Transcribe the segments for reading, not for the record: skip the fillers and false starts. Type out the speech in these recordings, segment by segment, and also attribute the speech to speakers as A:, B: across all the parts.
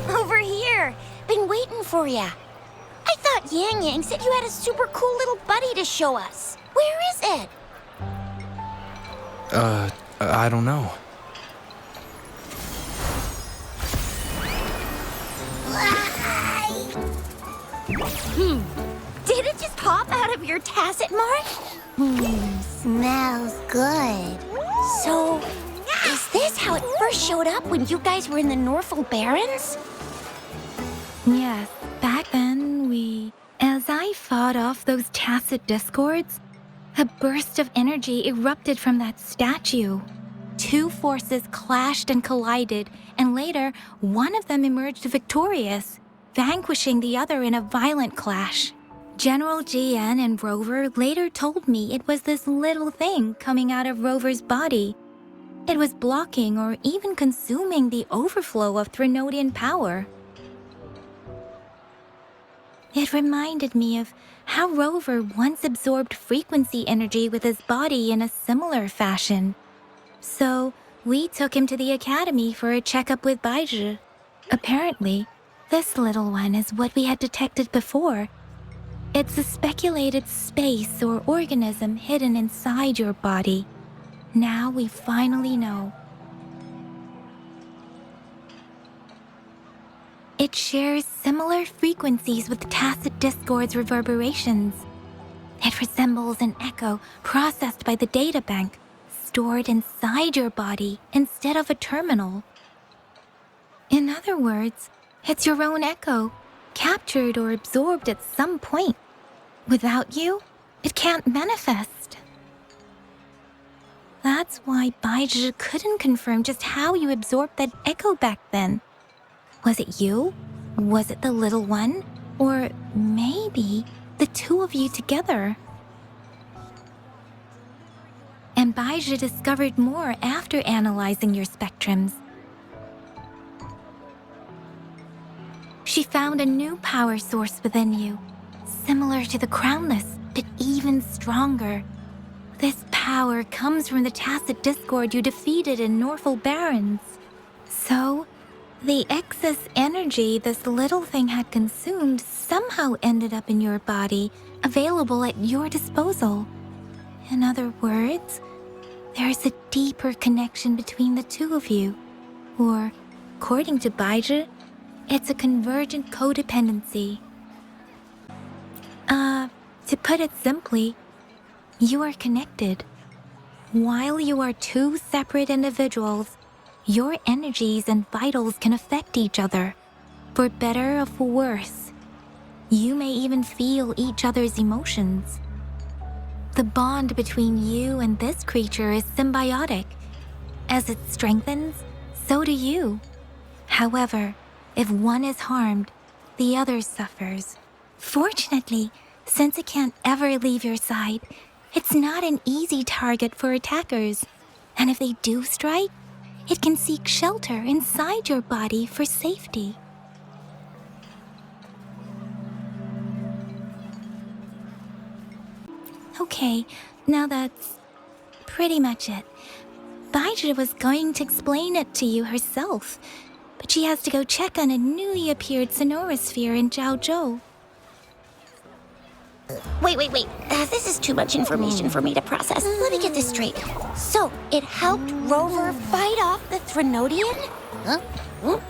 A: Over here. Been waiting for ya. I thought Yang Yang said you had a super cool little buddy to show us. Where is it?
B: I don't know.
A: Did it just pop out of your tacit mark?
C: Smells good.
A: So, is this how it first showed up when you guys were in the Norfolk Barrens?
D: Yes, back then as I fought off those tacit discords, a burst of energy erupted from that statue. Two forces clashed and collided, and later, one of them emerged victorious, vanquishing the other in a violent clash. General GN and Rover later told me it was this little thing coming out of Rover's body. It was blocking or even consuming the overflow of Threnodian power. It reminded me of how Rover once absorbed frequency energy with his body in a similar fashion. So, we took him to the academy for a checkup with Baizhi. Apparently, this little one is what we had detected before. It's a speculated space or organism hidden inside your body. Now we finally know. It shares similar frequencies with tacit discord's reverberations. It resembles an echo processed by the data bank, stored inside your body instead of a terminal. In other words, it's your own echo, captured or absorbed at some point. Without you, it can't manifest. That's why Baizhi couldn't confirm just how you absorbed that echo back then. Was it you? Was it the little one? Or maybe the two of you together? And Baizhi discovered more after analyzing your spectrums. She found a new power source within you, similar to the Crownless, but even stronger. This power comes from the tacit discord you defeated in Norfolk Barrens. So, the excess energy this little thing had consumed somehow ended up in your body, available at your disposal. In other words, there's a deeper connection between the two of you. Or, according to Baizhi, it's a convergent codependency. To put it simply, you are connected. While you are two separate individuals, your energies and vitals can affect each other, for better or for worse. You may even feel each other's emotions. The bond between you and this creature is symbiotic. As it strengthens, so do you. However, if one is harmed, the other suffers. Fortunately, since it can't ever leave your side, it's not an easy target for attackers. And if they do strike, it can seek shelter inside your body for safety. Okay, now that's pretty much it. Baizhi was going to explain it to you herself, but she has to go check on a newly appeared sonorosphere in Zhaozhou.
A: Wait. This is too much information for me to process. Let me get this straight. So, it helped Rover fight off the Threnodian? Huh?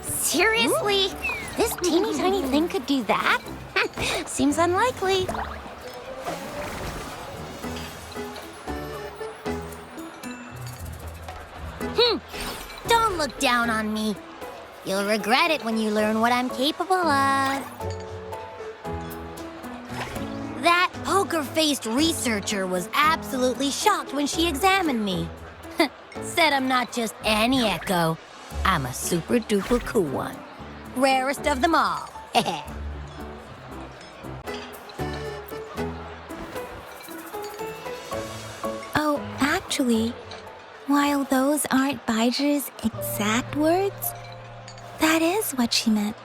A: Seriously? This teeny tiny thing could do that? Seems unlikely.
C: Don't look down on me. You'll regret it when you learn what I'm capable of. That poker-faced researcher was absolutely shocked when she examined me. Said I'm not just any echo. I'm a super-duper cool one. Rarest of them all.
D: Oh, actually, while those aren't Baizhi's exact words, that is what she meant.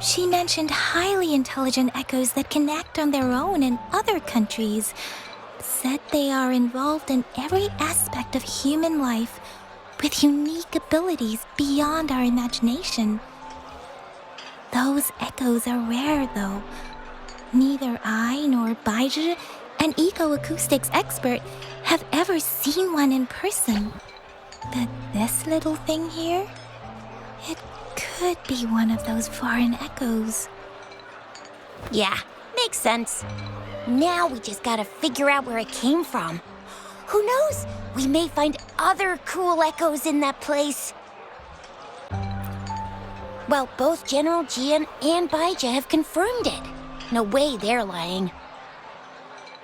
D: She mentioned highly intelligent echoes that can act on their own in other countries. said they are involved in every aspect of human life with unique abilities beyond our imagination. Those echoes are rare, though. Neither I nor Baizhi, an ecoacoustics expert, have ever seen one in person. But this little thing here, it could be one of those foreign echoes.
A: Yeah, makes sense. Now we just gotta figure out where it came from. Who knows? We may find other cool echoes in that place. Well, both General Jian and Baizhi have confirmed it. No way they're lying.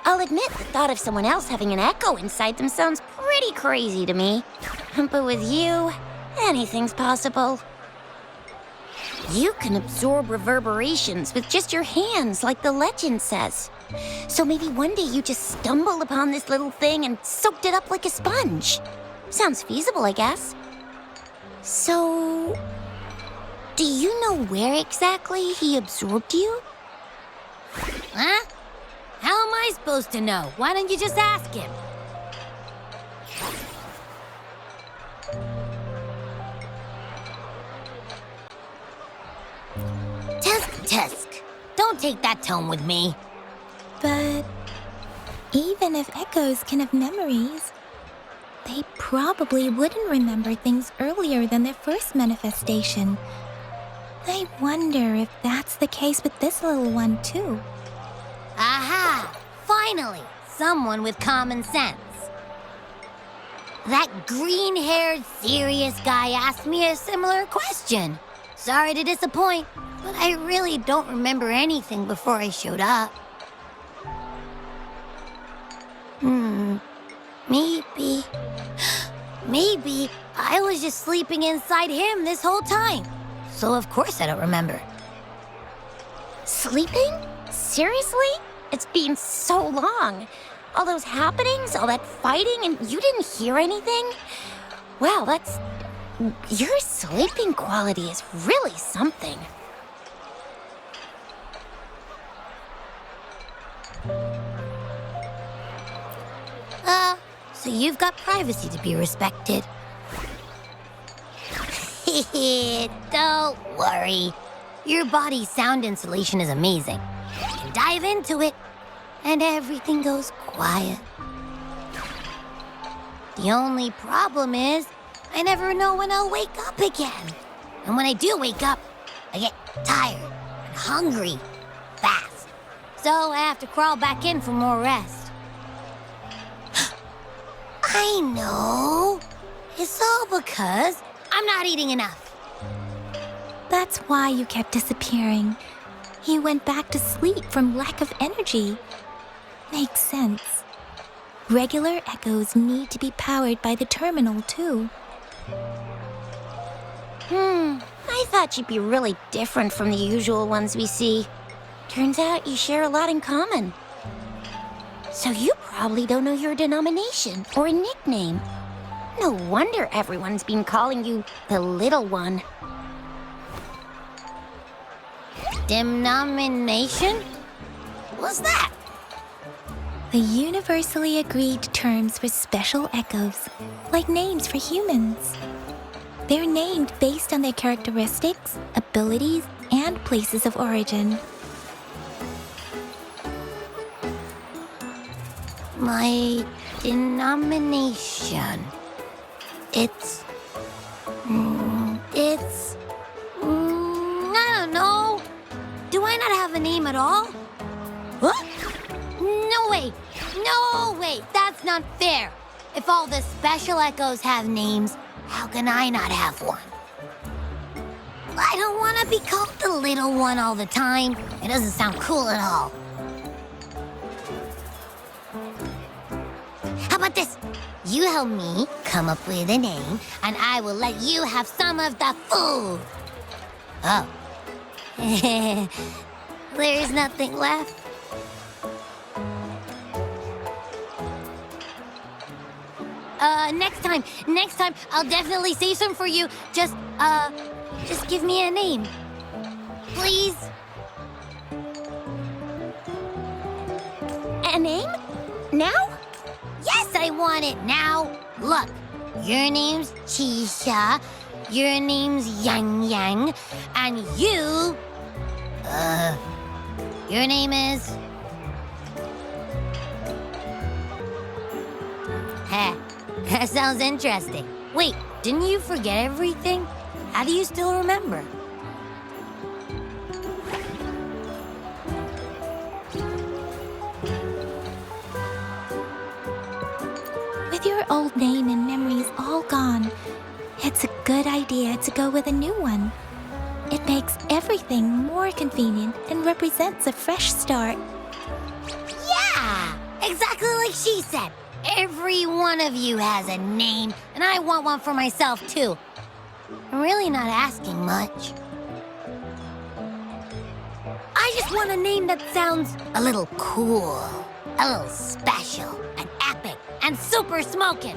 A: I'll admit the thought of someone else having an echo inside them sounds pretty crazy to me. But with you, anything's possible. You can absorb reverberations with just your hands, like the legend says. So maybe one day you just stumbled upon this little thing and soaked it up like a sponge. Sounds feasible, I guess. So, do you know where exactly he absorbed you?
C: Huh? How am I supposed to know? Why don't you just ask him? Tusk. Don't take that tone with me.
D: But even if echoes can have memories, they probably wouldn't remember things earlier than their first manifestation. I wonder if that's the case with this little one, too.
C: Aha! Finally, someone with common sense. That green-haired, serious guy asked me a similar question. Sorry to disappoint, but I really don't remember anything before I showed up. Maybe I was just sleeping inside him this whole time. So of course I don't remember.
A: Sleeping? Seriously? It's been so long. All those happenings, all that fighting, and you didn't hear anything? Wow, your sleeping quality is really something.
C: So you've got privacy to be respected. Don't worry. Your body's sound insulation is amazing. You can dive into it, and everything goes quiet. The only problem is, I never know when I'll wake up again. And when I do wake up, I get tired and hungry fast. So I have to crawl back in for more rest. I know. It's all because I'm not eating enough.
D: That's why you kept disappearing. You went back to sleep from lack of energy. Makes sense. Regular echoes need to be powered by the terminal, too.
A: I thought you'd be really different from the usual ones we see. Turns out you share a lot in common. So you probably don't know your denomination or a nickname. No wonder everyone's been calling you the Little One.
C: Denomination? What's that?
D: The universally agreed terms for special echoes, like names for humans. They're named based on their characteristics, abilities, and places of origin.
C: My denomination. It's... I don't know. Do I not have a name at all? What? No way! No way! That's not fair! If all the special echoes have names, how can I not have one? I don't want to be called the little one all the time. It doesn't sound cool at all. How about this? You help me come up with a name, and I will let you have some of the food. Oh. There's nothing left. Next time, I'll definitely say some for you. Just give me a name. Please?
A: A name? Now?
C: want it now. Look, your name's Chisha, your name's Yang Yang, and your name is... Heh, that sounds interesting. Wait, didn't you forget everything? How do you still remember?
D: With your old name and memories all gone, it's a good idea to go with a new one. It makes everything more convenient and represents a fresh start.
C: Yeah! Exactly like she said. Every one of you has a name, and I want one for myself, too. I'm really not asking much. I just want a name that sounds a little cool, a little special, and epic, and super smoking.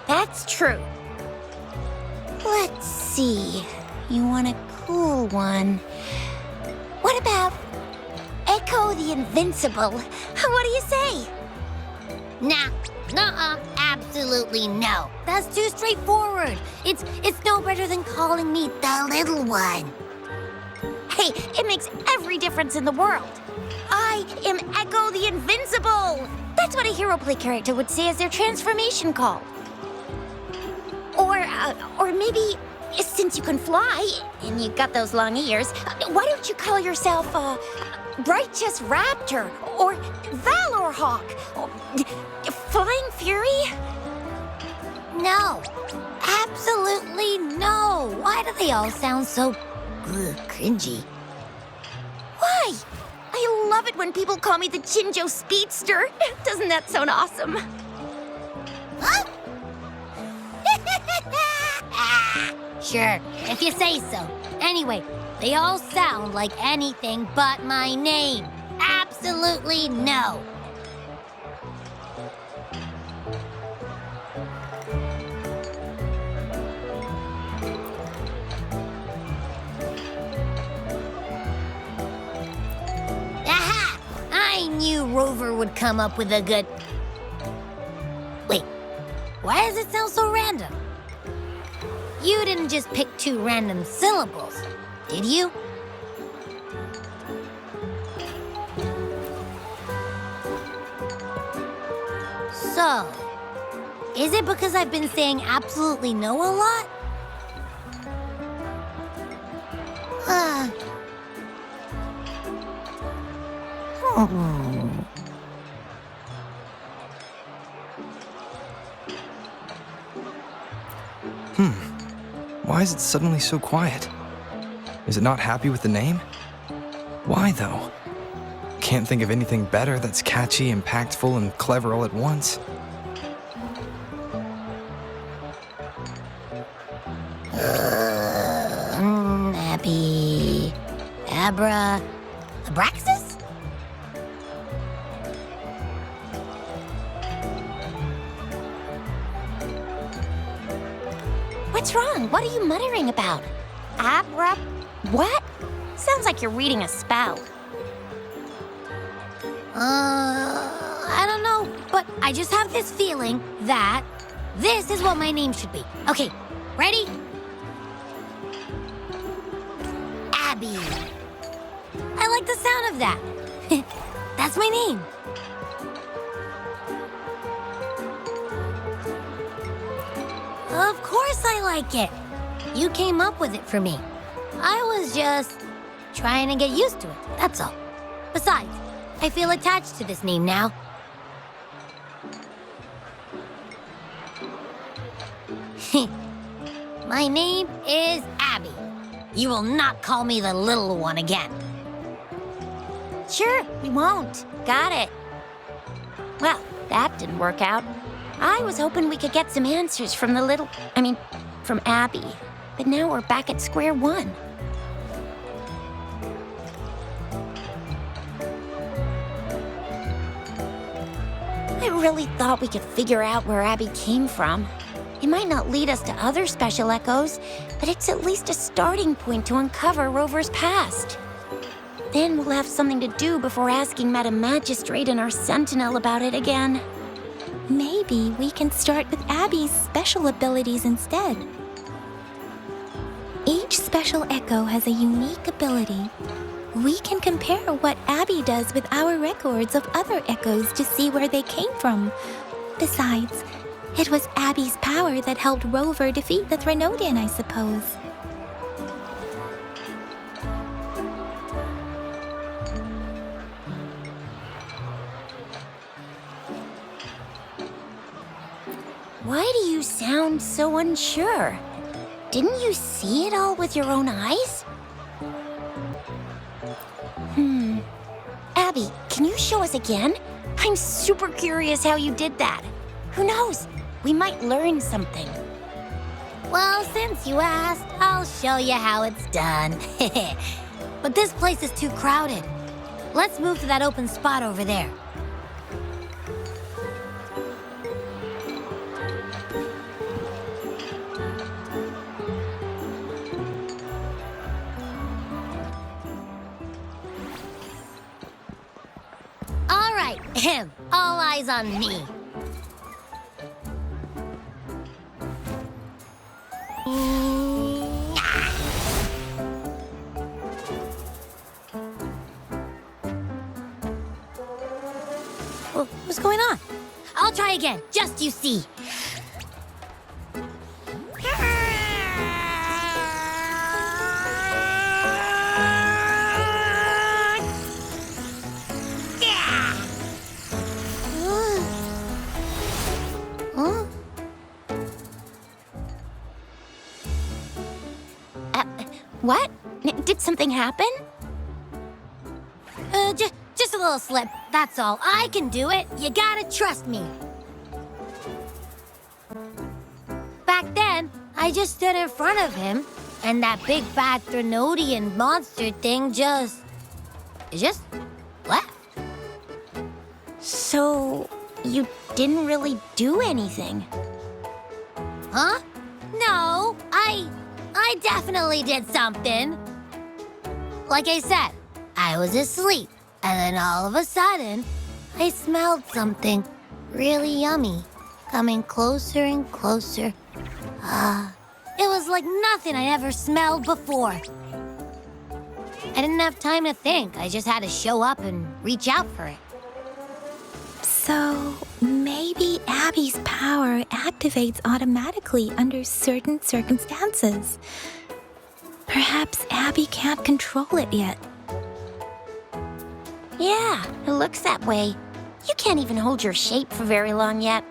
A: That's true. Let's see. You want a cool one. What about Echo the Invincible? What do you say?
C: Nah, nuh-uh, absolutely no. That's too straightforward. It's no better than calling me the little one.
A: Hey, it makes every difference in the world. I am Echo the Invincible! That's what a hero play character would say as their transformation call. Or maybe, since you can fly, and you got those long ears, why don't you call yourself, Righteous Raptor, or Valor Hawk, or Flying Fury?
C: No, absolutely no. Why do they all sound so cringy?
A: Why? I love it when people call me the Jinjo Speedster. Doesn't that sound awesome?
C: Huh? Sure, if you say so. Anyway, they all sound like anything but my name. Absolutely no. Aha! I knew Rover would come up with a good... Wait, why does it sound so random? You didn't just pick two random syllables, did you? So, is it because I've been saying absolutely no a lot?
B: Why is it suddenly so quiet? Is it not happy with the name? Why, though? Can't think of anything better that's catchy, impactful, and clever all at once.
C: Abby... Abra... Abraxas?
A: What's wrong? What are you muttering about? Abra... What? Sounds like you're reading a spell.
C: I don't know, but I just have this feeling that this is what my name should be. Okay, ready? Abby. I like the sound of that. That's my name. Of course I like it. You came up with it for me. I was just trying to get used to it, that's all. Besides, I feel attached to this name now. My name is Abby. You will not call me the little one again.
A: Sure, we won't. Got it. Well, that didn't work out. I was hoping we could get some answers from from Abby. But now we're back at square one. I really thought we could figure out where Abby came from. It might not lead us to other special echoes, but it's at least a starting point to uncover Rover's past. Then we'll have something to do before asking Madam Magistrate and our Sentinel about it again.
D: Maybe we can start with Abby's special abilities instead. Each special echo has a unique ability. We can compare what Abby does with our records of other echoes to see where they came from. Besides, it was Abby's power that helped Rover defeat the Threnodian, I suppose.
A: Why do you sound so unsure? Didn't you see it all with your own eyes? Abby, can you show us again? I'm super curious how you did that. Who knows? We might learn something.
C: Well, since you asked, I'll show you how it's done. But this place is too crowded. Let's move to that open spot over there. All right, all eyes on me. What's going on? I'll try again, just you see.
A: What? Did something happen?
C: Just a little slip, that's all. I can do it. You gotta trust me. Back then, I just stood in front of him, and that big bad Threnodian monster thing just left.
A: So, you didn't really do anything?
C: Huh? No, I definitely did something. Like I said, I was asleep, and then all of a sudden, I smelled something really yummy coming closer and closer. It was like nothing I ever smelled before. I didn't have time to think. I just had to show up and reach out for it.
D: So, maybe Abby's power activates automatically under certain circumstances. Perhaps Abby can't control it yet.
A: Yeah, it looks that way. You can't even hold your shape for very long yet.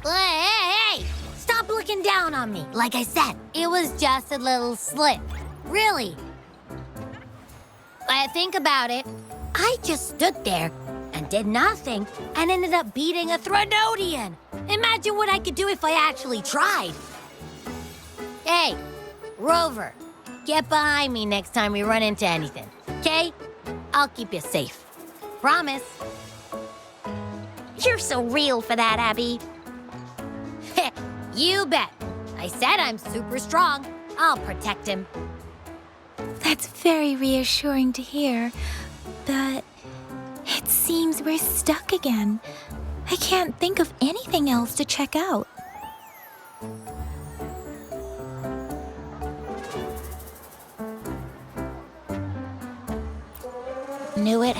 C: Hey! Stop looking down on me. Like I said, it was just a little slip. Really. But think about it. I just stood there and did nothing and ended up beating a Threnodian. Imagine what I could do if I actually tried. Hey, Rover, get behind me next time we run into anything, okay? I'll keep you safe. Promise.
A: You're so real for that, Abby.
C: You bet. I said I'm super strong. I'll protect him.
D: That's very reassuring to hear, but it seems we're stuck again. I can't think of anything else to check out.
A: Knew it.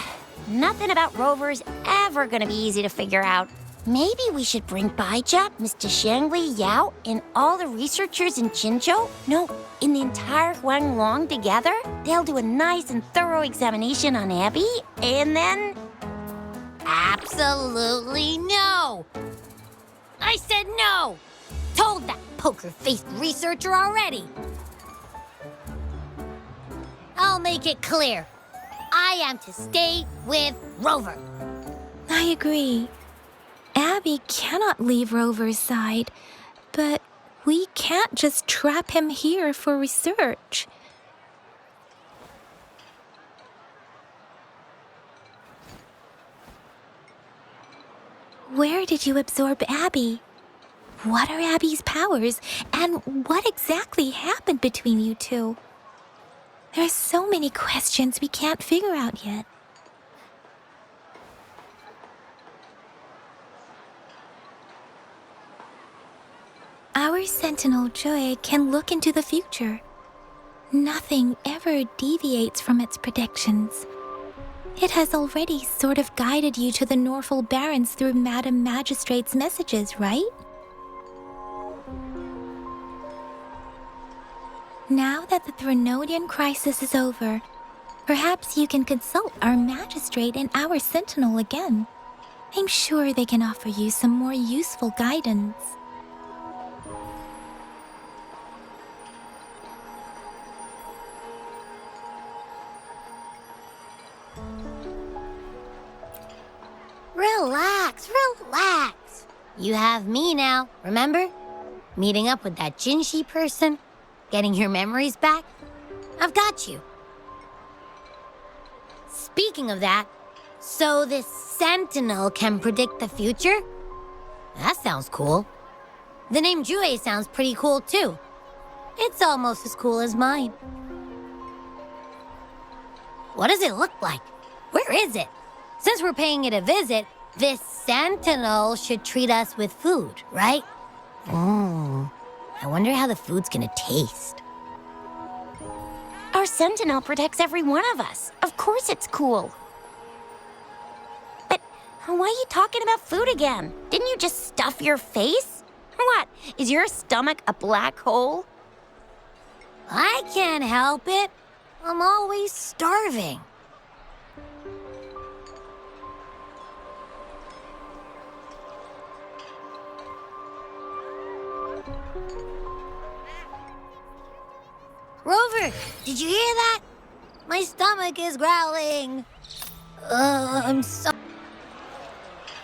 A: Nothing about Rover is ever gonna be easy to figure out. Maybe we should bring Baija, Mr. Changli, Yao, and all the researchers in Jinzhou? No, in the entire Huanglong together? They'll do a nice and thorough examination on Abby, and then...
C: Absolutely no! I said no! Told that poker-faced researcher already. I'll make it clear. I am to stay with Rover.
D: I agree. Abby cannot leave Rover's side, but we can't just trap him here for research. Where did you absorb Abby? What are Abby's powers, and what exactly happened between you two? There are so many questions we can't figure out yet. Our Sentinel Joy can look into the future. Nothing ever deviates from its predictions. It has already sort of guided you to the Norfolk Barrens through Madam Magistrate's messages, right? Now that the Threnodian crisis is over, perhaps you can consult our Magistrate and our Sentinel again. I'm sure they can offer you some more useful guidance.
C: Relax, relax. You have me now, remember? Meeting up with that Jinshi person, getting your memories back. I've got you. Speaking of that, so this Sentinel can predict the future? That sounds cool. The name Jue sounds pretty cool too. It's almost as cool as mine. What does it look like? Where is it? Since we're paying it a visit, this Sentinel should treat us with food, right? I wonder how the food's gonna taste.
A: Our Sentinel protects every one of us. Of course it's cool. But why are you talking about food again? Didn't you just stuff your face? What, is your stomach a black hole?
C: I can't help it. I'm always starving. Rover, did you hear that? My stomach is growling. I'm so...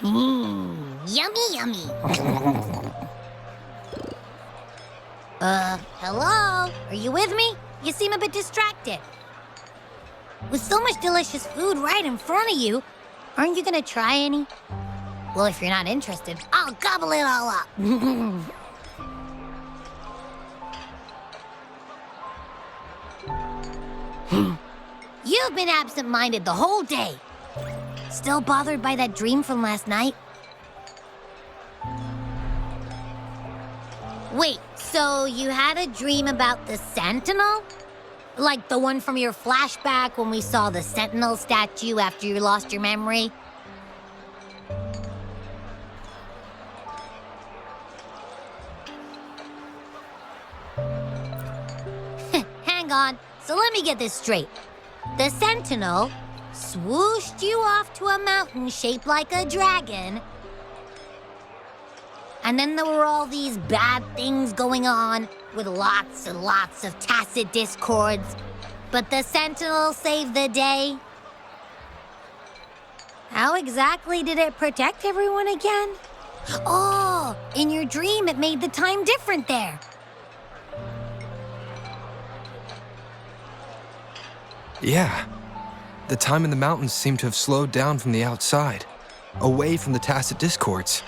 C: Yummy, yummy. Hello? Are you with me? You seem a bit distracted. With so much delicious food right in front of you, aren't you gonna try any? Well, if you're not interested, I'll gobble it all up. You've been absent-minded the whole day. Still bothered by that dream from last night? Wait, so you had a dream about the Sentinel? Like the one from your flashback when we saw the Sentinel statue after you lost your memory? Hang on, so let me get this straight. The Sentinel swooshed you off to a mountain shaped like a dragon. And then there were all these bad things going on with lots and lots of tacit discords. But the Sentinel saved the day. How exactly did it protect everyone again? Oh, in your dream it made the time different there.
B: Yeah. The time in the mountains seemed to have slowed down from the outside, away from the tacit discords.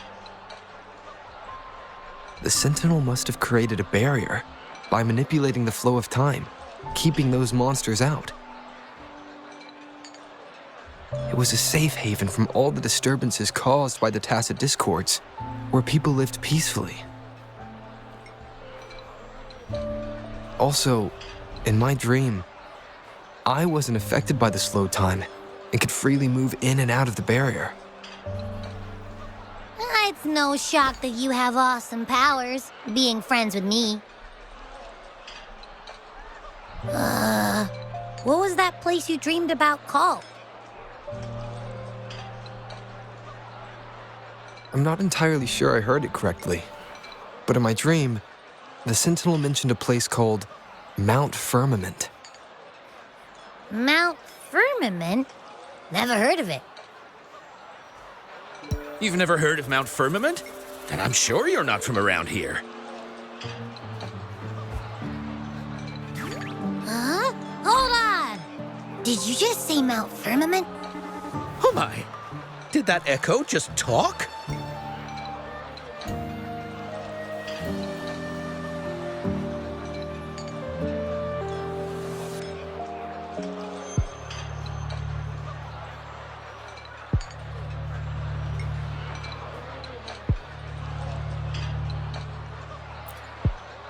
B: The Sentinel must have created a barrier by manipulating the flow of time, keeping those monsters out. It was a safe haven from all the disturbances caused by the tacit discords, where people lived peacefully. Also, in my dream, I wasn't affected by the slow time and could freely move in and out of the barrier.
C: It's no shock that you have awesome powers, being friends with me. What was that place you dreamed about called?
B: I'm not entirely sure I heard it correctly, but in my dream, the Sentinel mentioned a place called Mount Firmament.
C: Mount Firmament? Never heard of it.
E: You've never heard of Mount Firmament? Then I'm sure you're not from around here.
C: Huh? Hold on! Did you just say Mount Firmament?
E: Oh my! Did that echo just talk?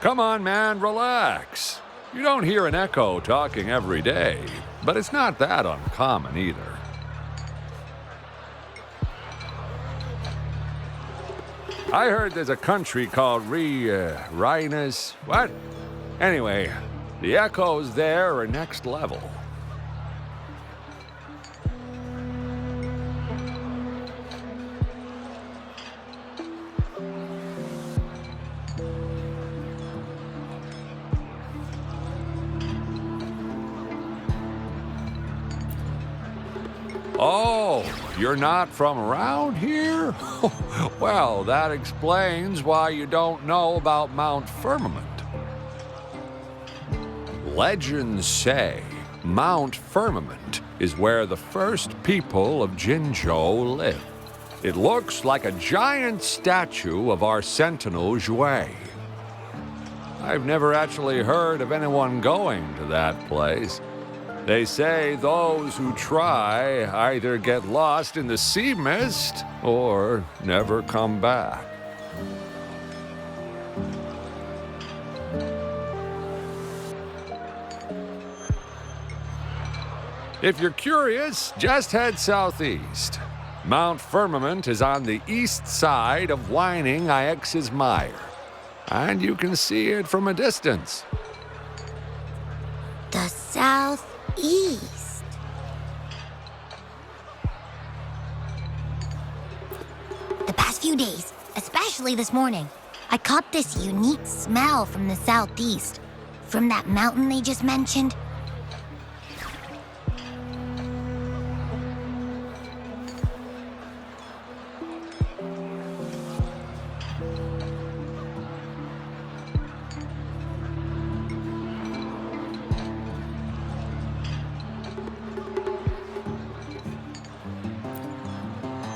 F: Come on, man, relax. You don't hear an echo talking every day, but it's not that uncommon either. I heard there's a country called Rhinus. What? Anyway, the echoes there are next level. Oh, you're not from around here? Well, that explains why you don't know about Mount Firmament. Legends say Mount Firmament is where the first people of Jinzhou lived. It looks like a giant statue of our sentinel Zhui. I've never actually heard of anyone going to that place. They say those who try either get lost in the sea mist or never come back. If you're curious, just head southeast. Mount Firmament is on the east side of Whining Ix's Mire, and you can see it from a distance.
A: The southeast.
C: The past few days, especially this morning, I caught this unique smell from the southeast. From that mountain they just mentioned.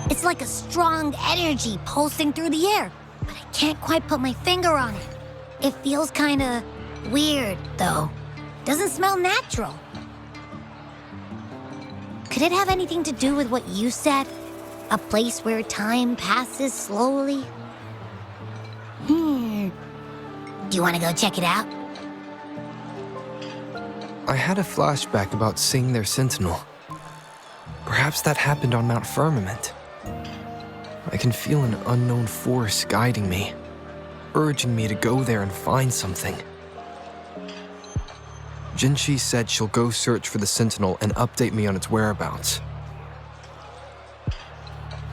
C: It's like a strong energy pulsing through the air, but I can't quite put my finger on it. It feels kinda weird, though. Doesn't smell natural. Could it have anything to do with what you said? A place where time passes slowly? Do you want to go check it out?
B: I had a flashback about seeing their sentinel. Perhaps that happened on Mount Firmament. I can feel an unknown force guiding me, urging me to go there and find something. Jinshi said she'll go search for the sentinel and update me on its whereabouts.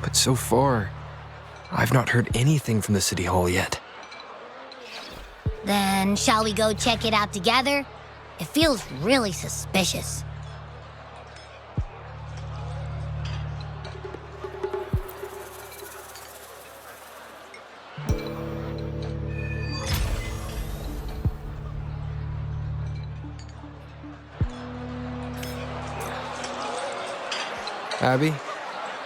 B: But so far, I've not heard anything from the City Hall yet.
C: Then shall we go check it out together? It feels really suspicious.
B: Abby,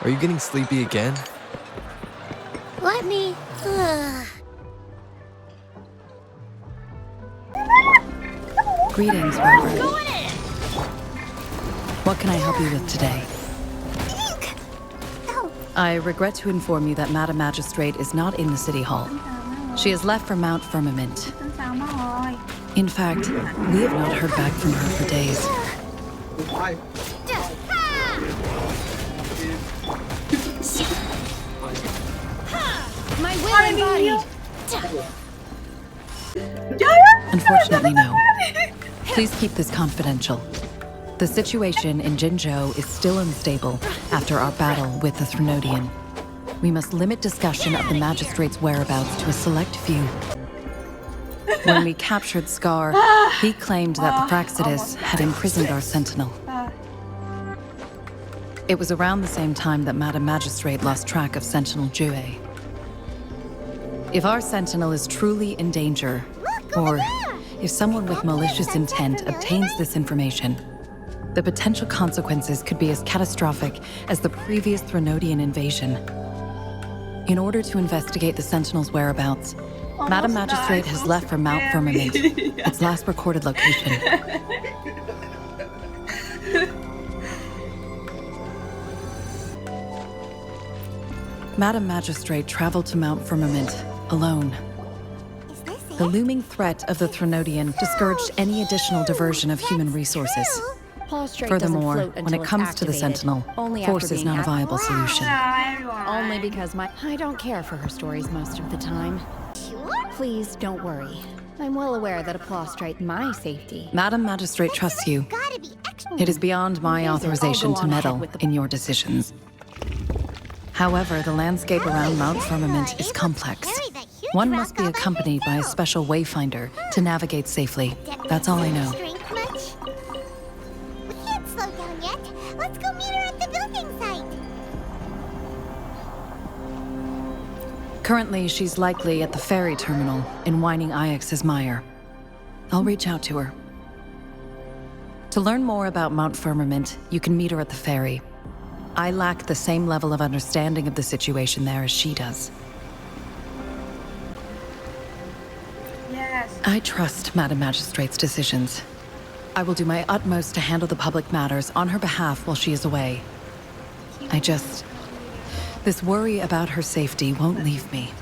B: are you getting sleepy again?
A: Let me...
G: Greetings, Robert. What can I help you with today? I regret to inform you that Madam Magistrate is not in the City Hall. She has left for Mount Firmament. In fact, we have not heard back from her for days.
C: My will embodied!
G: Unfortunately, no. Please keep this confidential. The situation in Jinzhou is still unstable after our battle with the Threnodian. We must limit discussion of the Magistrate's whereabouts to a select few. When we captured Scar, he claimed that the Praxidus had imprisoned our Sentinel. It was around the same time that Madam Magistrate lost track of Sentinel Jue. If our Sentinel is truly in danger, or if someone with malicious intent obtains this information, the potential consequences could be as catastrophic as the previous Threnodian invasion. In order to investigate the Sentinel's whereabouts, Madam Magistrate has left for Mount Firmament, its last recorded location. Madam Magistrate traveled to Mount Firmament alone.
A: Is this
G: The looming threat of the Threnodian discouraged any additional diversion of human resources. Furthermore, when it comes to the Sentinel, force is not a viable solution.
H: Only because I don't care for her stories most of the time. Please don't worry. I'm well aware that applause straight my safety.
G: Madam Magistrate trusts you. It is beyond my authorization to meddle in your decisions. However, the landscape around Mount Firmament is complex. One must be accompanied by a special wayfinder to navigate safely. That's all I know.
A: We can't slow down yet. Let's go meet her at the building site.
G: Currently, she's likely at the ferry terminal in Whining Ix's mire. I'll reach out to her. To learn more about Mount Firmament, you can meet her at the ferry. I lack the same level of understanding of the situation there as she does.
I: Yes.
G: I trust Madam Magistrate's decisions. I will do my utmost to handle the public matters on her behalf while she is away. This worry about her safety won't leave me.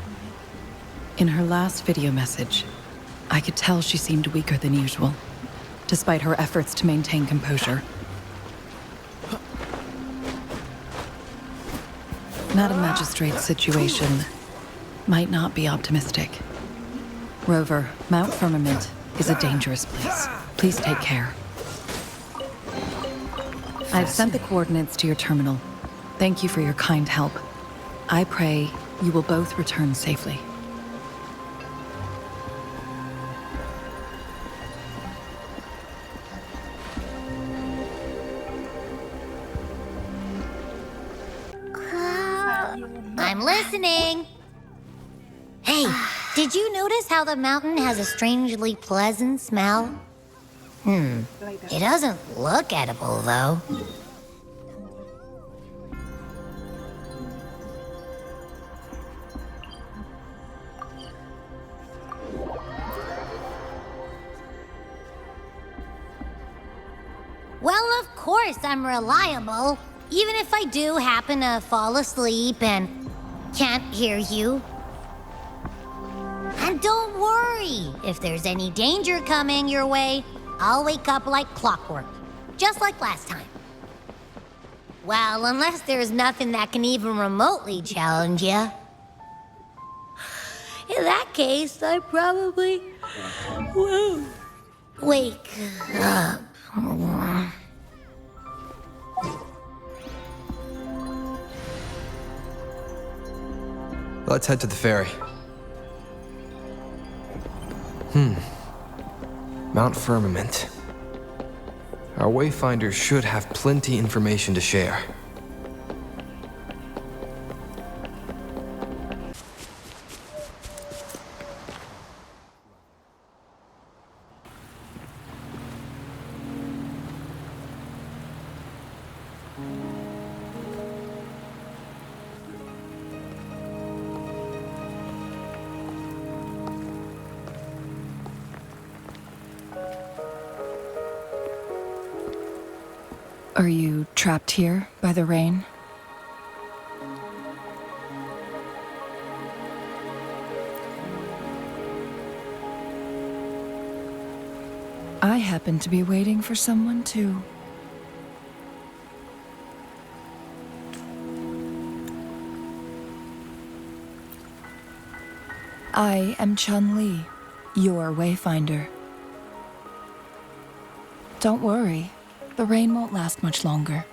G: In her last video message, I could tell she seemed weaker than usual, despite her efforts to maintain composure. Madam Magistrate's situation might not be optimistic. Rover, Mount Firmament is a dangerous place. Please take care. I've sent the coordinates to your terminal. Thank you for your kind help. I pray you will both return safely.
C: I'm listening. Hey, did you notice how the mountain has a strangely pleasant smell? It doesn't look edible, though. Well, of course I'm reliable. Even if I do happen to fall asleep and can't hear you. And don't worry, if there's any danger coming your way, I'll wake up like clockwork, just like last time. Well, unless there's nothing that can even remotely challenge you. In that case, I probably won't wake up.
B: Let's head to the ferry. Mount Firmament. Our wayfinders should have plenty information to share.
D: Are you trapped here by the rain? I happen to be waiting for someone too. I am Changli, your wayfinder. Don't worry. The rain won't last much longer.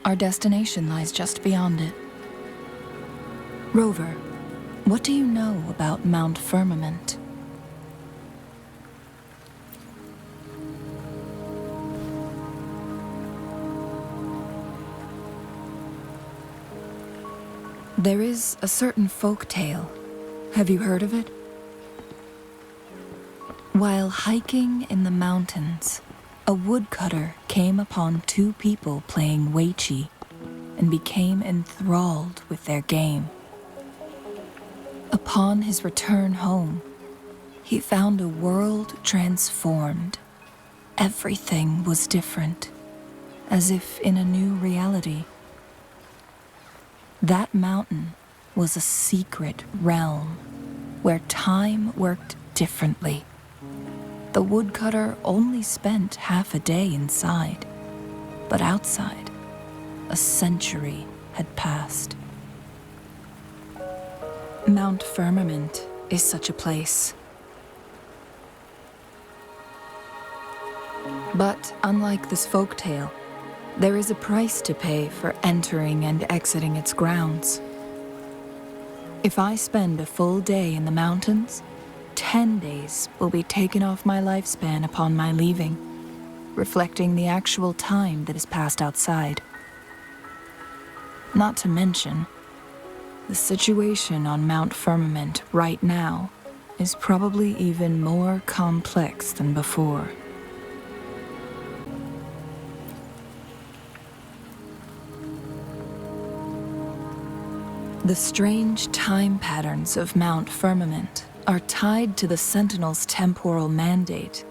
D: Our destination lies just beyond it. Rover, what do you know about Mount Firmament? There is a certain folk tale. Have you heard of it? While hiking in the mountains, a woodcutter came upon two people playing weiqi and became enthralled with their game. Upon his return home, he found a world transformed. Everything was different, as if in a new reality. That mountain was a secret realm where time worked
J: differently. The woodcutter only spent half a day inside, but outside, a century had passed. Mount Firmament is such a place. But unlike this folktale, there is a price to pay for entering and exiting its grounds. If I spend a full day in the mountains, 10 days will be taken off my lifespan upon my leaving, reflecting the actual time that is passed outside. Not to mention, the situation on Mount Firmament right now is probably even more complex than before. The strange time patterns of Mount Firmament are tied to the Sentinel's temporal mandate.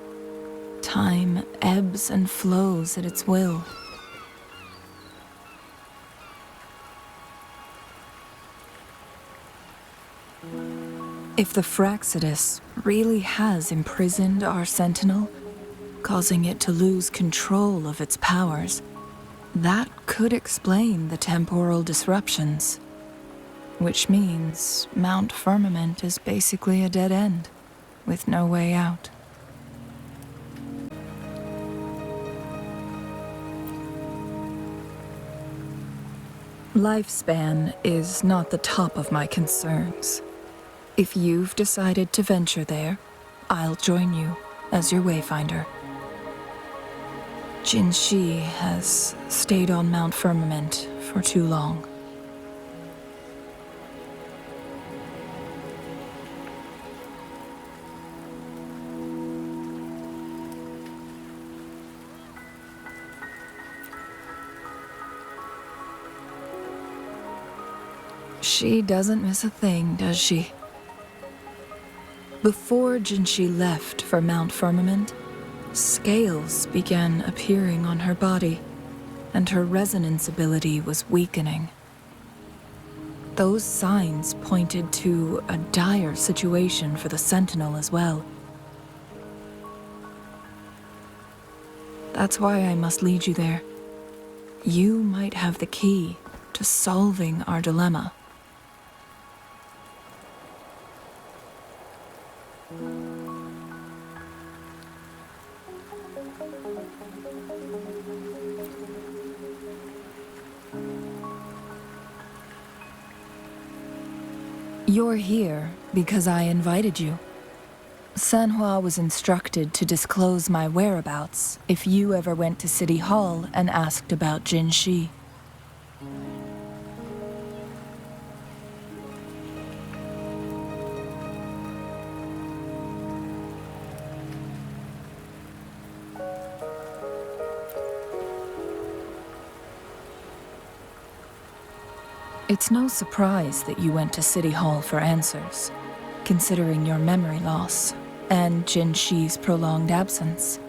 J: Time ebbs and flows at its will. If the Fraxidus really has imprisoned our Sentinel, causing it to lose control of its powers, that could explain the temporal disruptions. Which means Mount Firmament is basically a dead end, with no way out. Lifespan is not the top of my concerns. If you've decided to venture there, I'll join you as your wayfinder. Jinshi has stayed on Mount Firmament for too long. She doesn't miss a thing, does she? Before Jinshi left for Mount Firmament, scales began appearing on her body, and her resonance ability was weakening. Those signs pointed to a dire situation for the Sentinel as well. That's why I must lead you there. You might have the key to solving our dilemma. You're here because I invited you. Sanhua was instructed to disclose my whereabouts if you ever went to City Hall and asked about Jinshi. It's no surprise that you went to City Hall for answers, considering your memory loss and Jinshi's prolonged absence.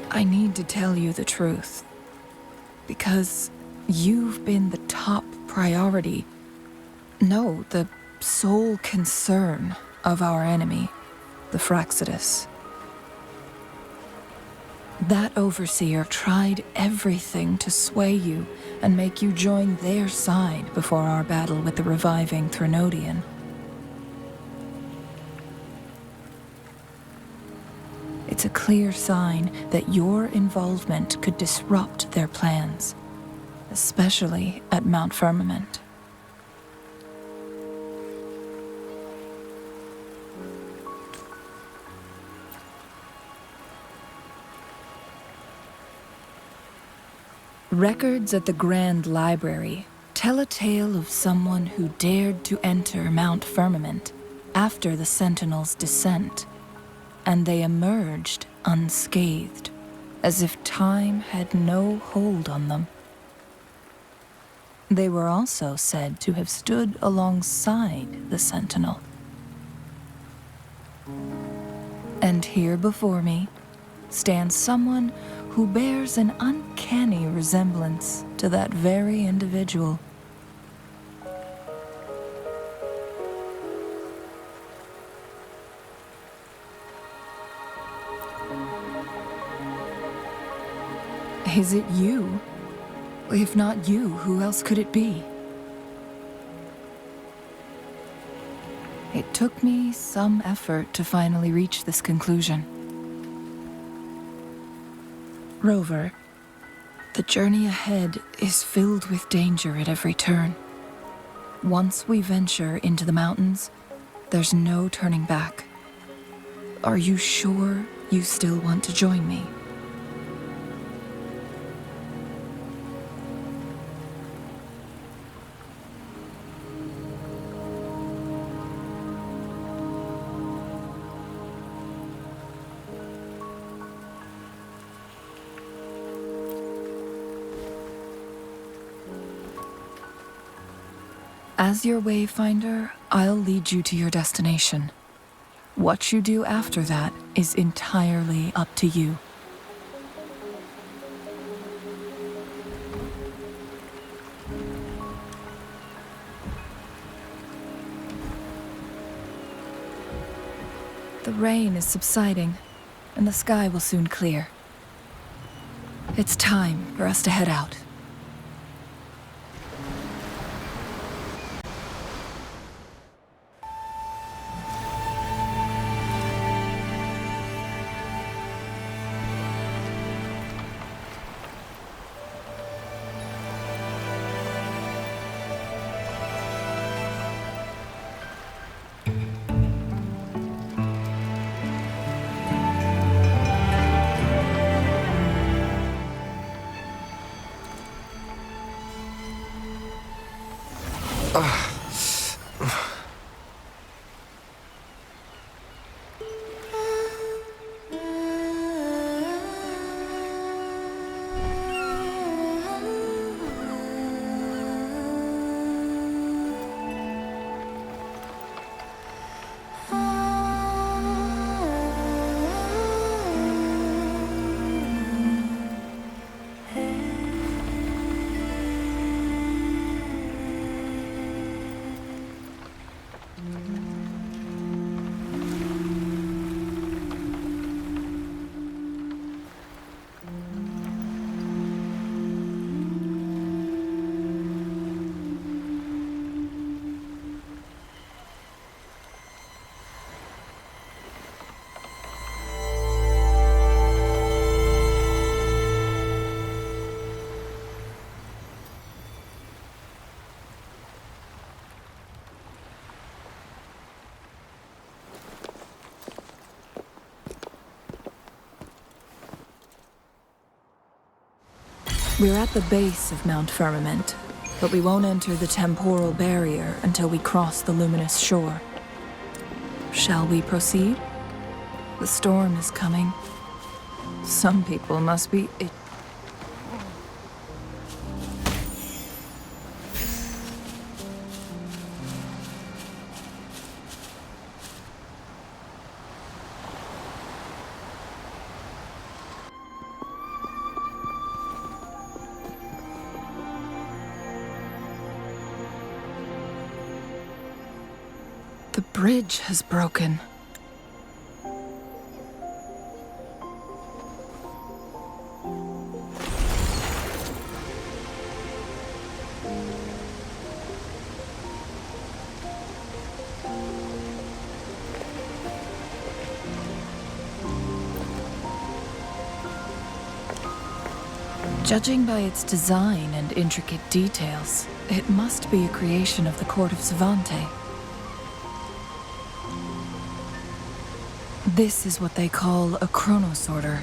J: I need to tell you the truth, because you've been the top priority, no, the sole concern of our enemy, the Fraxidus. That overseer tried everything to sway you and make you join their side before our battle with the reviving Threnodian. It's a clear sign that your involvement could disrupt their plans, especially at Mount Firmament. Records at the Grand Library tell a tale of someone who dared to enter Mount Firmament after the Sentinel's descent, and they emerged unscathed, as if time had no hold on them. They were also said to have stood alongside the Sentinel. And here before me stands someone who bears an uncanny resemblance to that very individual. Is it you? If not you, who else could it be? It took me some effort to finally reach this conclusion. Rover, the journey ahead is filled with danger at every turn. Once we venture into the mountains, there's no turning back. Are you sure you still want to join me? As your wayfinder, I'll lead you to your destination. What you do after that is entirely up to you. The rain is subsiding, and the sky will soon clear. It's time for us to head out. We're at the base of Mount Firmament, but we won't enter the temporal barrier until we cross the luminous shore. Shall we proceed? The storm is coming. Some people must be... The bridge has broken. Judging by its design and intricate details, it must be a creation of the court of Savante. This is what they call a chronosorter.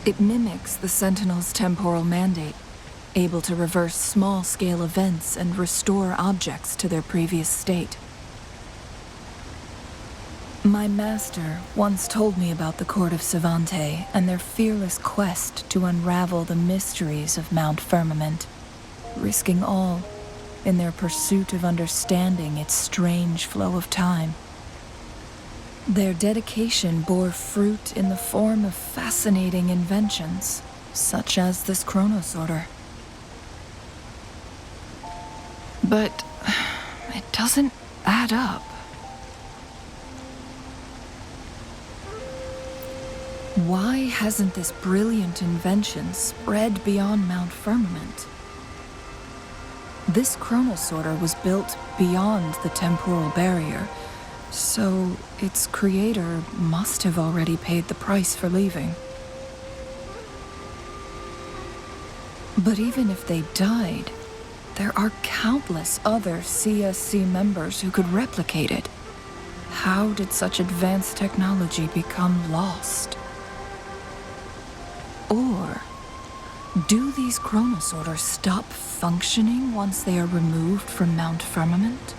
J: It mimics the Sentinel's temporal mandate, able to reverse small-scale events and restore objects to their previous state. My master once told me about the Court of Savante and their fearless quest to unravel the mysteries of Mount Firmament, risking all in their pursuit of understanding its strange flow of time. Their dedication bore fruit in the form of fascinating inventions, such as this chronosorter. But it doesn't add up. Why hasn't this brilliant invention spread beyond Mount Firmament? This chronosorter was built beyond the temporal barrier, so its creator must have already paid the price for leaving. But even if they died, there are countless other CSC members who could replicate it. How did such advanced technology become lost? Or do these chronosorters stop functioning once they are removed from Mount Firmament?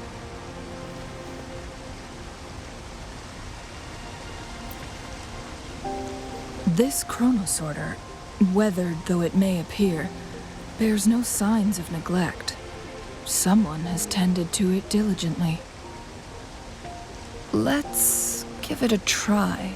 J: This chronosorter, weathered though it may appear, bears no signs of neglect. Someone has tended to it diligently. Let's give it a try.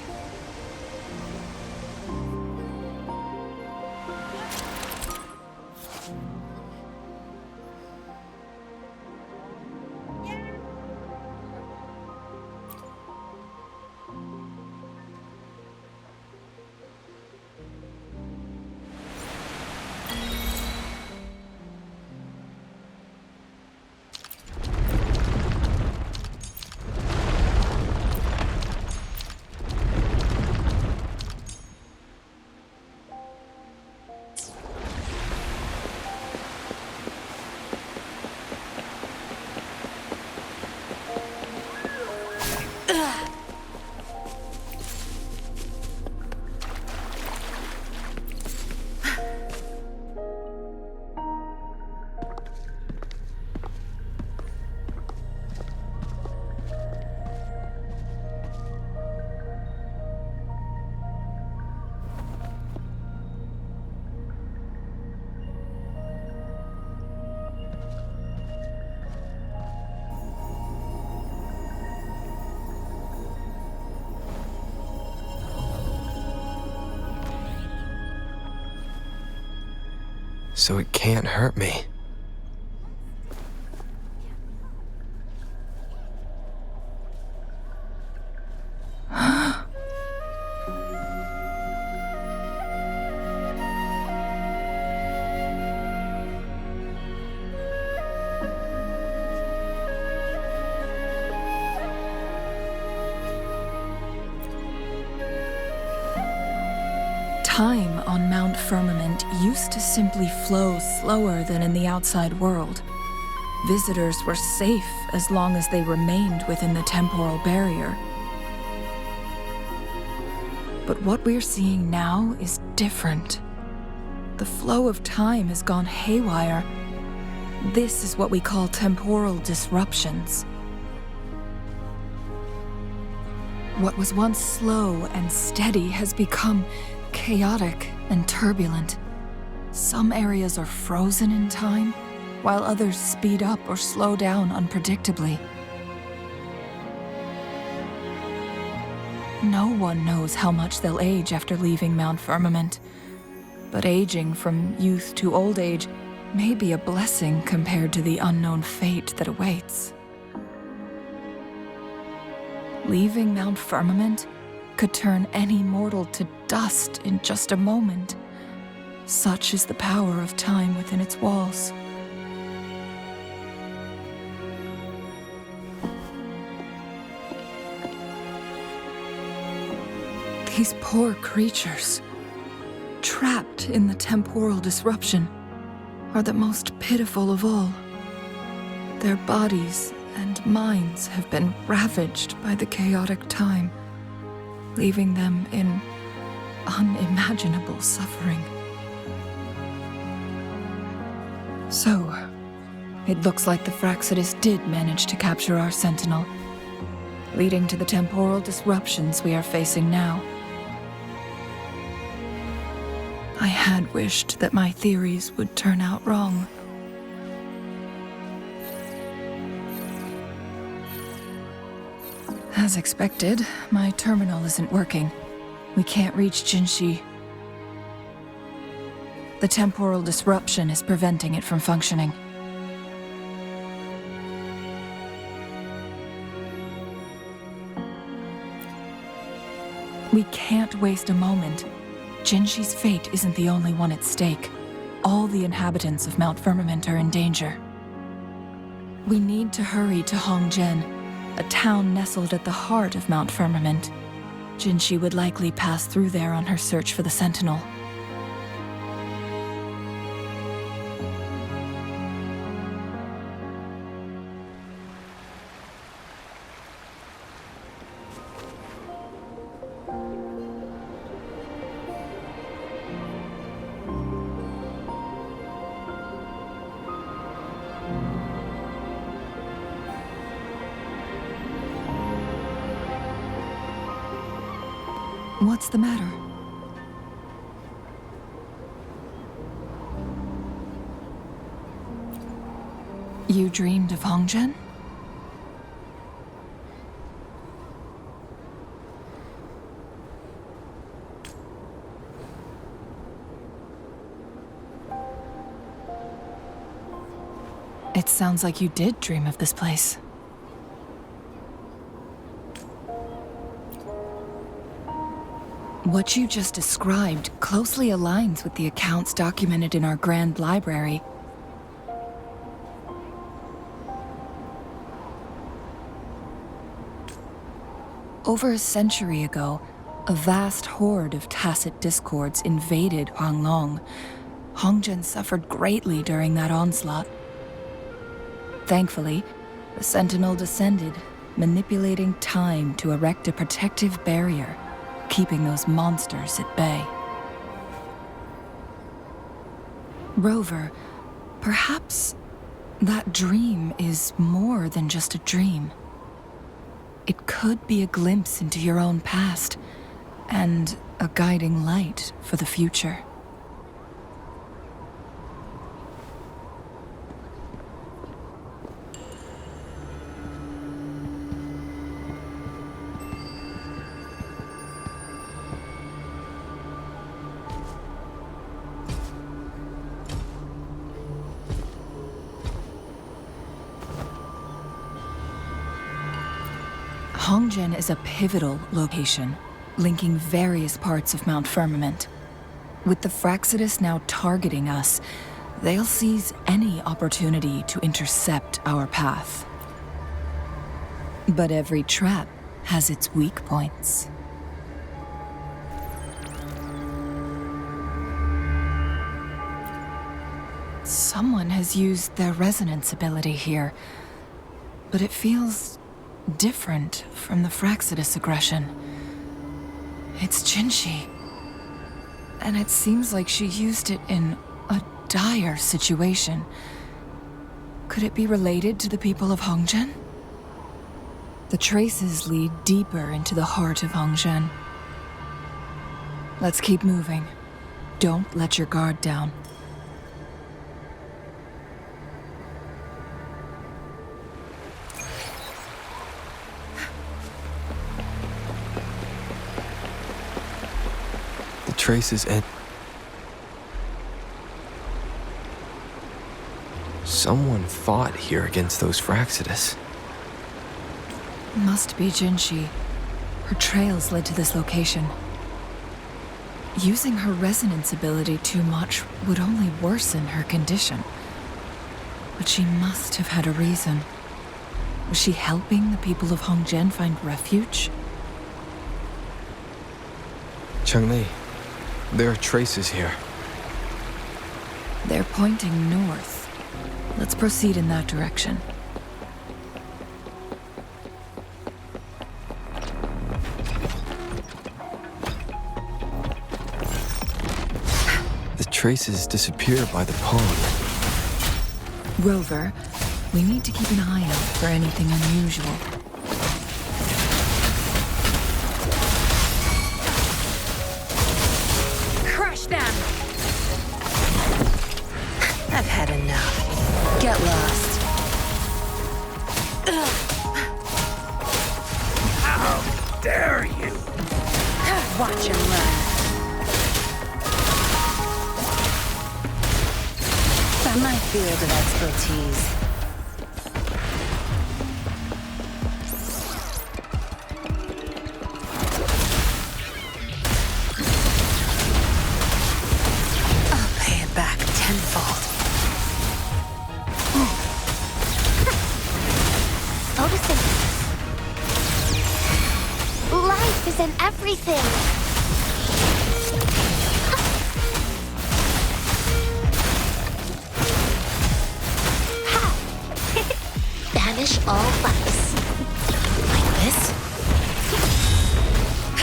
B: So it can't hurt me.
J: Time on Mount Firmament used to simply flow slower than in the outside world. Visitors were safe as long as they remained within the temporal barrier. But what we're seeing now is different. The flow of time has gone haywire. This is what we call temporal disruptions. What was once slow and steady has become chaotic and turbulent. Some areas are frozen in time, while others speed up or slow down unpredictably. No one knows how much they'll age after leaving Mount Firmament, but aging from youth to old age may be a blessing compared to the unknown fate that awaits. Leaving Mount Firmament could turn any mortal to dust in just a moment. Such is the power of time within its walls. These poor creatures, trapped in the temporal disruption, are the most pitiful of all. Their bodies and minds have been ravaged by the chaotic time, leaving them in unimaginable suffering. So, it looks like the Fraxidus did manage to capture our sentinel, leading to the temporal disruptions we are facing now. I had wished that my theories would turn out wrong. As expected, my terminal isn't working. We can't reach Jinshi. The temporal disruption is preventing it from functioning. We can't waste a moment. Jinshi's fate isn't the only one at stake. All the inhabitants of Mount Firmament are in danger. We need to hurry to Hongzhen, a town nestled at the heart of Mount Firmament. Jinshi would likely pass through there on her search for the Sentinel. What's the matter? You dreamed of Hongzhen? It sounds like you did dream of this place. What you just described closely aligns with the accounts documented in our Grand Library. Over a century ago, a vast horde of tacit discords invaded Huanglong. Hongzhen suffered greatly during that onslaught. Thankfully, the Sentinel descended, manipulating time to erect a protective barrier, keeping those monsters at bay. Rover, perhaps that dream is more than just a dream. It could be a glimpse into your own past, and a guiding light for the future. Hongzhen is a pivotal location, linking various parts of Mount Firmament. With the Fraxidus now targeting us, they'll seize any opportunity to intercept our path. But every trap has its weak points. Someone has used their resonance ability here, but it feels different from the Fraxidus aggression. It's Jinshi. And it seems like she used it in a dire situation. Could it be related to the people of Hongzhen? The traces lead deeper into the heart of Hongzhen. Let's keep moving. Don't let your guard down.
B: Traces and someone fought here against those Fraxidus.
J: Must be Jinshi. Her trails led to this location. Using her resonance ability too much would only worsen her condition. But she must have had a reason. Was she helping the people of Hongzhen find refuge?
B: Changli, there are traces here.
J: They're pointing north. Let's proceed in that direction.
B: The traces disappear by the pond.
J: Rover, we need to keep an eye out for anything unusual.
K: I've had enough. Get lost.
E: How dare you!
K: Watch him run. By my field of expertise. fault.
A: Photosynthesis. Life is in everything. Banish all vice. Like this?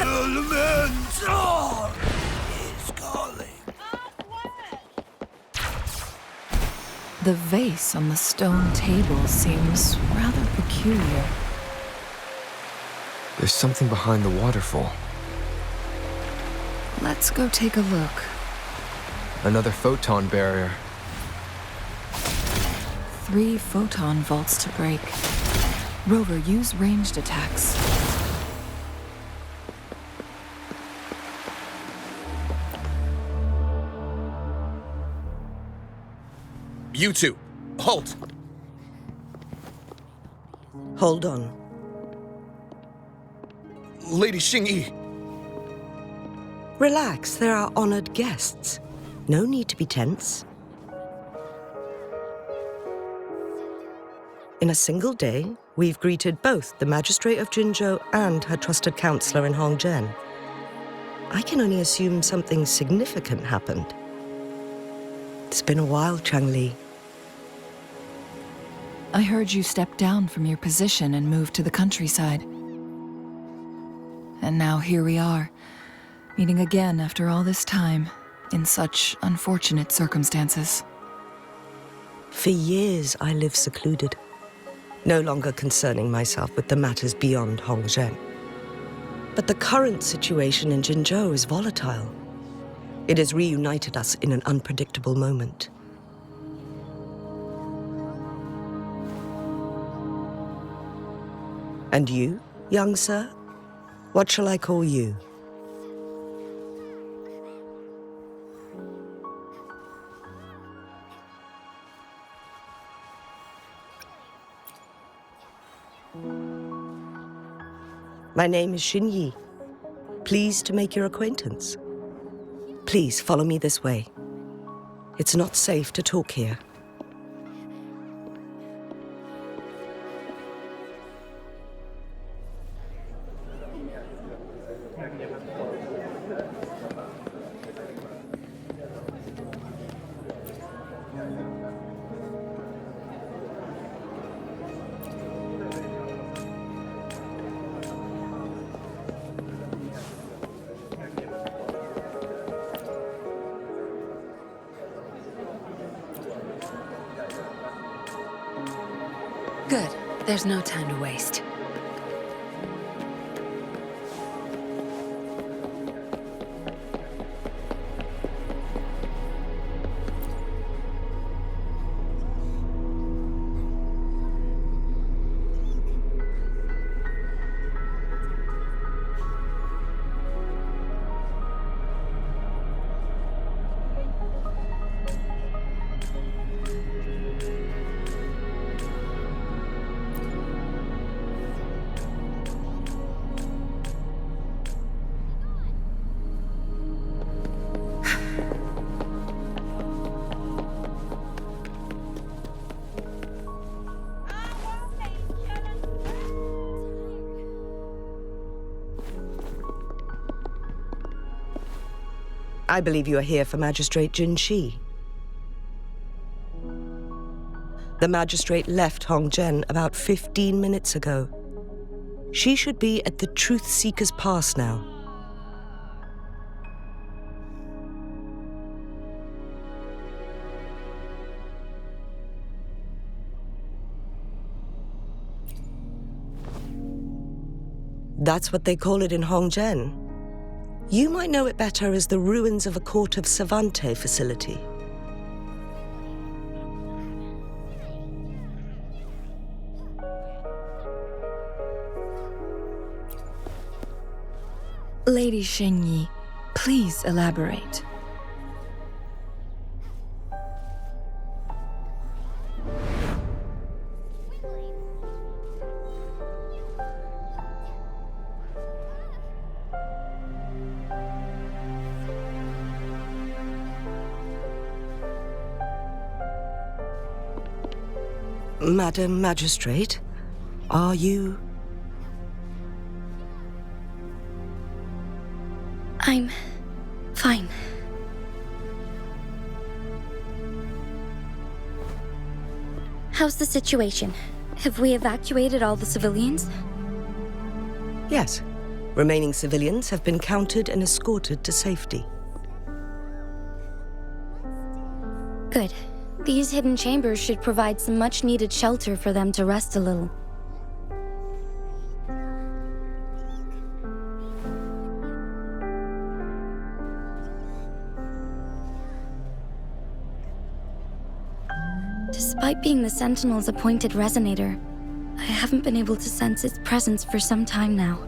L: Elemental is calling.
J: The vase on the stone table seems rather peculiar.
B: There's something behind the waterfall.
J: Let's go take a look.
B: Another photon barrier.
J: 3 photon vaults to break. Rover, use ranged attacks.
E: You two, halt!
L: Hold on.
E: Lady Xingyi.
L: Relax, there are honored guests. No need to be tense. In a single day, we've greeted both the Magistrate of Jinzhou and her trusted counselor in Hongzhen. I can only assume something significant happened. It's been a while, Changli.
J: I heard you stepped down from your position and moved to the countryside. And now here we are, meeting again after all this time, in such unfortunate circumstances.
L: For years, I lived secluded, no longer concerning myself with the matters beyond Hongzhen. But the current situation in Jinzhou is volatile. It has reunited us in an unpredictable moment. And you, young sir? What shall I call you? My name is Xinyi. Pleased to make your acquaintance. Please follow me this way. It's not safe to talk here.
K: Good. There's no time to waste. I believe you are here for Magistrate Jinshi. The Magistrate left Hongzhen about 15 minutes ago. She should be at the Truthseeker's Pass now. That's what they call it in Hongzhen. You might know it better as the ruins of a Court of Savante facility.
J: Lady Xingyi, please elaborate.
L: Madam Magistrate, are you...
A: I'm fine. How's the situation? Have we evacuated all the civilians?
L: Yes. Remaining civilians have been counted and escorted to safety.
A: Good. These hidden chambers should provide some much-needed shelter for them to rest a little. Despite being the Sentinel's appointed resonator, I haven't been able to sense its presence for some time now.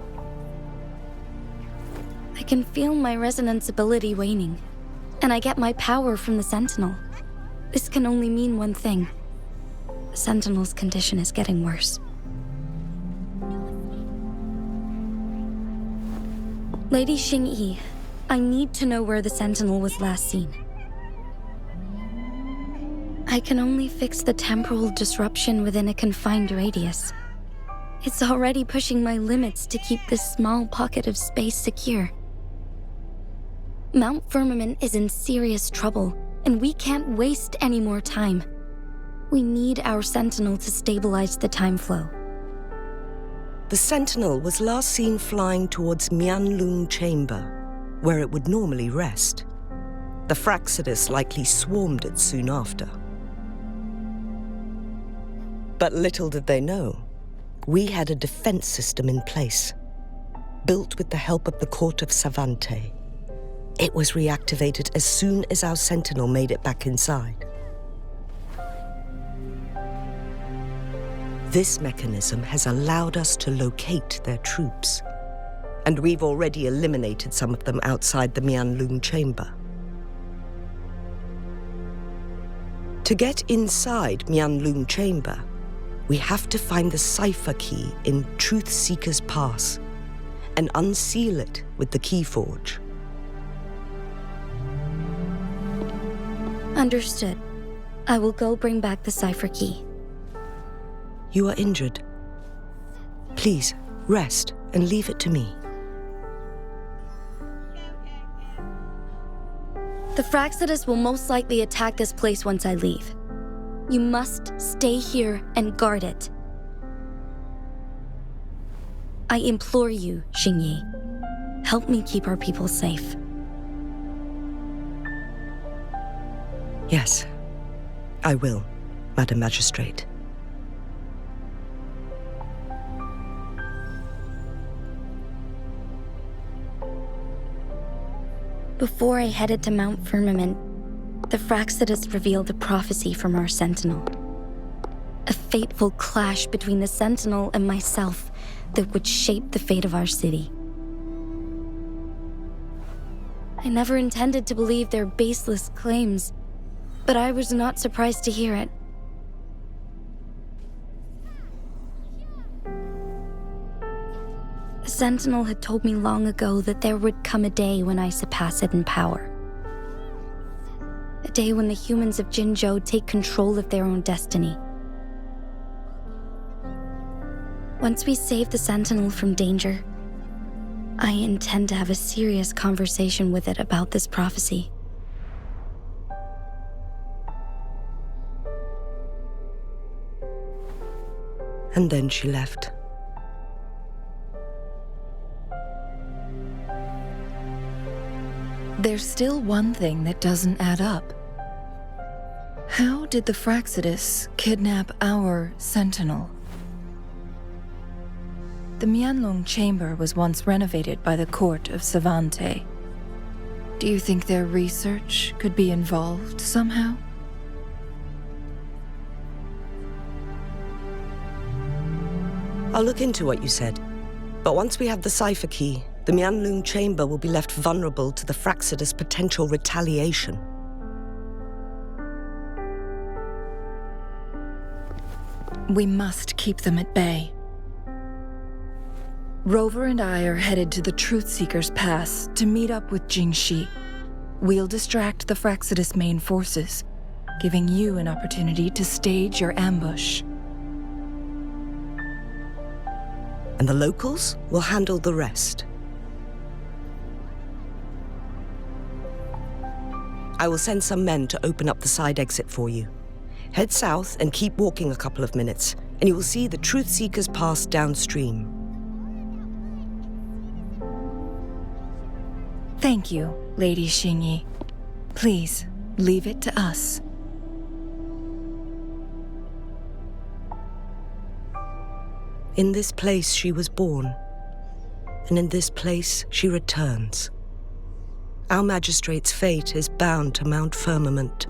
A: I can feel my resonance ability waning, and I get my power from the Sentinel. This can only mean one thing. The Sentinel's condition is getting worse. Lady Xingyi, I need to know where the Sentinel was last seen. I can only fix the temporal disruption within a confined radius. It's already pushing my limits to keep this small pocket of space secure. Mount Firmament is in serious trouble, and we can't waste any more time. We need our Sentinel to stabilize the time flow.
L: The Sentinel was last seen flying towards Mianloong Chamber, where it would normally rest. The Fraxidus likely swarmed it soon after. But little did they know, we had a defense system in place, built with the help of the Court of Savante. It was reactivated as soon as our Sentinel made it back inside. This mechanism has allowed us to locate their troops, and we've already eliminated some of them outside the Mianloong Chamber. To get inside Mianloong Chamber, we have to find the cipher key in Truthseeker's Pass and unseal it with the Keyforge.
A: Understood. I will go bring back the cipher key.
L: You are injured. Please, rest and leave it to me.
A: The Fraxidus will most likely attack this place once I leave. You must stay here and guard it. I implore you, Xingyi. Help me keep our people safe.
L: Yes, I will, Madam Magistrate.
A: Before I headed to Mount Firmament, the Fraxidus revealed a prophecy from our Sentinel. A fateful clash between the Sentinel and myself that would shape the fate of our city. I never intended to believe their baseless claims, but I was not surprised to hear it. The Sentinel had told me long ago that there would come a day when I surpass it in power. A day when the humans of Jinzhou take control of their own destiny. Once we save the Sentinel from danger, I intend to have a serious conversation with it about this prophecy.
L: And then she left.
J: There's still one thing that doesn't add up. How did the Fraxidus kidnap our Sentinel? The Mianloong Chamber was once renovated by the Court of Savante. Do you think their research could be involved somehow?
L: I'll look into what you said. But once we have the cipher key, the Mianloong Chamber will be left vulnerable to the Fraxidus' potential retaliation.
J: We must keep them at bay. Rover and I are headed to the Truthseeker's Pass to meet up with Jinshi. We'll distract the Fraxidus' main forces, giving you an opportunity to stage your ambush.
L: and the locals will handle the rest. I will send some men to open up the side exit for you. Head south and keep walking a couple of minutes, and you will see the Truthseekers pass downstream.
J: Thank you, Lady Xingyi. Please, leave it to us.
L: In this place she was born, and in this place she returns. Our magistrate's fate is bound to Mount Firmament.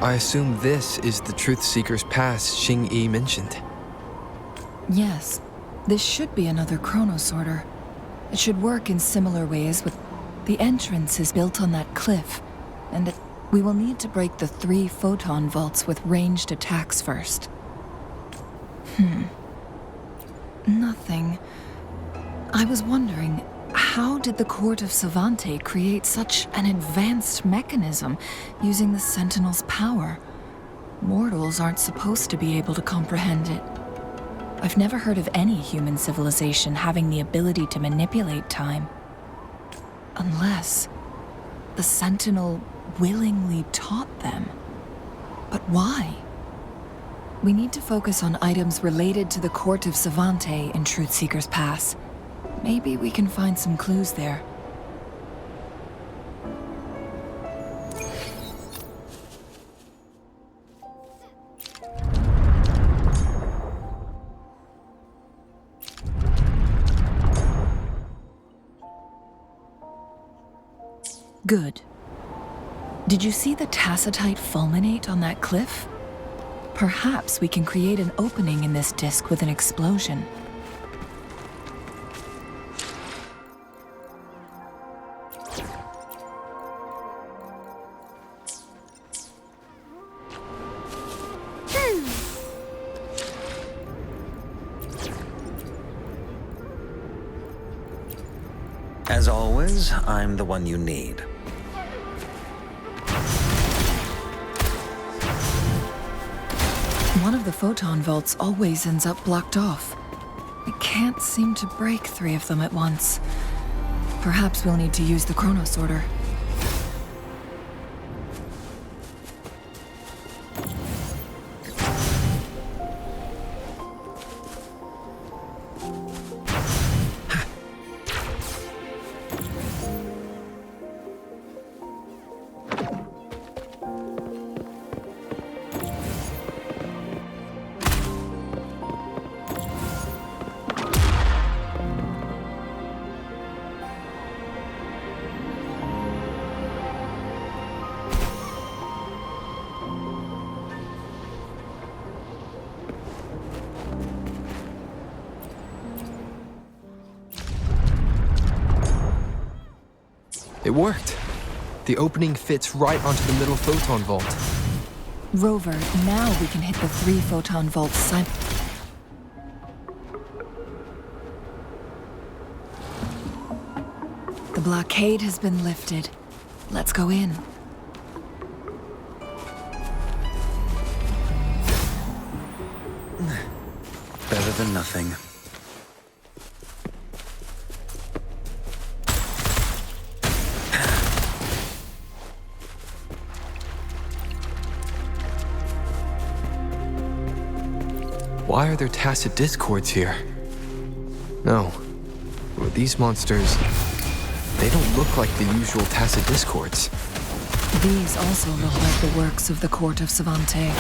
B: I assume this is the Truthseeker's Pass Xingyi mentioned.
J: Yes, this should be another chronosorter. It should work in similar ways with... The entrance is built on that cliff, and we will need to break the 3 photon vaults with ranged attacks first. Nothing. I was wondering, how did the Court of Savante create such an advanced mechanism using the Sentinel's power? Mortals aren't supposed to be able to comprehend it. I've never heard of any human civilization having the ability to manipulate time. Unless the Sentinel willingly taught them. But why? We need to focus on items related to the Court of Savante in Truthseeker's Pass. Maybe we can find some clues there. Good. Did you see the tacitite fulminate on that cliff? Perhaps we can create an opening in this disk with an explosion.
M: As always, I'm the one you need.
J: One of the photon vaults always ends up blocked off. I can't seem to break 3 of them at once. Perhaps we'll need to use the chronosorter.
B: It worked. The opening fits right onto the middle photon vault.
J: Rover, now we can hit the 3 photon vaults The blockade has been lifted. Let's go in.
M: Better than nothing.
B: Why are there tacit discords here? No. Well, these monsters, they don't look like the usual tacit discords.
J: These also look like the works of the Court of Savante.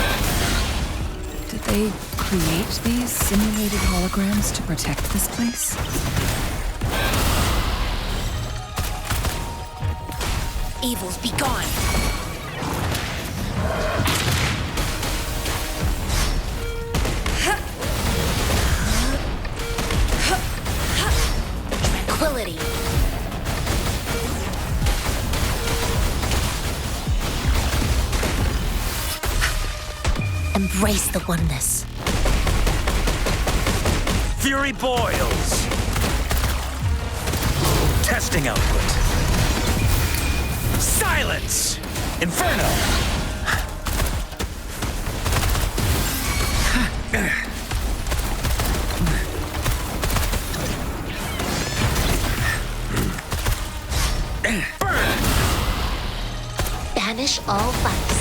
J: Did they create these simulated holograms to protect this place?
A: Evils be gone!
C: tranquility.
A: Embrace the oneness.
M: Fury boils. Testing output. Silence! Inferno! Burn!
A: Banish all vice.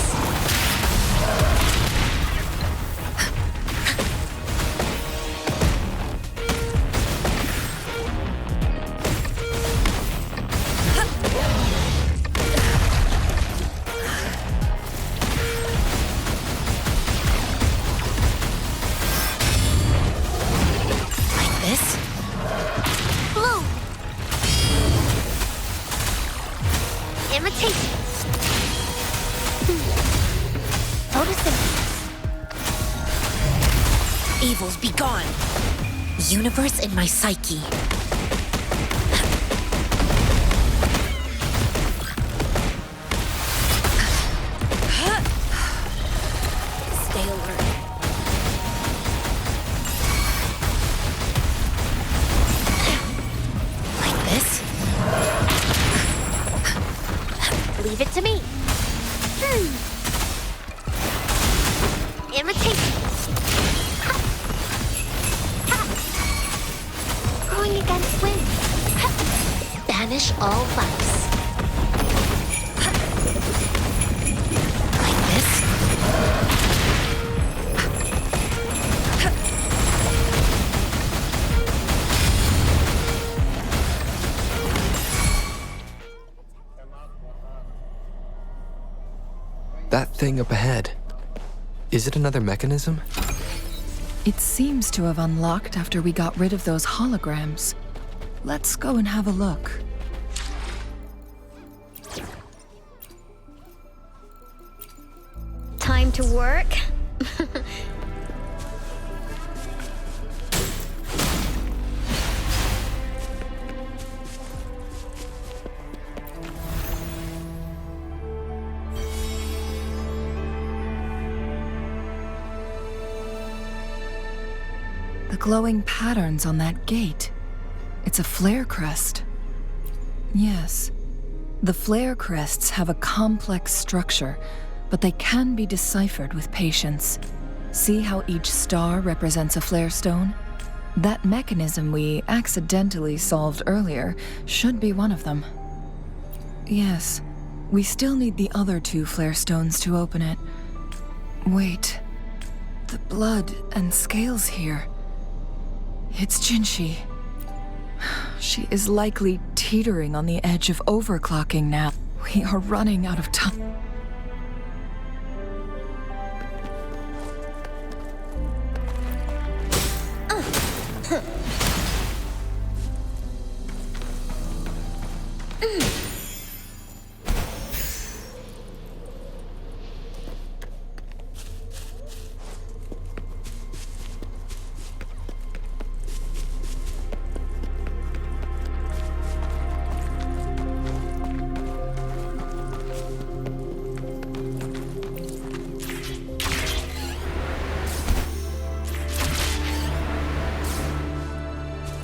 C: Evils be gone.
A: Universe in my psyche.
C: Stay alert.
A: Like this? Leave it to me. Imitation. Going against wind. Banish all vice. Like this?
B: That thing up ahead. Is it another mechanism?
J: It seems to have unlocked after we got rid of those holograms. Let's go and have a look.
H: Time to work?
J: The glowing patterns on that gate. It's a flare crest. Yes. The flare crests have a complex structure, but they can be deciphered with patience. See how each star represents a flare stone? That mechanism we accidentally solved earlier should be one of them. Yes. We still need the other 2 flare stones to open it. Wait. The blood and scales here. It's Jinshi. She is likely teetering on the edge of overclocking now. We are running out of time.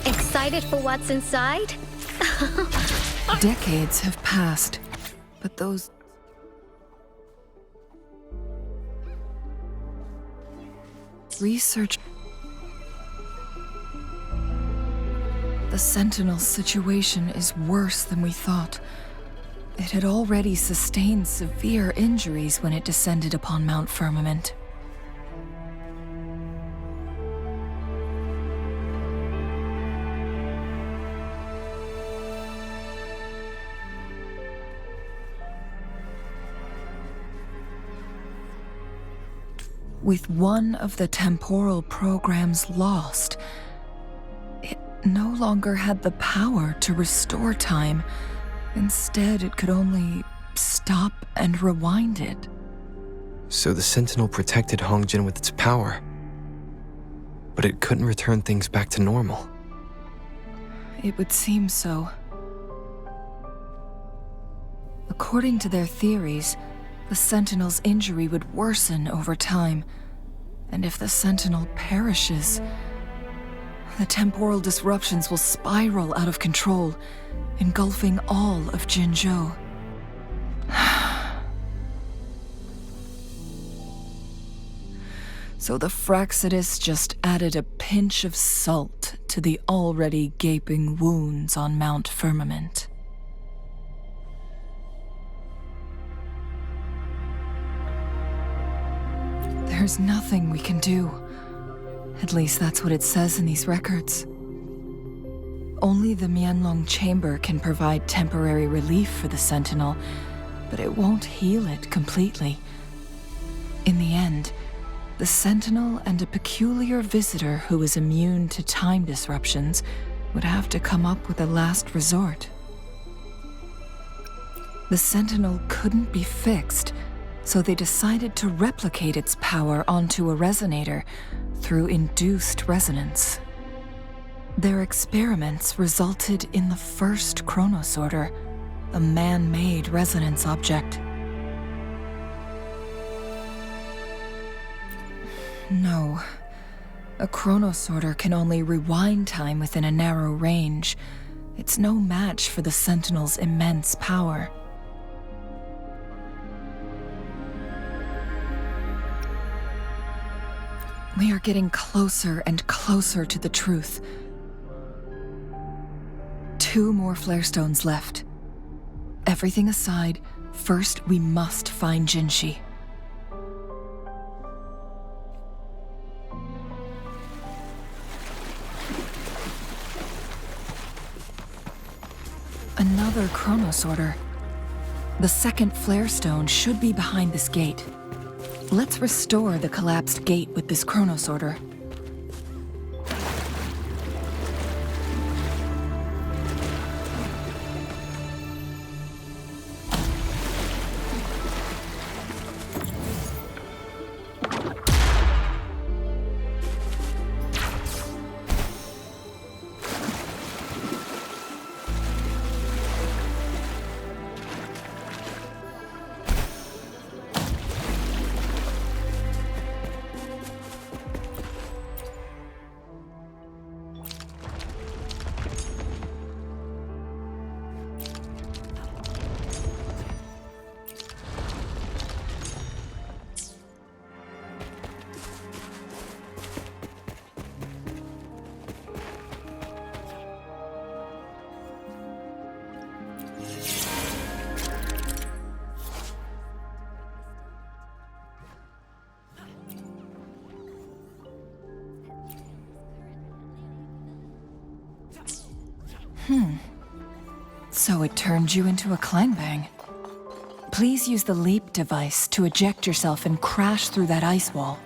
H: Excited for what's inside?
J: Decades have passed, but those... research... The Sentinel situation is worse than we thought. It had already sustained severe injuries when it descended upon Mount Firmament. With one of the temporal programs lost, it no longer had the power to restore time. Instead, it could only stop and rewind it.
B: So the Sentinel protected Hongjin with its power, but it couldn't return things back to normal.
J: It would seem so. According to their theories, the Sentinel's injury would worsen over time, and if the Sentinel perishes, the temporal disruptions will spiral out of control, engulfing all of Jinzhou. So the Fraxidus just added a pinch of salt to the already gaping wounds on Mount Firmament. There's nothing we can do. At least that's what it says in these records. Only the Mianloong Chamber can provide temporary relief for the Sentinel, but it won't heal it completely. In the end, the Sentinel and a peculiar visitor who is immune to time disruptions would have to come up with a last resort. The Sentinel couldn't be fixed, so they decided to replicate its power onto a resonator through induced resonance. Their experiments resulted in the first Chronosorter, a man-made resonance object. No. A Chronosorter can only rewind time within a narrow range. It's no match for the Sentinel's immense power. We are getting closer and closer to the truth. 2 more flare stones left. Everything aside, first we must find Jinshi. Another Chronosorter. The second flare stone should be behind this gate. Let's restore the collapsed gate with this Chronosorter. So it turned you into a Clangbang. Please use the leap device to eject yourself and crash through that ice wall.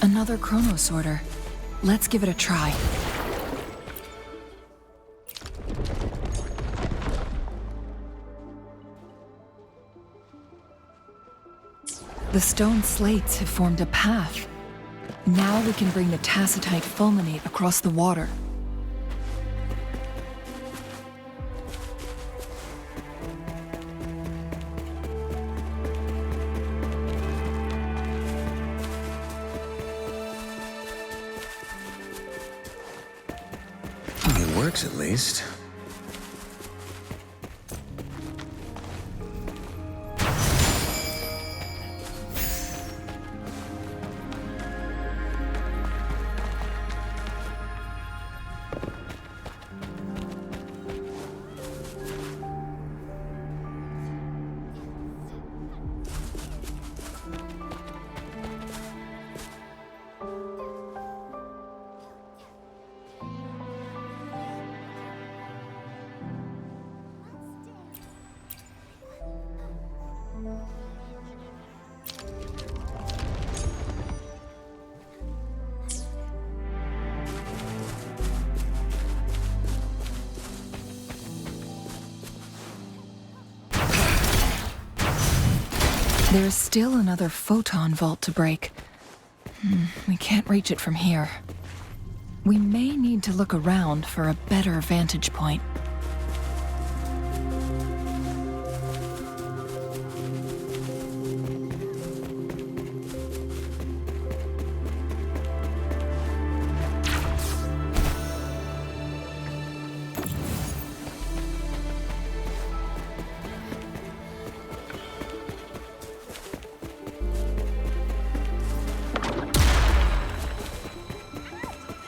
J: Another Chronosorter. Let's give it a try. The stone slates have formed a path. Now we can bring the Tacitite fulminate across the water.
M: It works at least.
J: There is still another photon vault to break. We can't reach it from here. We may need to look around for a better vantage point.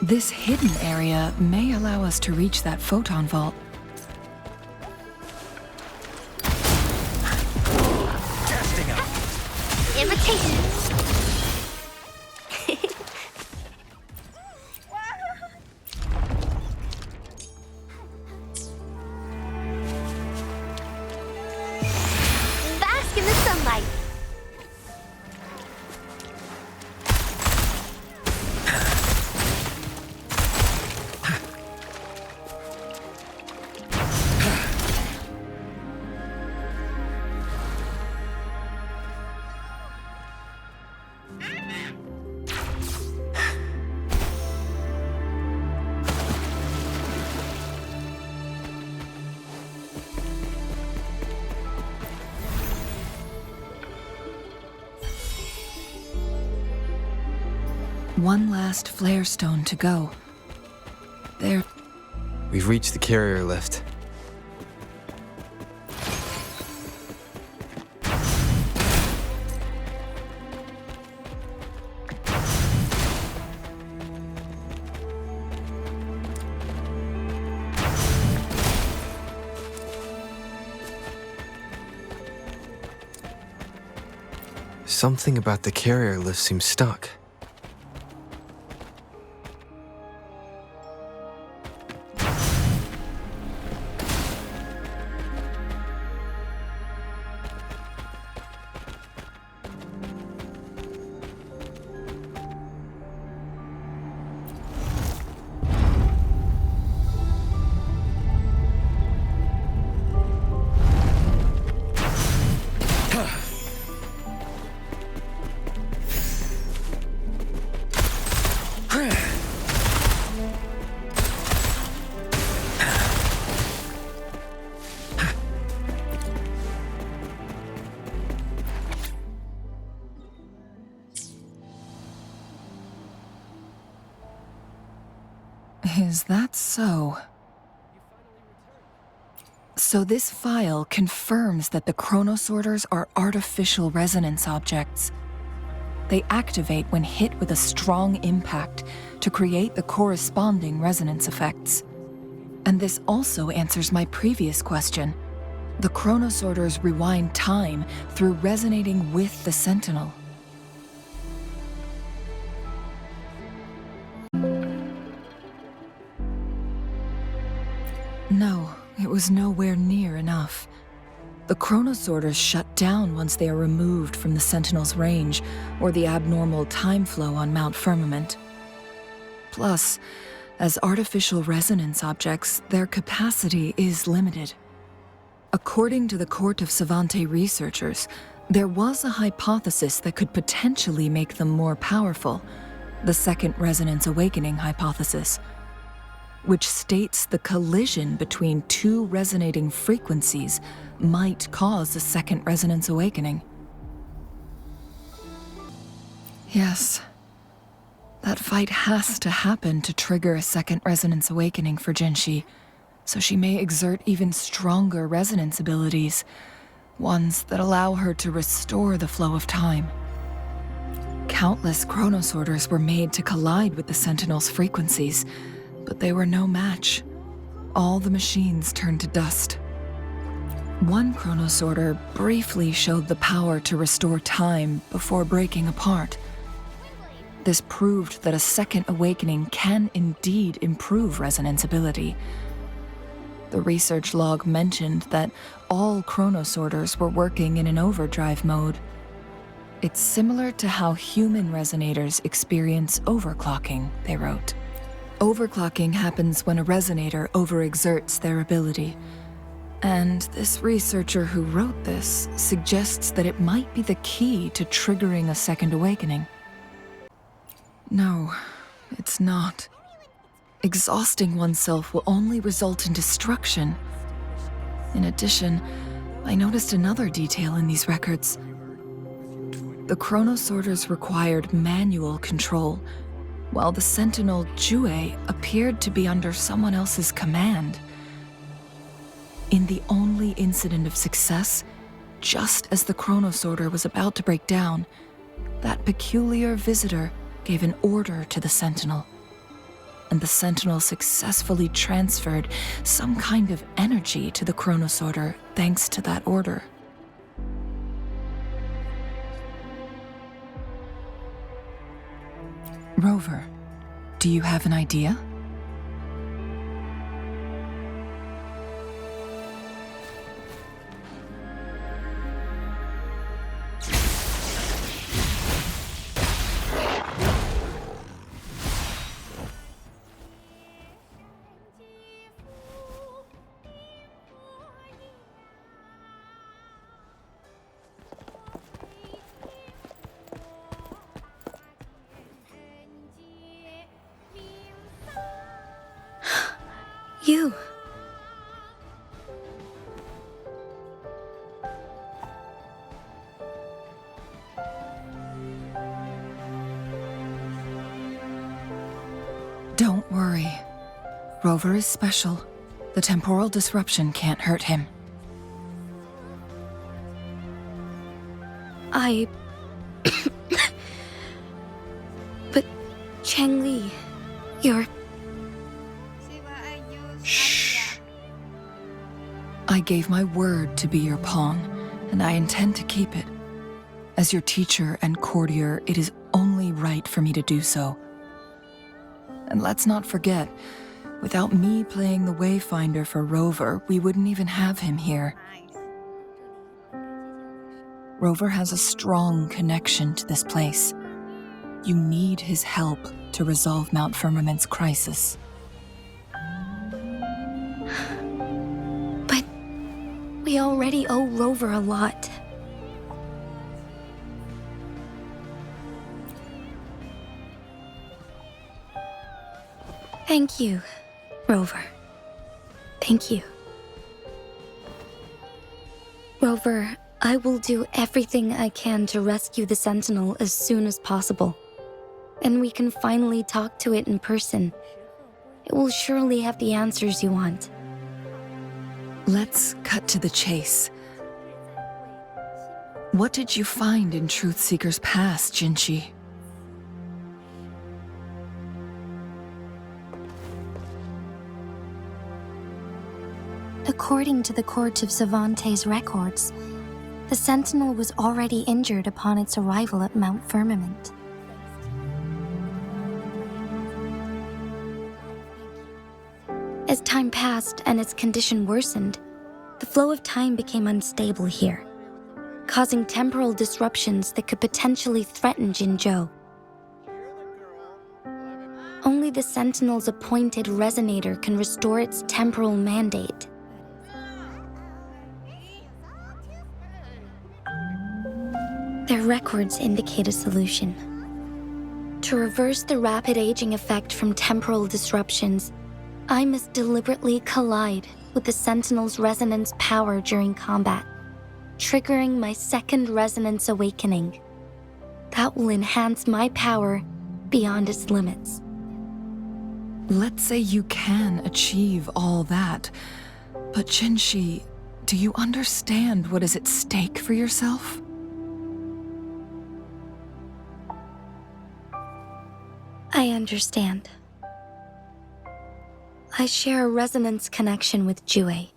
J: This hidden area may allow us to reach that photon vault.
A: Testing out. Imitation. Bask in the sunlight.
J: One last flare stone to go. There.
B: We've reached the carrier lift. Something about the carrier lift seems stuck.
J: Is that so? So this file confirms that the chronosorters are artificial resonance objects. They activate when hit with a strong impact to create the corresponding resonance effects. And this also answers my previous question. The chronosorters rewind time through resonating with the Sentinel. No, it was nowhere near enough. The chronosorters shut down once they are removed from the Sentinel's range or the abnormal time flow on Mount Firmament. Plus, as artificial resonance objects, their capacity is limited. According to the Court of Savante researchers, there was a hypothesis that could potentially make them more powerful, the Second Resonance Awakening hypothesis, which states the collision between two resonating frequencies might cause a second resonance awakening. Yes, that fight has to happen to trigger a second resonance awakening for Jinshi, so she may exert even stronger resonance abilities, ones that allow her to restore the flow of time. Countless chronosorters were made to collide with the Sentinel's frequencies, but they were no match. All the machines turned to dust. One chronosorter briefly showed the power to restore time before breaking apart. This proved that a second awakening can indeed improve resonance ability. The research log mentioned that all chronosorters were working in an overdrive mode. It's similar to how human resonators experience overclocking, they wrote. Overclocking happens when a resonator overexerts their ability. And this researcher who wrote this suggests that it might be the key to triggering a second awakening. No, it's not. Exhausting oneself will only result in destruction. In addition, I noticed another detail in these records. The chronosorters required manual control, while the sentinel Jue appeared to be under someone else's command. In the only incident of success, just as the chronosorter was about to break down, that peculiar visitor gave an order to the sentinel. And the sentinel successfully transferred some kind of energy to the chronosorter thanks to that order. Rover, do you have an idea?
D: You.
J: Don't worry. Rover is special. The temporal disruption can't hurt him.
D: But Changli, you're...
J: Shh. I gave my word to be your pawn, and I intend to keep it. As your teacher and courtier, it is only right for me to do so. And let's not forget, without me playing the Wayfinder for Rover, we wouldn't even have him here. Rover has a strong connection to this place. You need his help to resolve Mount Firmament's crisis.
D: But we already owe Rover a lot. Thank you, Rover. Thank you. Rover, I will do everything I can to rescue the Sentinel as soon as possible. And we can finally talk to it in person. It will surely have the answers you want.
J: Let's cut to the chase. What did you find in Truthseeker's past, Jinshi?
D: According to the Court of Savante's records, the Sentinel was already injured upon its arrival at Mount Firmament. As time passed and its condition worsened, the flow of time became unstable here, causing temporal disruptions that could potentially threaten Jinzhou. Only the Sentinel's appointed resonator can restore its temporal mandate. Their records indicate a solution. To reverse the rapid aging effect from temporal disruptions, I must deliberately collide with the Sentinel's resonance power during combat, triggering my second resonance awakening. That will enhance my power beyond its limits.
J: Let's say you can achieve all that, but Jinshi, do you understand what is at stake for yourself?
D: I understand. I share a resonance connection with Jue,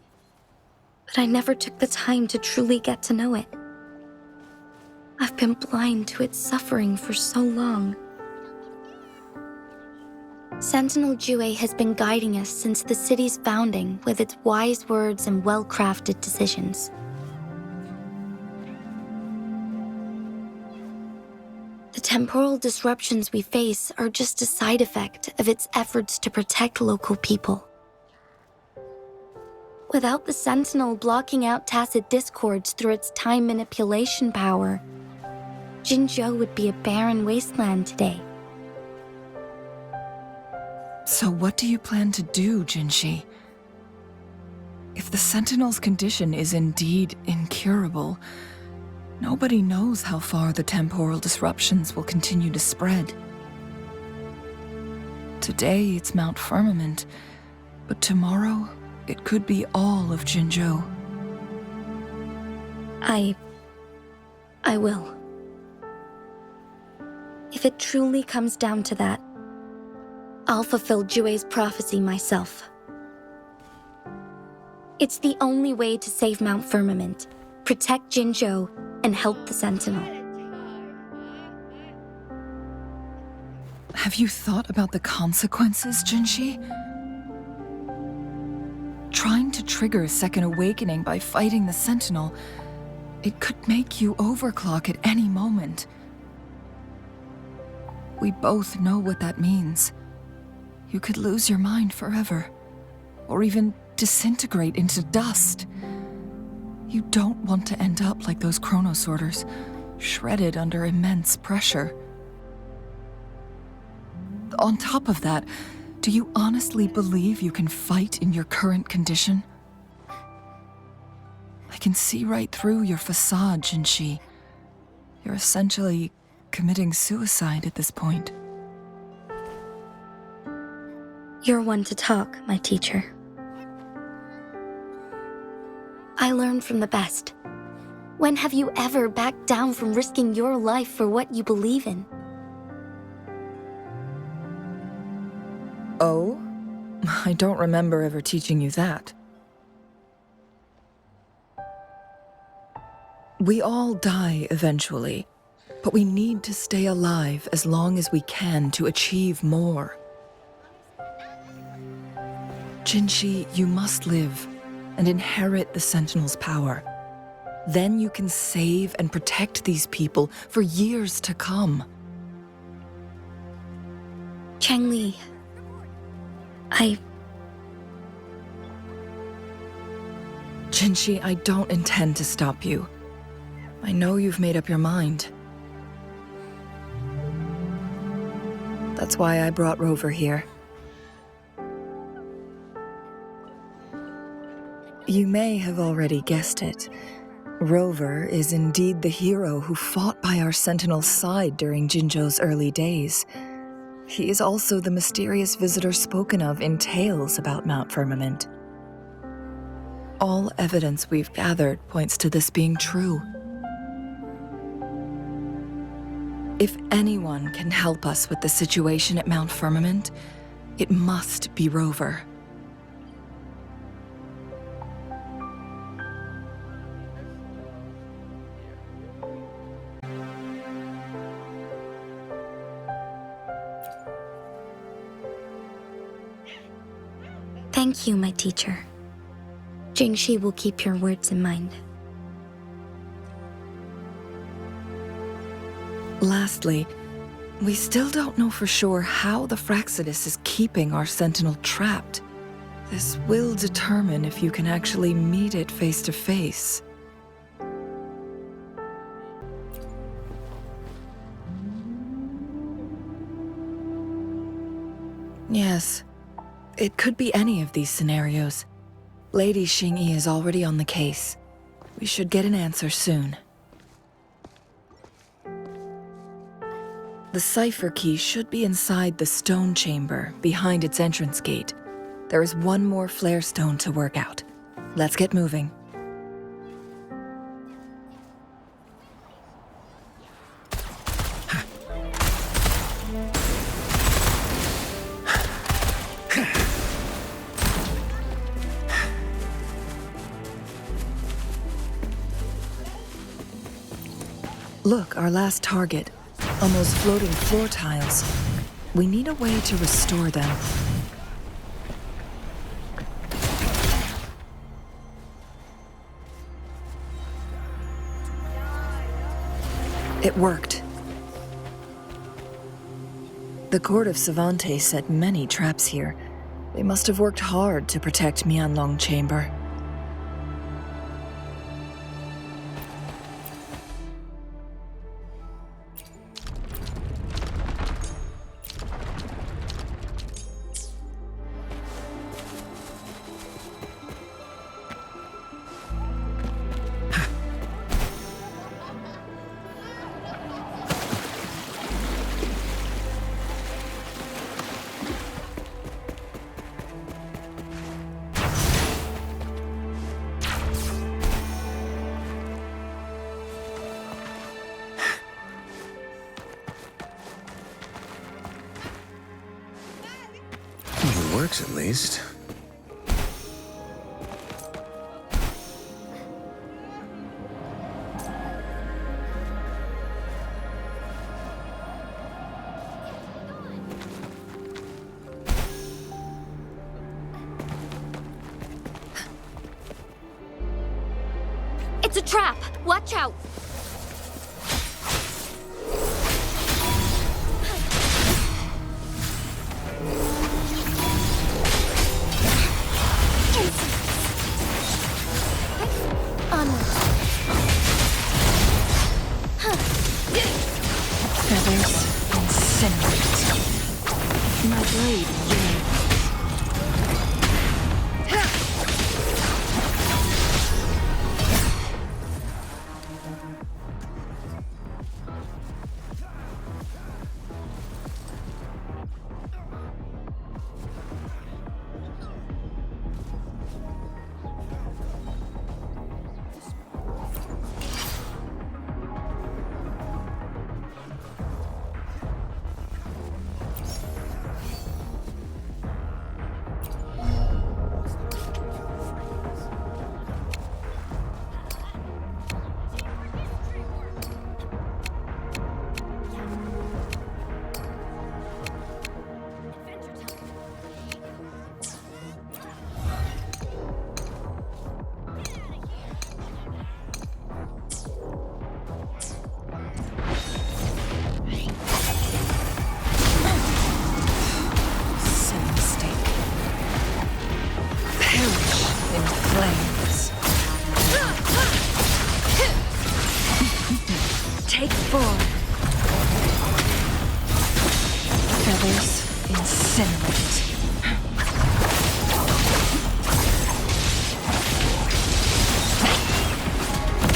D: but I never took the time to truly get to know it. I've been blind to its suffering for so long. Sentinel Jue has been guiding us since the city's founding with its wise words and well-crafted decisions. The temporal disruptions we face are just a side effect of its efforts to protect local people.
A: Without the Sentinel blocking out tacit discords through its time manipulation power, Jinzhou would be a barren wasteland today.
J: So what do you plan to do, Jinshi? If the Sentinel's condition is indeed incurable, nobody knows how far the temporal disruptions will continue to spread. Today it's Mount Firmament, but tomorrow it could be all of Jinzhou.
A: I will. If it truly comes down to that, I'll fulfill Jue's prophecy myself. It's the only way to save Mount Firmament, protect Jinzhou, and help the Sentinel.
J: Have you thought about the consequences, Jinshi? Trying to trigger a second awakening by fighting the Sentinel, it could make you overclock at any moment. We both know what that means. You could lose your mind forever, or even disintegrate into dust. You don't want to end up like those chronosorters, shredded under immense pressure. On top of that, do you honestly believe you can fight in your current condition? I can see right through your facade, Jinshi. You're essentially committing suicide at this point.
A: You're one to talk, my teacher. I learned from the best. When have you ever backed down from risking your life for what you believe in?
J: Oh? I don't remember ever teaching you that. We all die eventually, but we need to stay alive as long as we can to achieve more. Jinshi, you must live and inherit the Sentinel's power. Then you can save and protect these people for years to come.
A: Changli,
J: Jinshi, I don't intend to stop you. I know you've made up your mind. That's why I brought Rover here. You may have already guessed it. Rover is indeed the hero who fought by our Sentinel's side during Jinzhou's early days. He is also the mysterious visitor spoken of in tales about Mount Firmament. All evidence we've gathered points to this being true. If anyone can help us with the situation at Mount Firmament, it must be Rover.
A: Thank you, my teacher. Jinshi will keep your words in mind.
J: Lastly, we still don't know for sure how the Fraxidus is keeping our Sentinel trapped. This will determine if you can actually meet it face to face. Yes, it could be any of these scenarios. Lady Xingyi is already on the case. We should get an answer soon. The cipher key should be inside the stone chamber, behind its entrance gate. There is one more flare stone to work out. Let's get moving. Look, our last target. On those floating floor tiles. We need a way to restore them. It worked. The Court of Savantes set many traps here. They must have worked hard to protect Mianloong Chamber.
M: works at least.
A: It's a trap! Watch out!
J: Feathers incinerate. My blade yearns. Take 4. Feathers incinerate.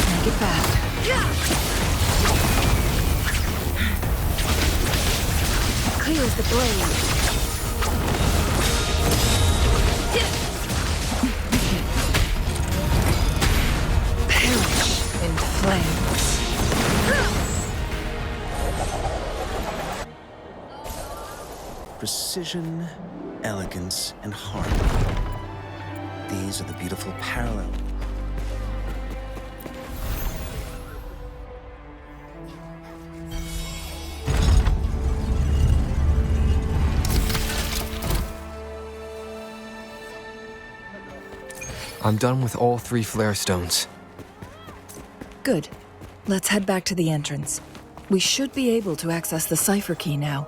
J: Make it back. Clears the blade. Perish in flames.
M: Precision, elegance, and harmony. These are the beautiful parallels.
B: I'm done with all 3 flare stones.
J: Good. Let's head back to the entrance. We should be able to access the cipher key now.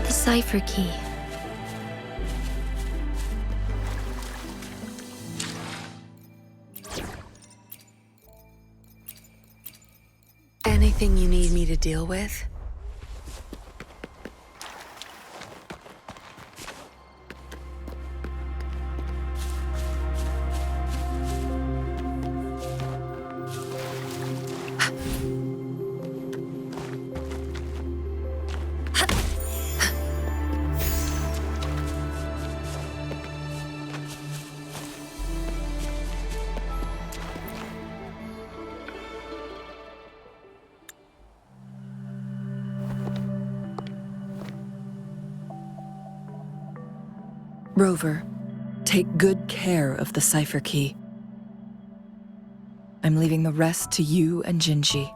D: Cipher key.
N: Anything you need me to deal with?
J: Rover, take good care of the cipher key. I'm leaving the rest to you and Jinshi.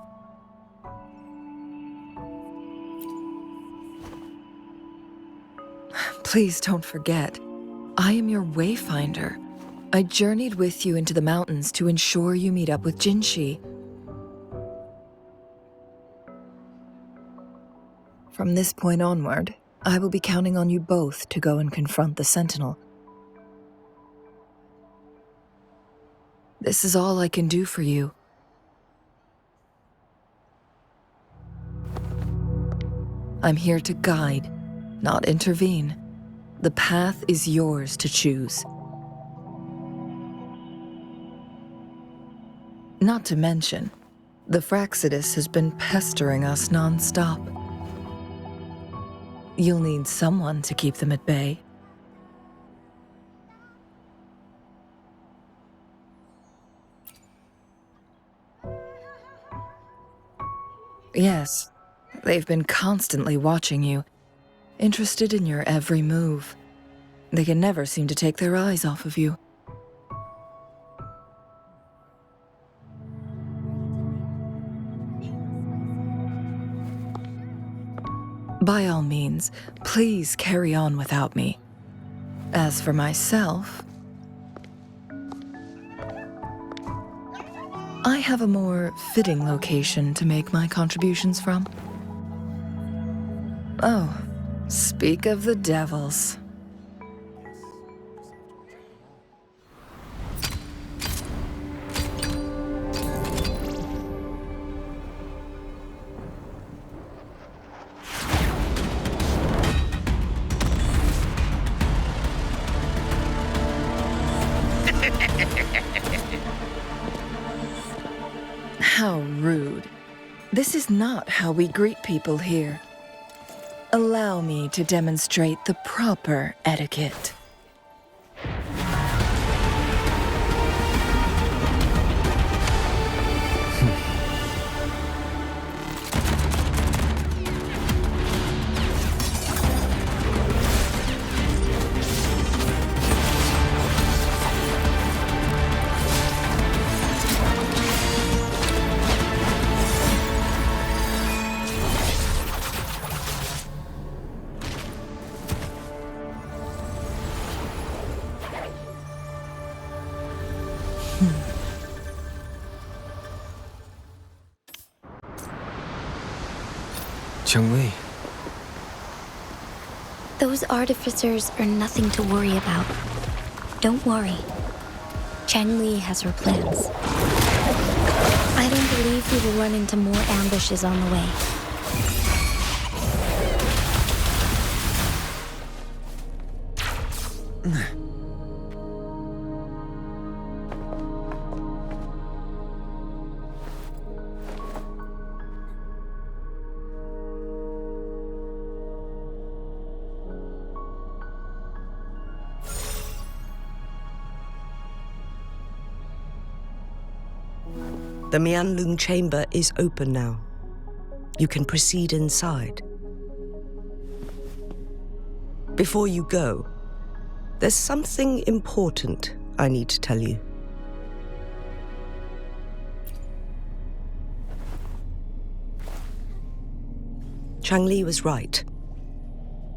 J: Please don't forget, I am your wayfinder. I journeyed with you into the mountains to ensure you meet up with Jinshi. From this point onward, I will be counting on you both to go and confront the Sentinel. This is all I can do for you. I'm here to guide, not intervene. The path is yours to choose. Not to mention, the Fraxidus has been pestering us non-stop. You'll need someone to keep them at bay. Yes, they've been constantly watching you, interested in your every move. They can never seem to take their eyes off of you. By all means, please carry on without me. As for myself, I have a more fitting location to make my contributions from. Oh, speak of the devils. How rude. This is not how we greet people here. Allow me to demonstrate the proper etiquette.
B: Changli.
A: Those artificers are nothing to worry about. Don't worry. Changli has her plans. I don't believe we will run into more ambushes on the way.
L: The Mianloong Chamber is open now. You can proceed inside. Before you go, there's something important I need to tell you. Changli was right.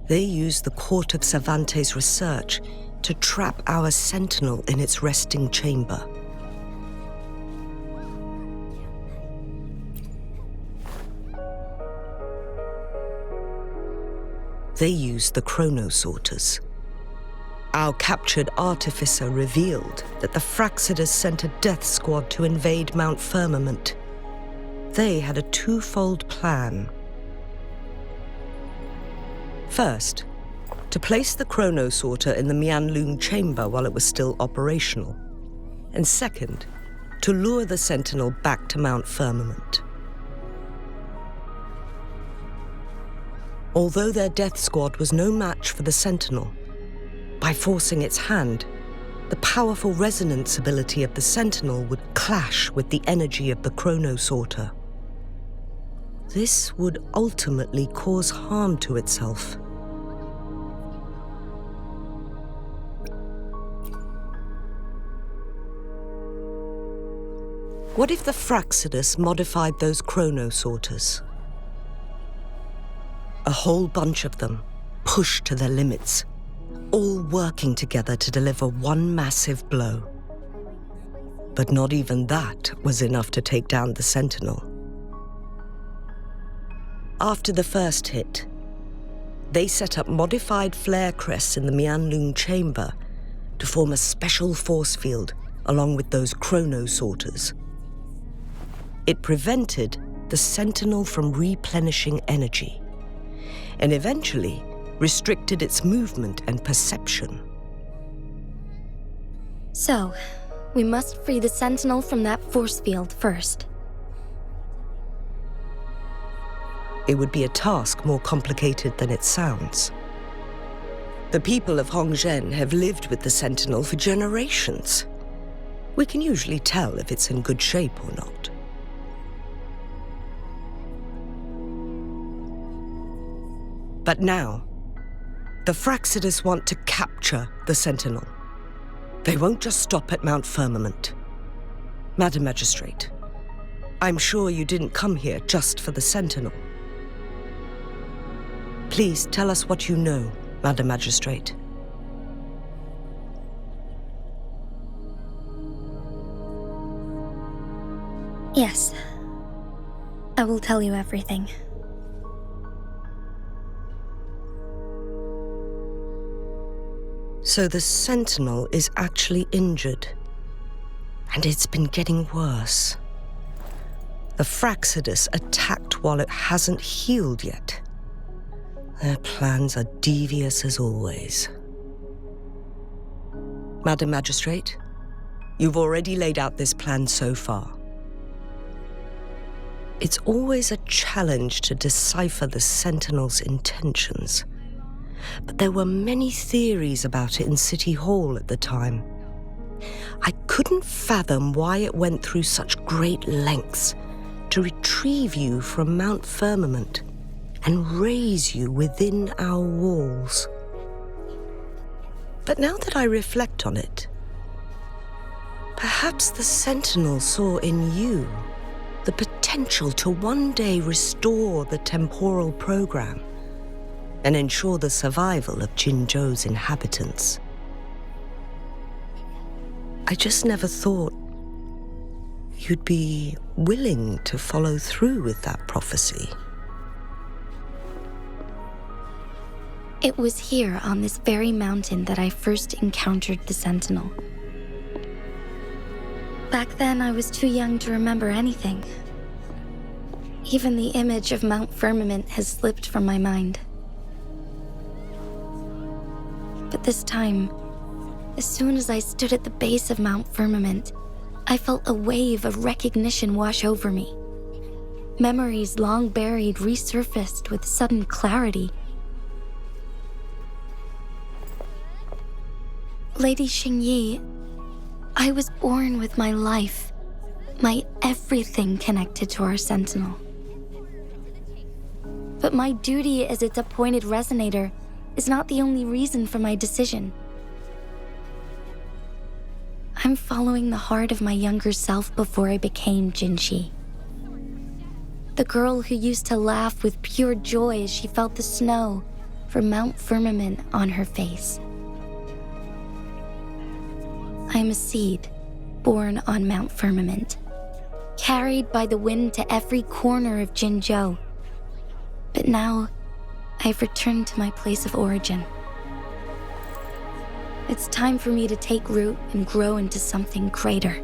L: They used the Court of Cervantes' research to trap our Sentinel in its resting chamber. They used the chronosorters. Our captured artificer revealed that the Fraxidus sent a death squad to invade Mount Firmament. They had a twofold plan. First, to place the chronosorter in the Mianloong Chamber while it was still operational. And second, to lure the Sentinel back to Mount Firmament. Although their death squad was no match for the Sentinel, by forcing its hand, the powerful resonance ability of the Sentinel would clash with the energy of the chronosorter. This would ultimately cause harm to itself. What if the Fraxidus modified those chronosorters? A whole bunch of them, pushed to their limits, all working together to deliver one massive blow. But not even that was enough to take down the Sentinel. After the first hit, they set up modified flare crests in the Mianloong Chamber to form a special force field along with those chrono-sorters. It prevented the Sentinel from replenishing energy, and eventually restricted its movement and perception.
O: So, we must free the Sentinel from that force field first.
L: It would be a task more complicated than it sounds. The people of Hongzhen have lived with the Sentinel for generations. We can usually tell if it's in good shape or not. But now, the Fraxidus want to capture the Sentinel. They won't just stop at Mount Firmament. Madam Magistrate, I'm sure you didn't come here just for the Sentinel. Please tell us what you know, Madam Magistrate.
O: Yes. I will tell you everything.
L: So the Sentinel is actually injured. And it's been getting worse. The Fraxidus attacked while it hasn't healed yet. Their plans are devious as always. Madam Magistrate, you've already laid out this plan so far. It's always a challenge to decipher the Sentinel's intentions. But there were many theories about it in City Hall at the time. I couldn't fathom why it went through such great lengths to retrieve you from Mount Firmament and raise you within our walls. But now that I reflect on it, perhaps the Sentinel saw in you the potential to one day restore the temporal program and ensure the survival of Jinzhou's inhabitants. I just never thought you'd be willing to follow through with that prophecy.
O: It was here on this very mountain that I first encountered the Sentinel. Back then, I was too young to remember anything. Even the image of Mount Firmament has slipped from my mind. But this time, as soon as I stood at the base of Mount Firmament, I felt a wave of recognition wash over me. Memories long buried resurfaced with sudden clarity. Lady Xingyi, I was born with my life, my everything connected to our Sentinel. But my duty as its appointed resonator is not the only reason for my decision. I'm following the heart of my younger self before I became Jinshi. The girl who used to laugh with pure joy as she felt the snow from Mount Firmament on her face. I am a seed born on Mount Firmament, carried by the wind to every corner of Jinzhou. But now, I've returned to my place of origin. It's time for me to take root and grow into something greater.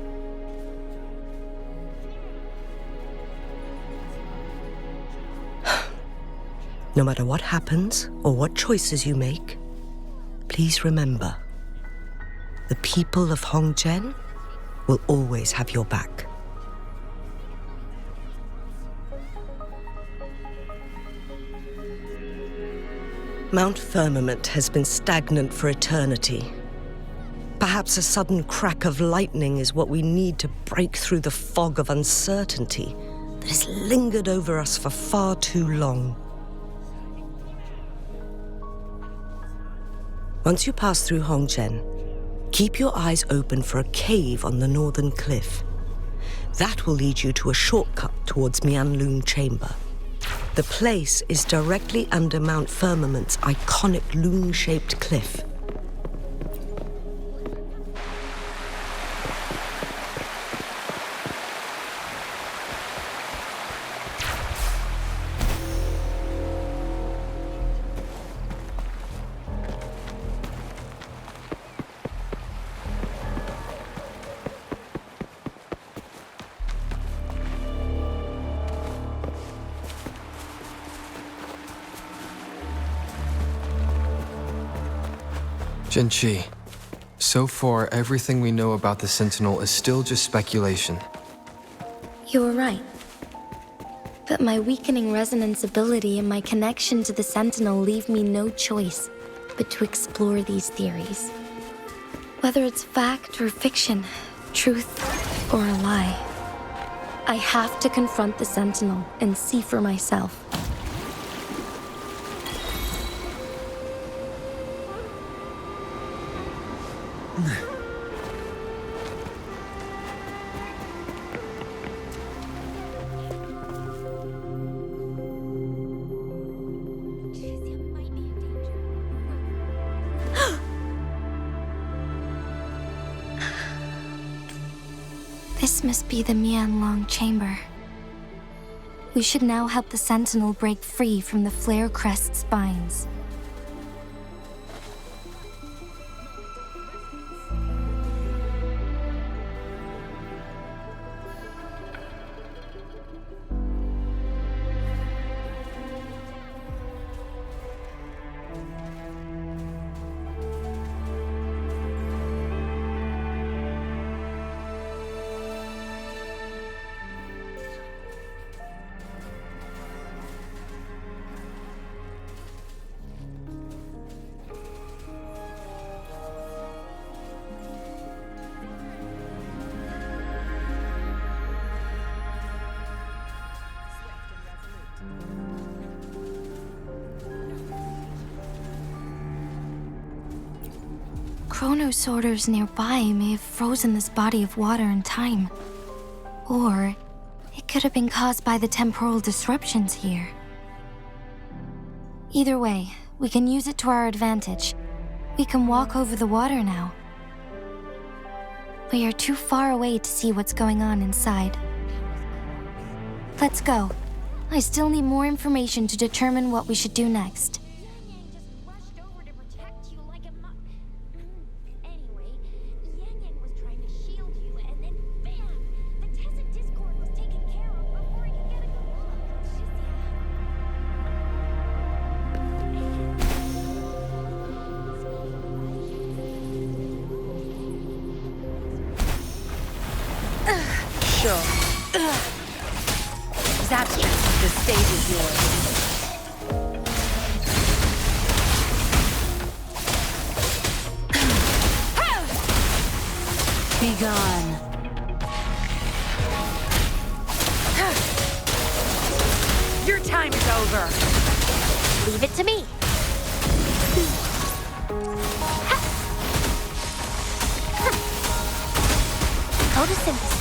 L: No matter what happens or what choices you make, please remember, the people of Hongzhen will always have your back. Mount Firmament has been stagnant for eternity. Perhaps a sudden crack of lightning is what we need to break through the fog of uncertainty that has lingered over us for far too long. Once you pass through Hongzhen, keep your eyes open for a cave on the northern cliff. That will lead you to a shortcut towards Mianloong Chamber. The place is directly under Mount Firmament's iconic loon-shaped cliff.
B: Jinshi, so far everything we know about the Sentinel is still just speculation.
O: You were right. But my weakening resonance ability and my connection to the Sentinel leave me no choice but to explore these theories. Whether it's fact or fiction, truth or a lie, I have to confront the Sentinel and see for myself. This must be the Mianloong Chamber. We should now help the Sentinel break free from the flare crest spines. Chronosorters nearby may have frozen this body of water in time. Or it could have been caused by the temporal disruptions here. Either way, we can use it to our advantage. We can walk over the water now. We are too far away to see what's going on inside. Let's go. I still need more information to determine what we should do next.
C: The stage is yours. Be gone. Your time is over.
A: Leave it to me. Photosynthesis.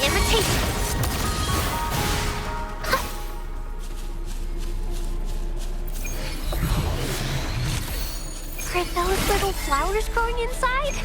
A: Imitation. Are those little flowers growing inside?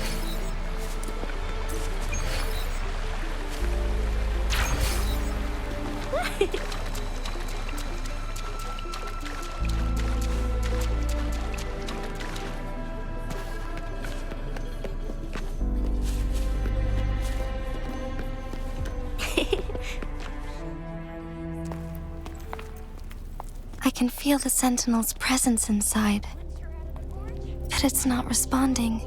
O: I can feel the Sentinel's presence inside, but it's not responding.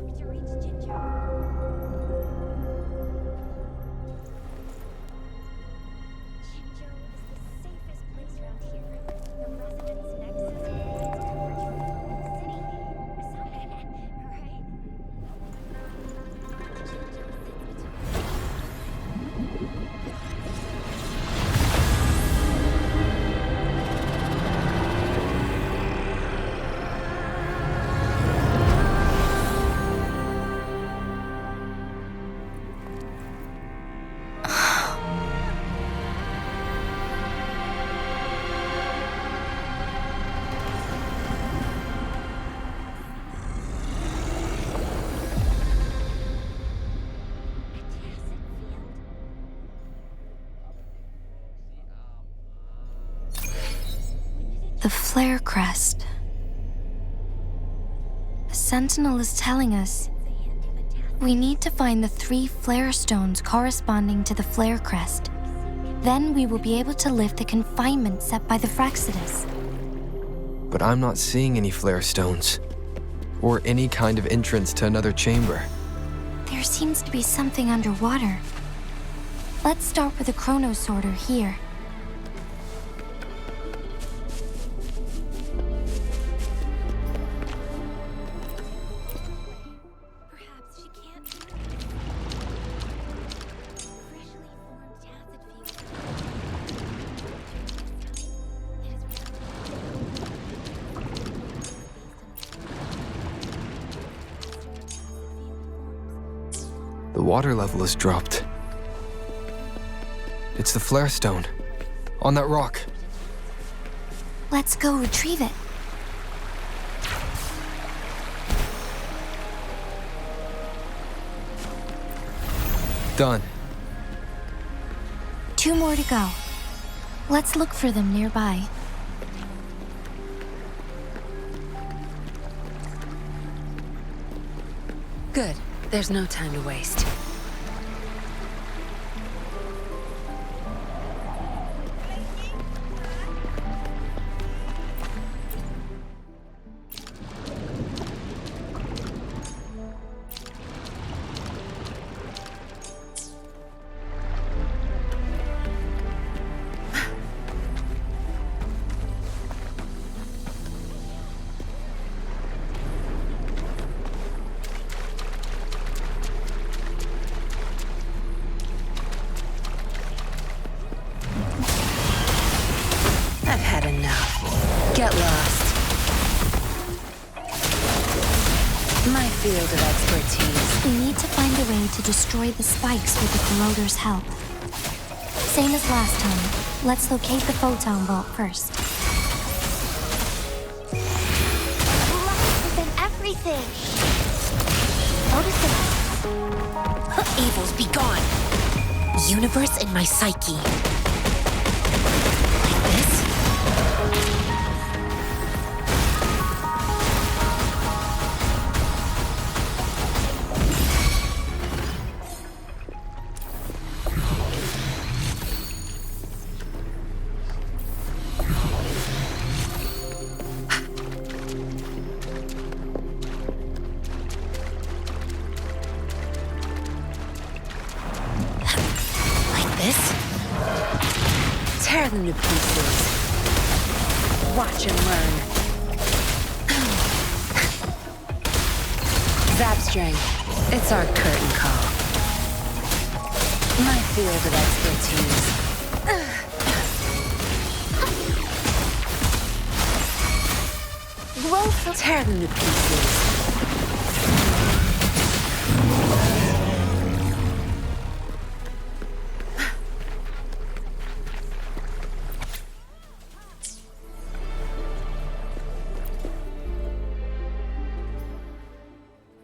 O: The flare crest. The Sentinel is telling us we need to find the 3 flare stones corresponding to the flare crest. Then we will be able to lift the confinement set by the Fraxidus.
B: but I'm not seeing any flare stones. Or any kind of entrance to another chamber.
O: There seems to be something underwater. Let's start with a chrono sorter here.
B: The water level has dropped. It's the flare stone. On that rock.
O: Let's go retrieve it.
B: Done.
O: 2 more to go. Let's look for them nearby.
N: Good. There's no time to waste. I've had enough. Get lost. My field of expertise.
O: We need to find a way to destroy the spikes with the corroder's help. Same as last time. Let's locate the photon vault first.
A: Less than everything. Notice it.
C: Evils be gone. Universe in my psyche. Like this?
N: Tear them to pieces. Watch and learn. Zapstring, it's our curtain call. My field of expertise.
A: Growth.
N: Tear them to pieces.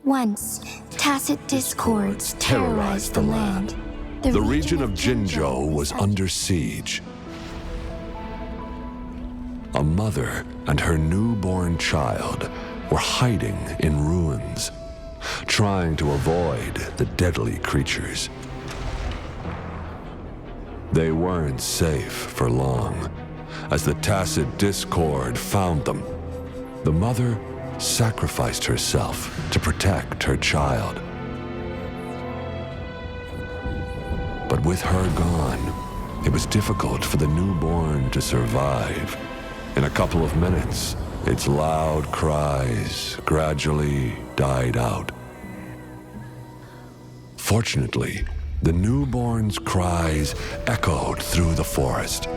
O: Once, tacit discords terrorized the land.
F: The region of Jinzhou was under siege. A mother and her newborn child were hiding in ruins, trying to avoid the deadly creatures. They weren't safe for long, as the tacit discord found them. The mother sacrificed herself to protect her child. But with her gone, it was difficult for the newborn to survive. In a couple of minutes, its loud cries gradually died out. Fortunately, the newborn's cries echoed through the forest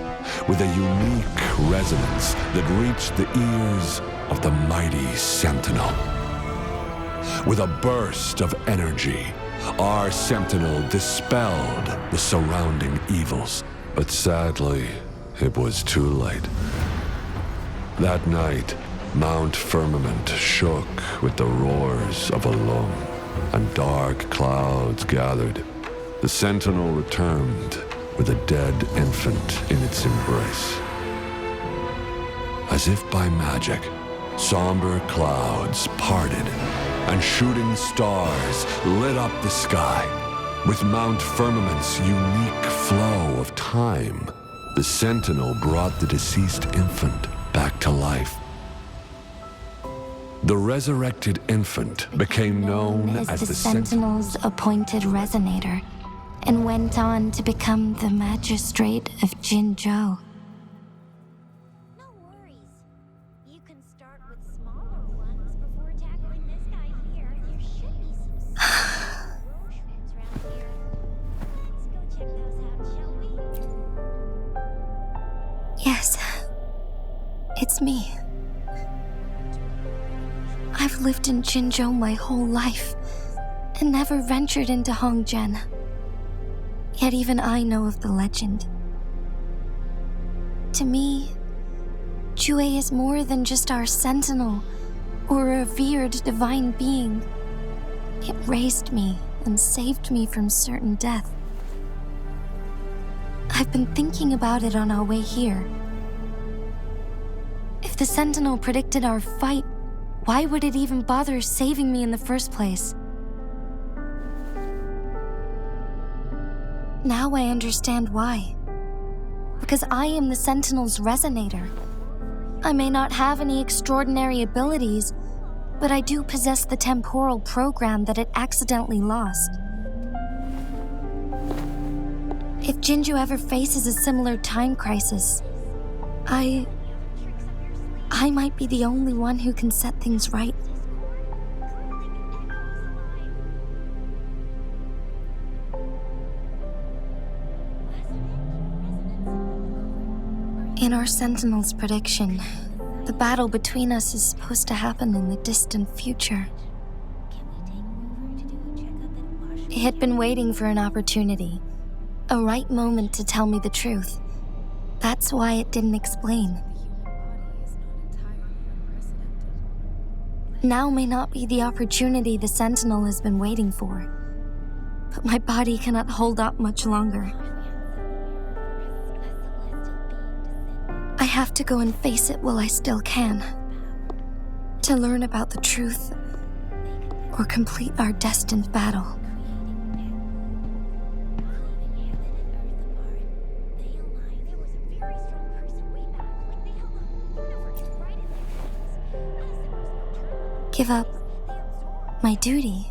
F: with a unique resonance that reached the ears of the mighty Sentinel. With a burst of energy, our Sentinel dispelled the surrounding evils. But sadly, it was too late. That night, Mount Firmament shook with the roars of Wuthering, and dark clouds gathered. The Sentinel returned with a dead infant in its embrace. As if by magic, somber clouds parted, and shooting stars lit up the sky. With Mount Firmament's unique flow of time, the Sentinel brought the deceased infant back to life. The resurrected infant became known as the
O: Sentinel's appointed resonator, and went on to become the magistrate of Jinzhou. Yes, it's me. I've lived in Jinzhou my whole life, and never ventured into Hongzhen. Yet even I know of the legend. To me, Jue is more than just our sentinel, or a revered divine being. It raised me and saved me from certain death. I've been thinking about it on our way here. If the Sentinel predicted our fight, why would it even bother saving me in the first place? Now I understand why. Because I am the Sentinel's resonator. I may not have any extraordinary abilities, but I do possess the temporal program that it accidentally lost. If Jinzhou ever faces a similar time crisis, I might be the only one who can set things right. In our Sentinel's prediction, the battle between us is supposed to happen in the distant future. It had been waiting for an opportunity, a right moment to tell me the truth. That's why it didn't explain. Now may not be the opportunity the Sentinel has been waiting for, but my body cannot hold up much longer. I have to go and face it while I still can, to learn about the truth, or complete our destined battle. Give up my duty?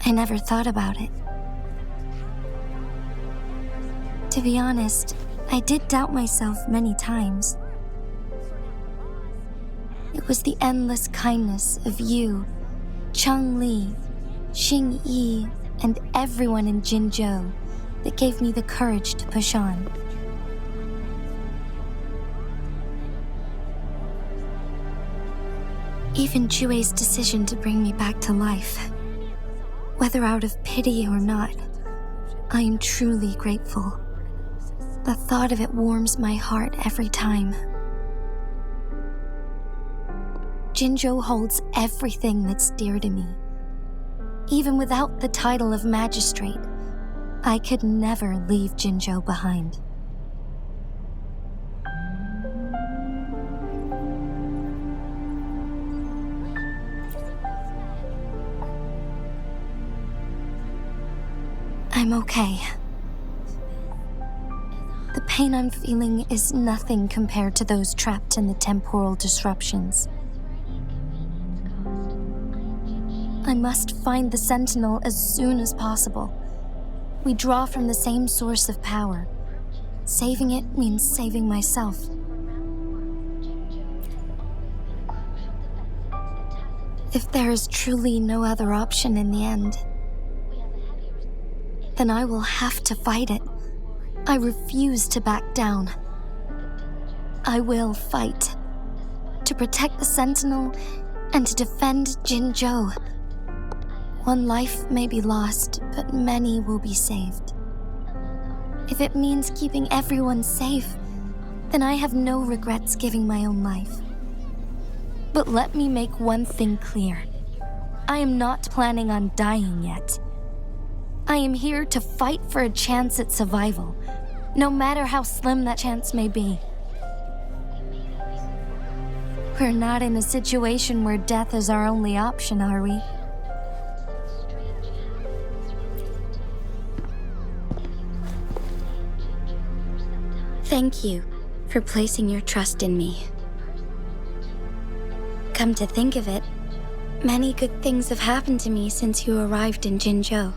O: I never thought about it. To be honest, I did doubt myself many times. It was the endless kindness of you, Changli, Xing Yi, and everyone in Jinzhou that gave me the courage to push on. Even Jue's decision to bring me back to life, whether out of pity or not, I am truly grateful. The thought of it warms my heart every time. Jinzhou holds everything that's dear to me. Even without the title of magistrate, I could never leave Jinzhou behind. I'm okay. The pain I'm feeling is nothing compared to those trapped in the temporal disruptions. I must find the Sentinel as soon as possible. We draw from the same source of power. Saving it means saving myself. If there is truly no other option in the end, then I will have to fight it. I refuse to back down. I will fight. To protect the Sentinel and to defend Jinzhou. One life may be lost, but many will be saved. If it means keeping everyone safe, then I have no regrets giving my own life. But let me make one thing clear. I am not planning on dying yet. I am here to fight for a chance at survival, no matter how slim that chance may be. We're not in a situation where death is our only option, are we? Thank you for placing your trust in me. Come to think of it, many good things have happened to me since you arrived in Jinzhou.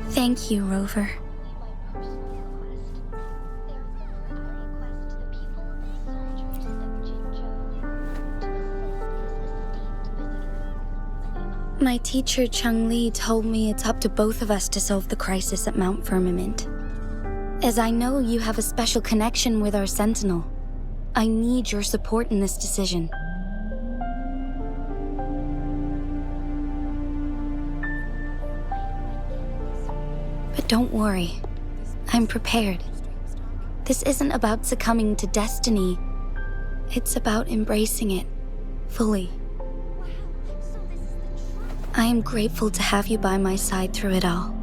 O: Thank you, Rover. My teacher, Changli, told me it's up to both of us to solve the crisis at Mount Firmament. As I know you have a special connection with our Sentinel, I need your support in this decision. But don't worry, I'm prepared. This isn't about succumbing to destiny. It's about embracing it fully. I am grateful to have you by my side through it all.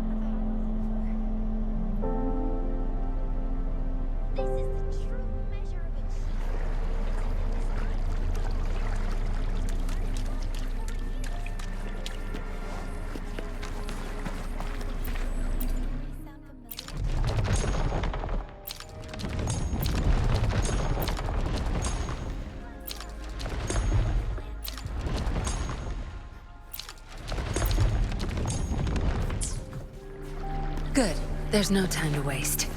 N: Good. There's no time to waste.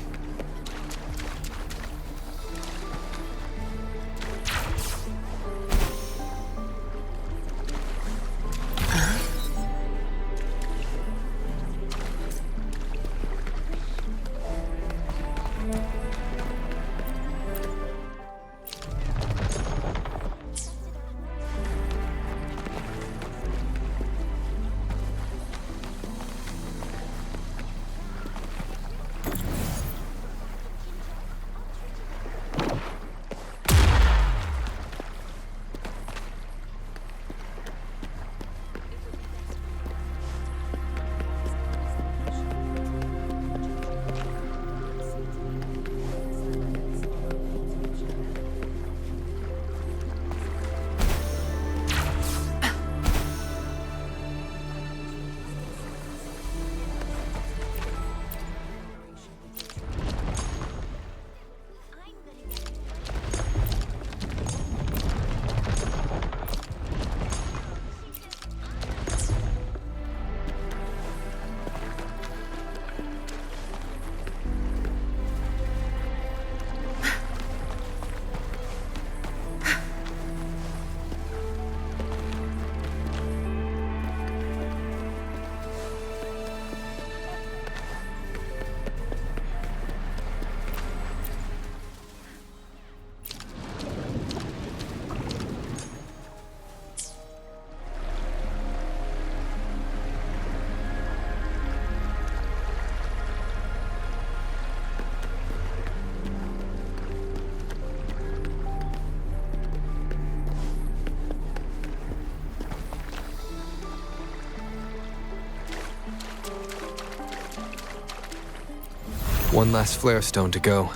B: One last flare stone to go.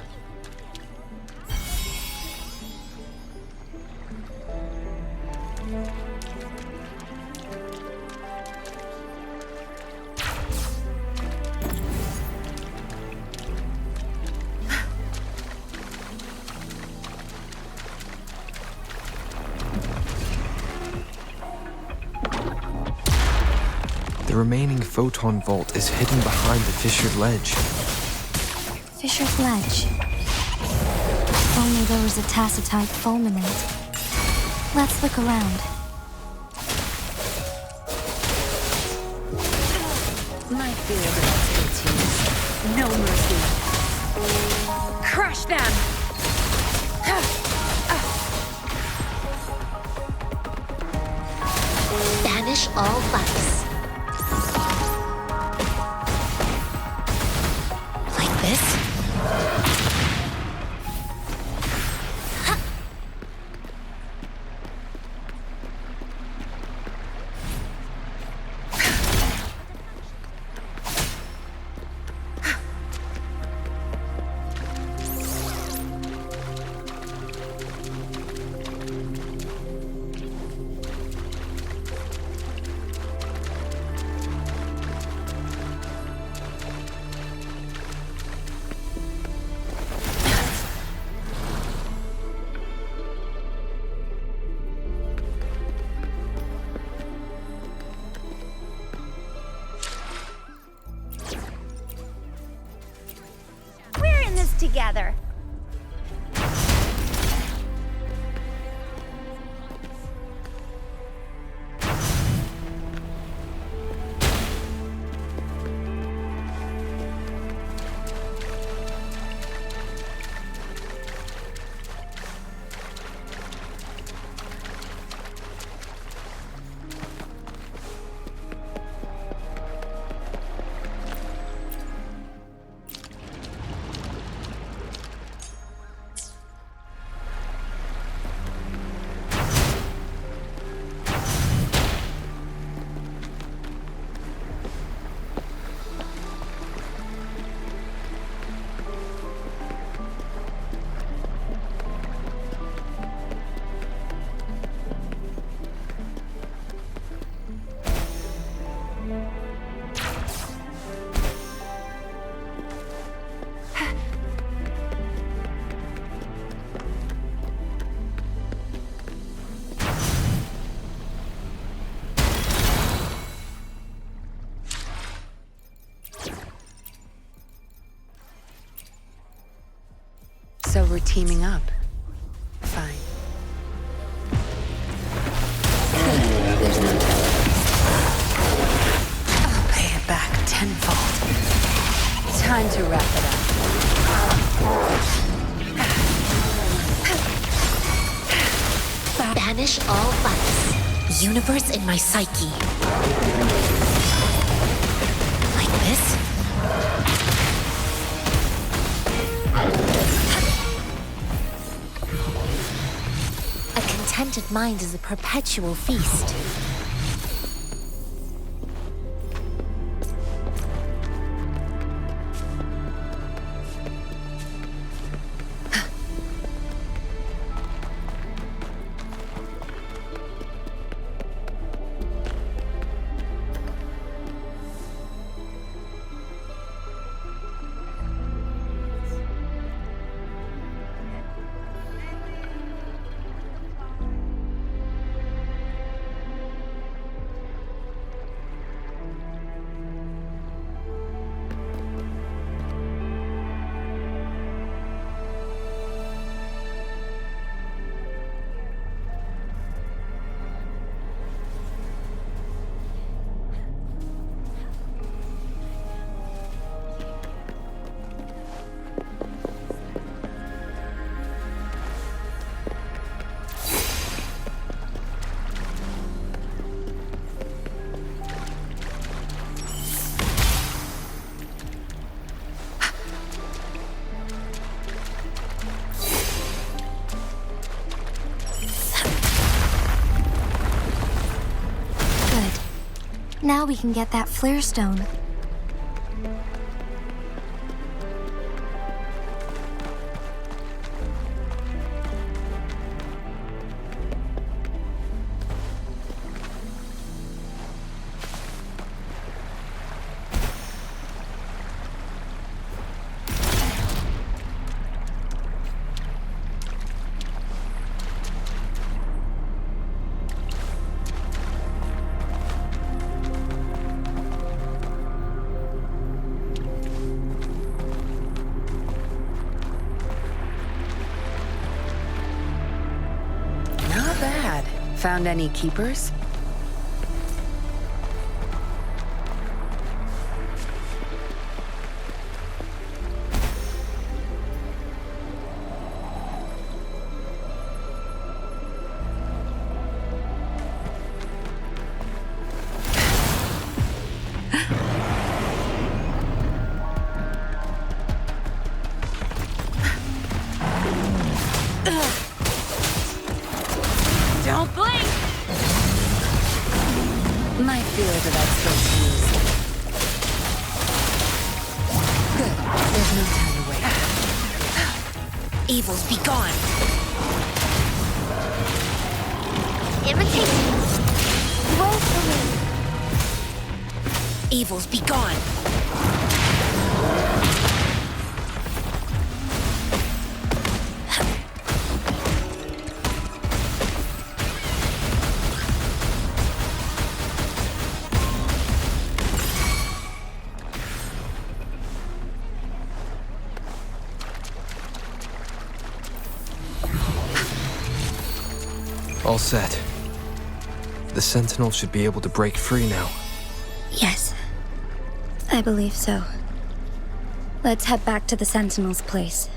B: The remaining photon vault is hidden behind the fissured ledge.
O: Fisher's Ledge. If only there was a tacitite fulminate. Let's look around.
N: My field of expertise. No mercy. Crush them!
A: Banish all vice. Like this?
N: we're teaming up. Fine.
O: There's no telling.
N: I'll pay it back tenfold. Time to wrap it up.
A: Banish all vice. Universe in my psyche. Like this? A contented mind is a perpetual feast.
O: Now we can get that flare stone.
N: Found any keepers?
A: Don't blink!
N: Might be over that supposed to use. Good. There's no time to wait.
A: Evils be gone! Imitation! Woefully! Evils be gone!
B: All set. The Sentinel should be able to break free now.
O: Yes, I believe so. Let's head back to the Sentinel's place.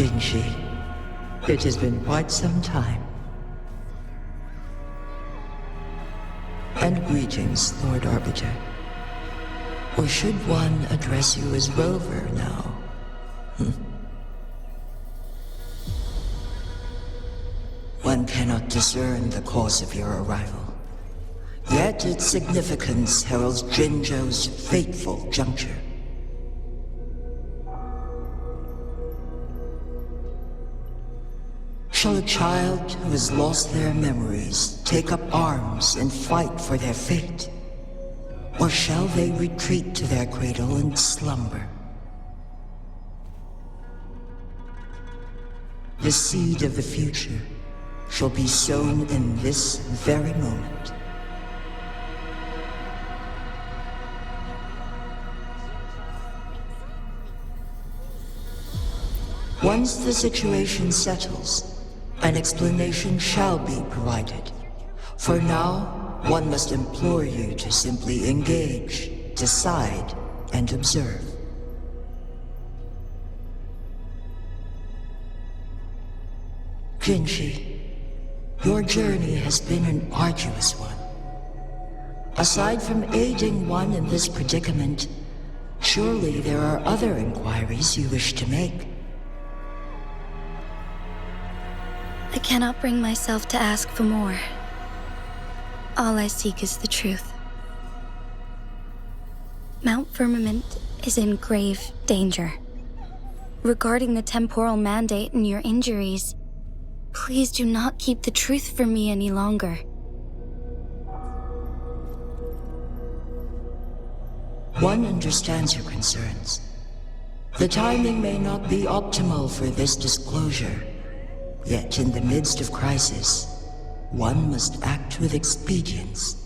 P: Jinshi, it has been quite some time. And greetings, Lord Arbiter. Or should one address you as Rover now? One cannot discern the cause of your arrival. Yet its significance heralds Jinzhou's fateful juncture. Shall a child who has lost their memories take up arms and fight for their fate? Or shall they retreat to their cradle and slumber? The seed of the future shall be sown in this very moment. Once the situation settles, an explanation shall be provided. For now, one must implore you to simply engage, decide, and observe. Jinshi, your journey has been an arduous one. Aside from aiding one in this predicament, surely there are other inquiries you wish to make.
O: I cannot bring myself to ask for more. All I seek is the truth. Mount Firmament is in grave danger. Regarding the temporal mandate and your injuries, please do not keep the truth from me any longer.
P: One understands your concerns. The timing may not be optimal for this disclosure. Yet in the midst of crisis, one must act with expedience.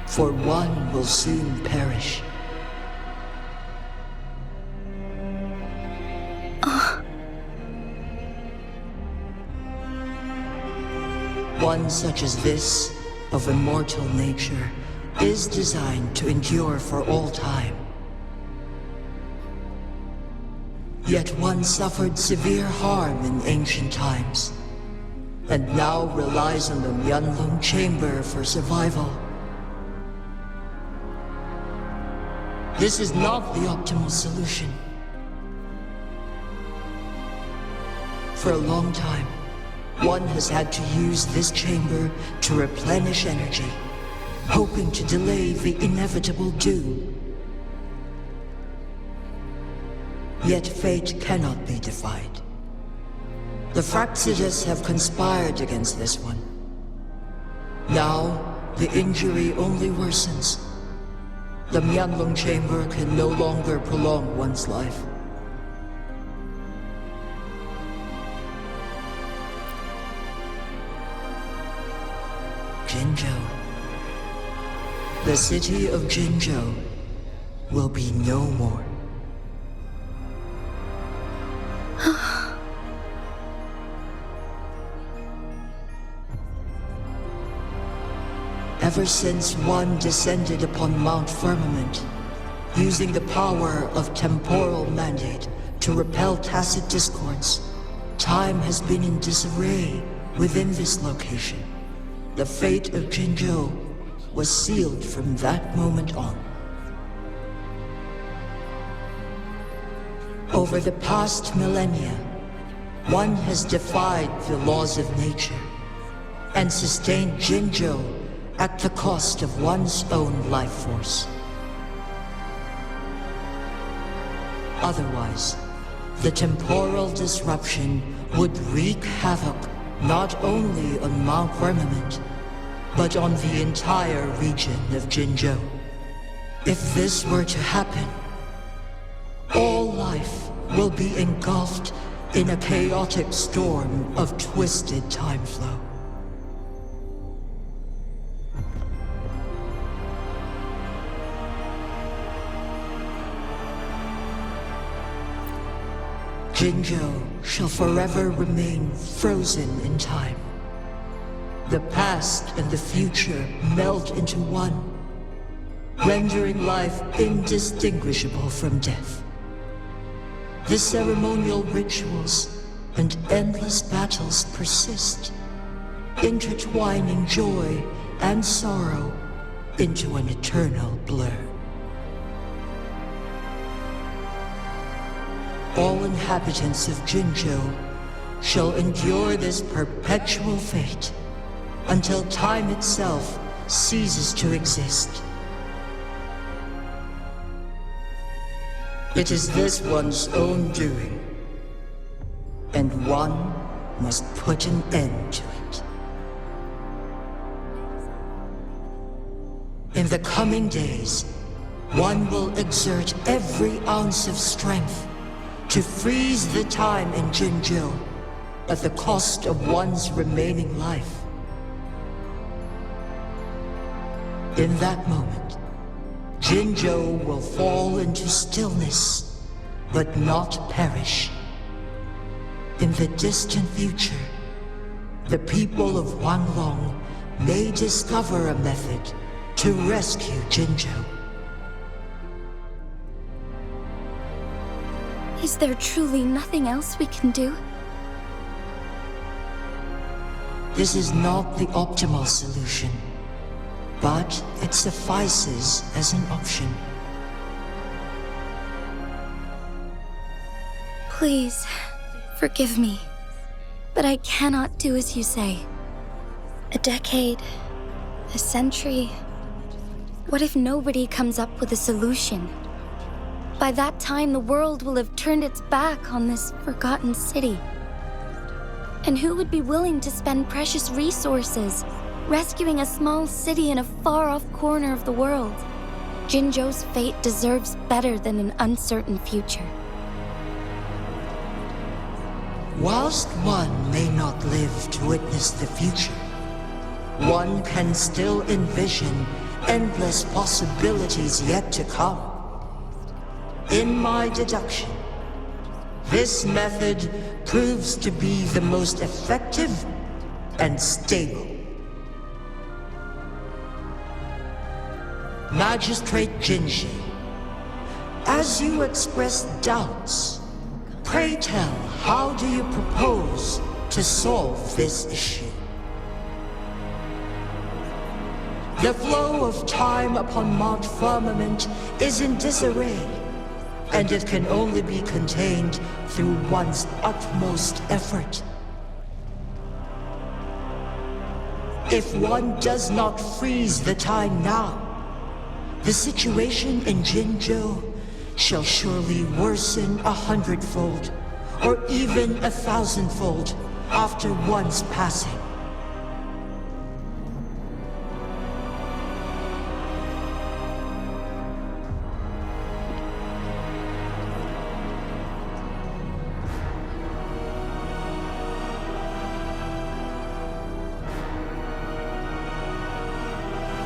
P: For one will soon perish. One such as this, of immortal nature, is designed to endure for all time. Yet one suffered severe harm in ancient times, and now relies on the Mianloong Chamber for survival. This is not the optimal solution. For a long time, one has had to use this chamber to replenish energy, hoping to delay the inevitable doom. Yet fate cannot be defied. The Fraxidus have conspired against this one. Now, the injury only worsens. The Mianloong Chamber can no longer prolong one's life. Jinzhou. The city of Jinzhou will be no more. Ever since one descended upon Mount Firmament, using the power of temporal mandate to repel tacit discords, time has been in disarray within this location. The fate of Jinzhou was sealed from that moment on. Over the past millennia, one has defied the laws of nature and sustained Jinzhou at the cost of one's own life force. Otherwise, the temporal disruption would wreak havoc not only on Mount Firmament, but on the entire region of Jinzhou. If this were to happen, all life will be engulfed in a chaotic storm of twisted time flow. Jinzhou shall forever remain frozen in time. The past and the future meld into one. rendering life indistinguishable from death. The ceremonial rituals and endless battles persist, intertwining joy and sorrow into an eternal blur. All inhabitants of Jinzhou shall endure this perpetual fate until time itself ceases to exist. It is this one's own doing, and one must put an end to it. In the coming days, one will exert every ounce of strength to freeze the time in Jinzhou at the cost of one's remaining life. In that moment, Jinzhou will fall into stillness, but not perish. In the distant future, the people of Huanglong may discover a method to rescue Jinzhou.
O: Is there truly nothing else we can do?
P: This is not the optimal solution, but it suffices as an option.
O: Please, forgive me, but I cannot do as you say. A decade, a century. What if nobody comes up with a solution? By that time, the world will have turned its back on this forgotten city. And who would be willing to spend precious resources rescuing a small city in a far-off corner of the world? Jinzhou's fate deserves better than an uncertain future.
P: Whilst one may not live to witness the future, one can still envision endless possibilities yet to come. In my deduction, this method proves to be the most effective and stable. Magistrate Jinshi, as you express doubts, pray tell, how do you propose to solve this issue? The flow of time upon Mount Firmament is in disarray, and it can only be contained through one's utmost effort. If one does not freeze the time now, the situation in Jinzhou shall surely worsen 100-fold, or even 1,000-fold after one's passing.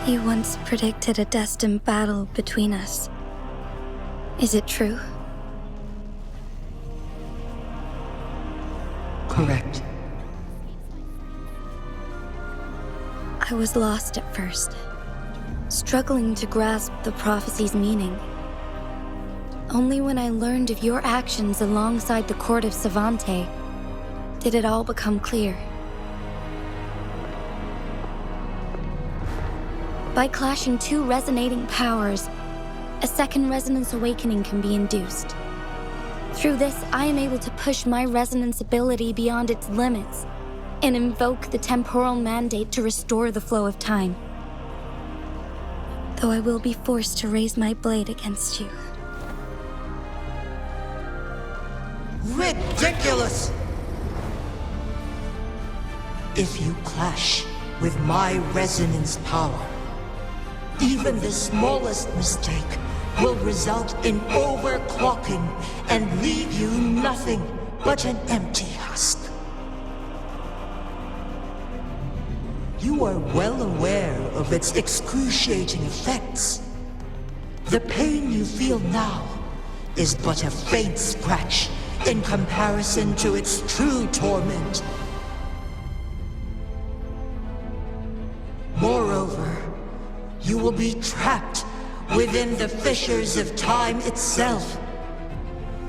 O: You once predicted a destined battle between us. Is it true?
P: Correct.
O: I was lost at first, struggling to grasp the prophecy's meaning. Only when I learned of your actions alongside the court of Savante did it all become clear. By clashing two resonating powers, a second resonance awakening can be induced. Through this, I am able to push my resonance ability beyond its limits and invoke the temporal mandate to restore the flow of time. Though I will be forced to raise my blade against you.
P: Ridiculous! If you clash with my resonance power, even the smallest mistake will result in overclocking and leave you nothing but an empty husk. You are well aware of its excruciating effects. The pain you feel now is but a faint scratch in comparison to its true torment. Moreover, you will be trapped within the fissures of time itself.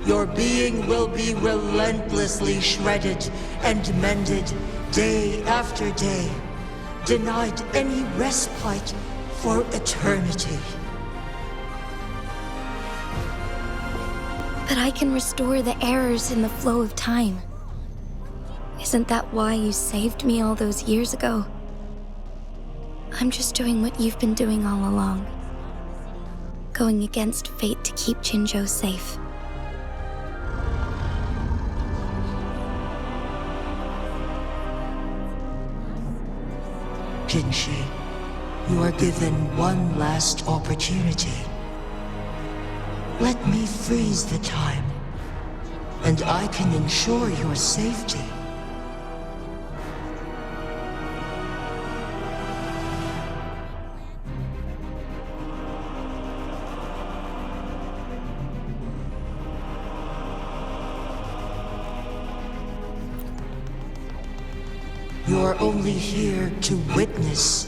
P: Your being will be relentlessly shredded and mended day after day, denied any respite for eternity.
O: But I can restore the errors in the flow of time. Isn't that why you saved me all those years ago? I'm just doing what you've been doing all along. Going against fate to keep Jinzhou safe.
P: Jinshi, you are given one last opportunity. Let me freeze the time, and I can ensure your safety. You're only here to witness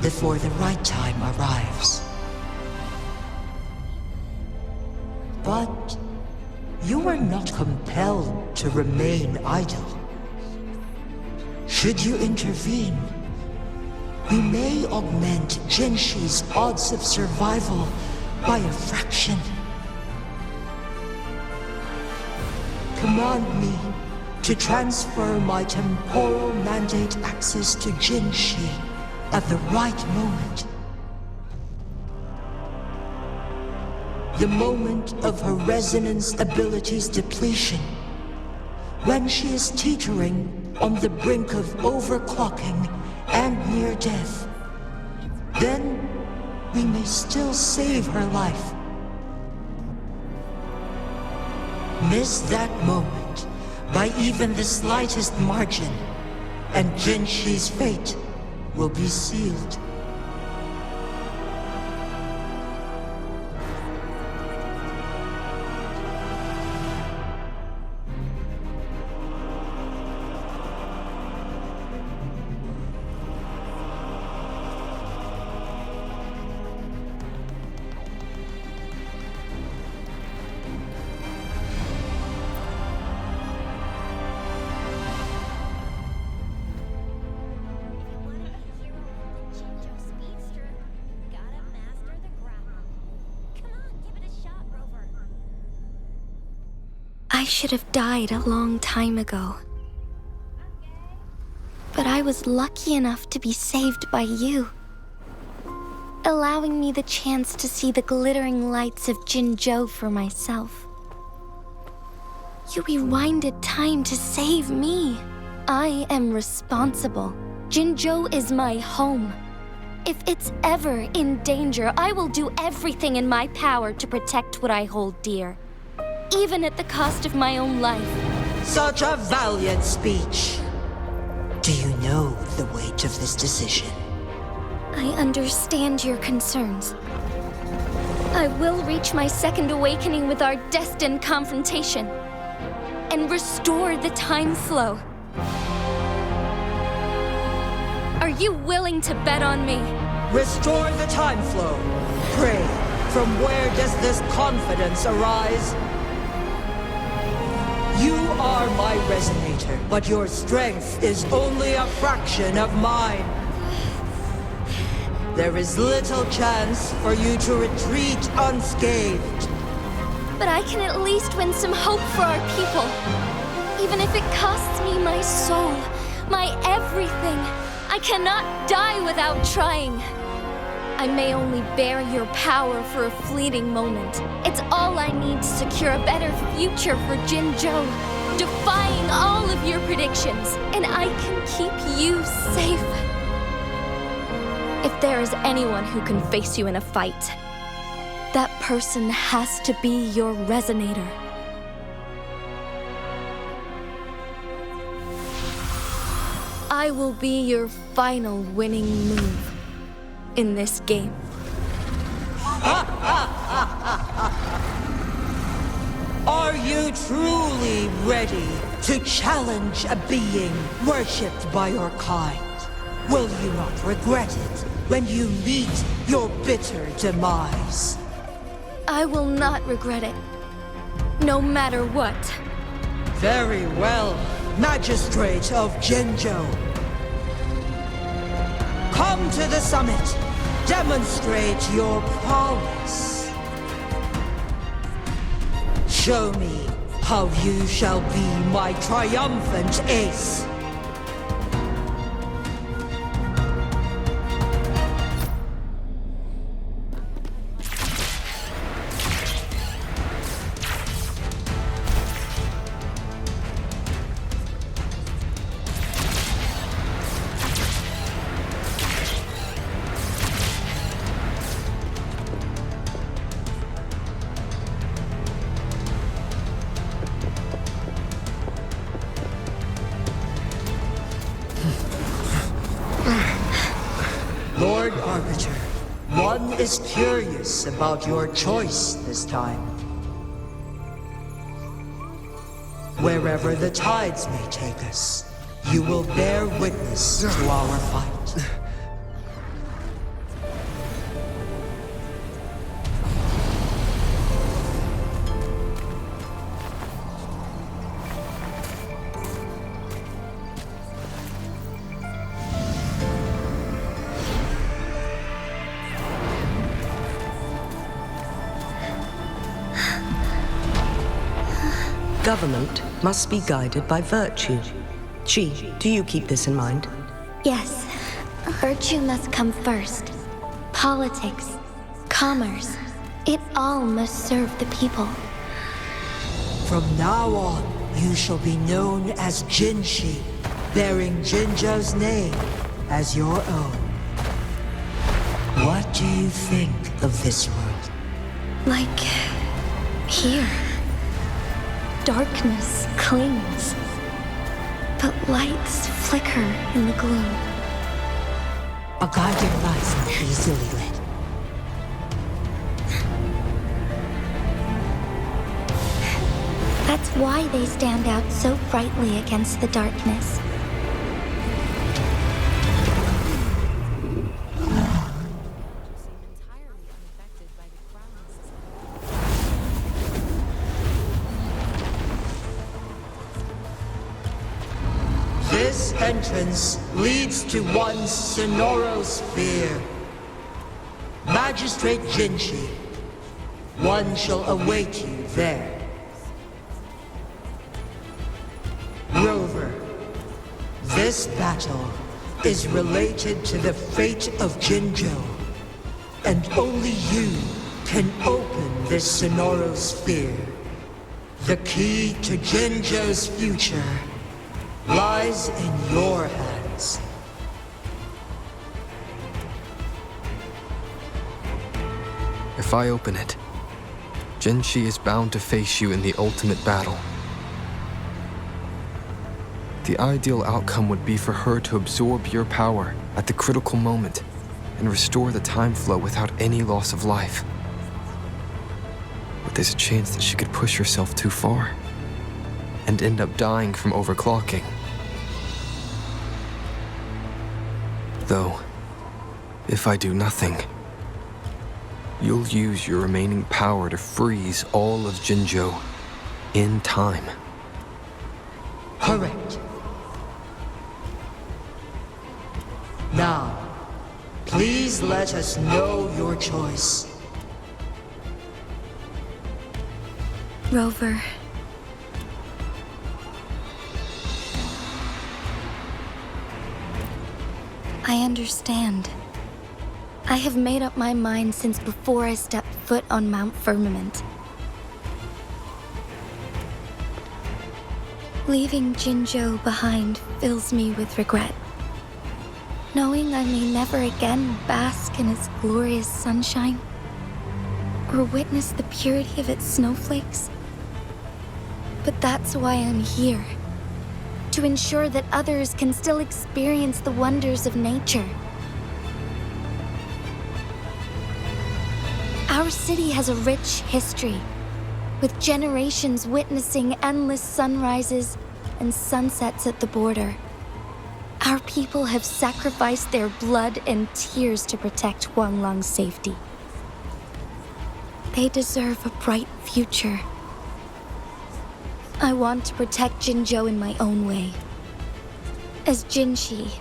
P: before the right time arrives. But you are not compelled to remain idle. Should you intervene, we may augment Jinshi's odds of survival by a fraction. Command me to transfer my temporal mandate access to Jinshi at the right moment. The moment of her resonance ability's depletion, when she is teetering on the brink of overclocking and near death. Then we may still save her life. Miss that moment by even the slightest margin, and Jinshi's fate will be sealed.
O: I should have died a long time ago. But I was lucky enough to be saved by you, allowing me the chance to see the glittering lights of Jinzhou for myself. You rewinded time to save me. I am responsible. Jinzhou is my home. If it's ever in danger, I will do everything in my power to protect what I hold dear. Even at the cost of my own life.
P: Such a valiant speech. Do you know the weight of this decision?
O: I understand your concerns. I will reach my second awakening with our destined confrontation and restore the time flow. Are you willing to bet on me?
P: Restore the time flow. Pray, from where does this confidence arise? You are my resonator, but your strength is only a fraction of mine. There is little chance for you to retreat unscathed.
O: But I can at least win some hope for our people. Even if it costs me my soul, my everything. I cannot die without trying. I may only bear your power for a fleeting moment. It's all I need to secure a better future for Jinzhou, defying all of your predictions, and I can keep you safe. If there is anyone who can face you in a fight, that person has to be your resonator. I will be your final winning move in this game.
P: Are you truly ready to challenge a being worshipped by your kind? Will you not regret it when you meet your bitter demise?
O: I will not regret it. No matter what.
P: Very well, Magistrate of Jinzhou. Come to the summit. Demonstrate your prowess. Show me how you shall be my triumphant ace. Lord Arbiter, one is curious about your choice this time. Wherever the tides may take us, you will bear witness to our fight.
L: Government must be guided by virtue. Chi, do you keep this in mind?
O: Yes. Virtue must come first. Politics, commerce, it all must serve the people.
P: From now on, you shall be known as Jinshi, bearing Jinzhou's name as your own. What do you think of this world?
O: Like here. Darkness clings, but lights flicker in the gloom.
P: A guiding light not easily lit.
O: That's why they stand out so brightly against the darkness.
P: This entrance leads to one's Sonoro sphere. Magistrate Jinshi, one shall await you there. Rover, this battle is related to the fate of Jinzhou, and only you can open this Sonoro sphere. The key to Jinzhou's future lies in your hands.
B: If I open it, Jinshi is bound to face you in the ultimate battle. The ideal outcome would be for her to absorb your power at the critical moment and restore the time flow without any loss of life. But there's a chance that she could push herself too far and end up dying from overclocking. Though, if I do nothing, you'll use your remaining power to freeze all of Jinzhou in time.
P: Correct. Now, please let us know your choice.
O: Rover. I understand. I have made up my mind since before I stepped foot on Mount Firmament. Leaving Jinzhou behind fills me with regret. Knowing I may never again bask in its glorious sunshine, or witness the purity of its snowflakes. But that's why I'm here. To ensure that others can still experience the wonders of nature. Our city has a rich history, with generations witnessing endless sunrises and sunsets at the border. Our people have sacrificed their blood and tears to protect Huanglong's safety. They deserve a bright future. I want to protect Jinzhou in my own way. As Jinshi,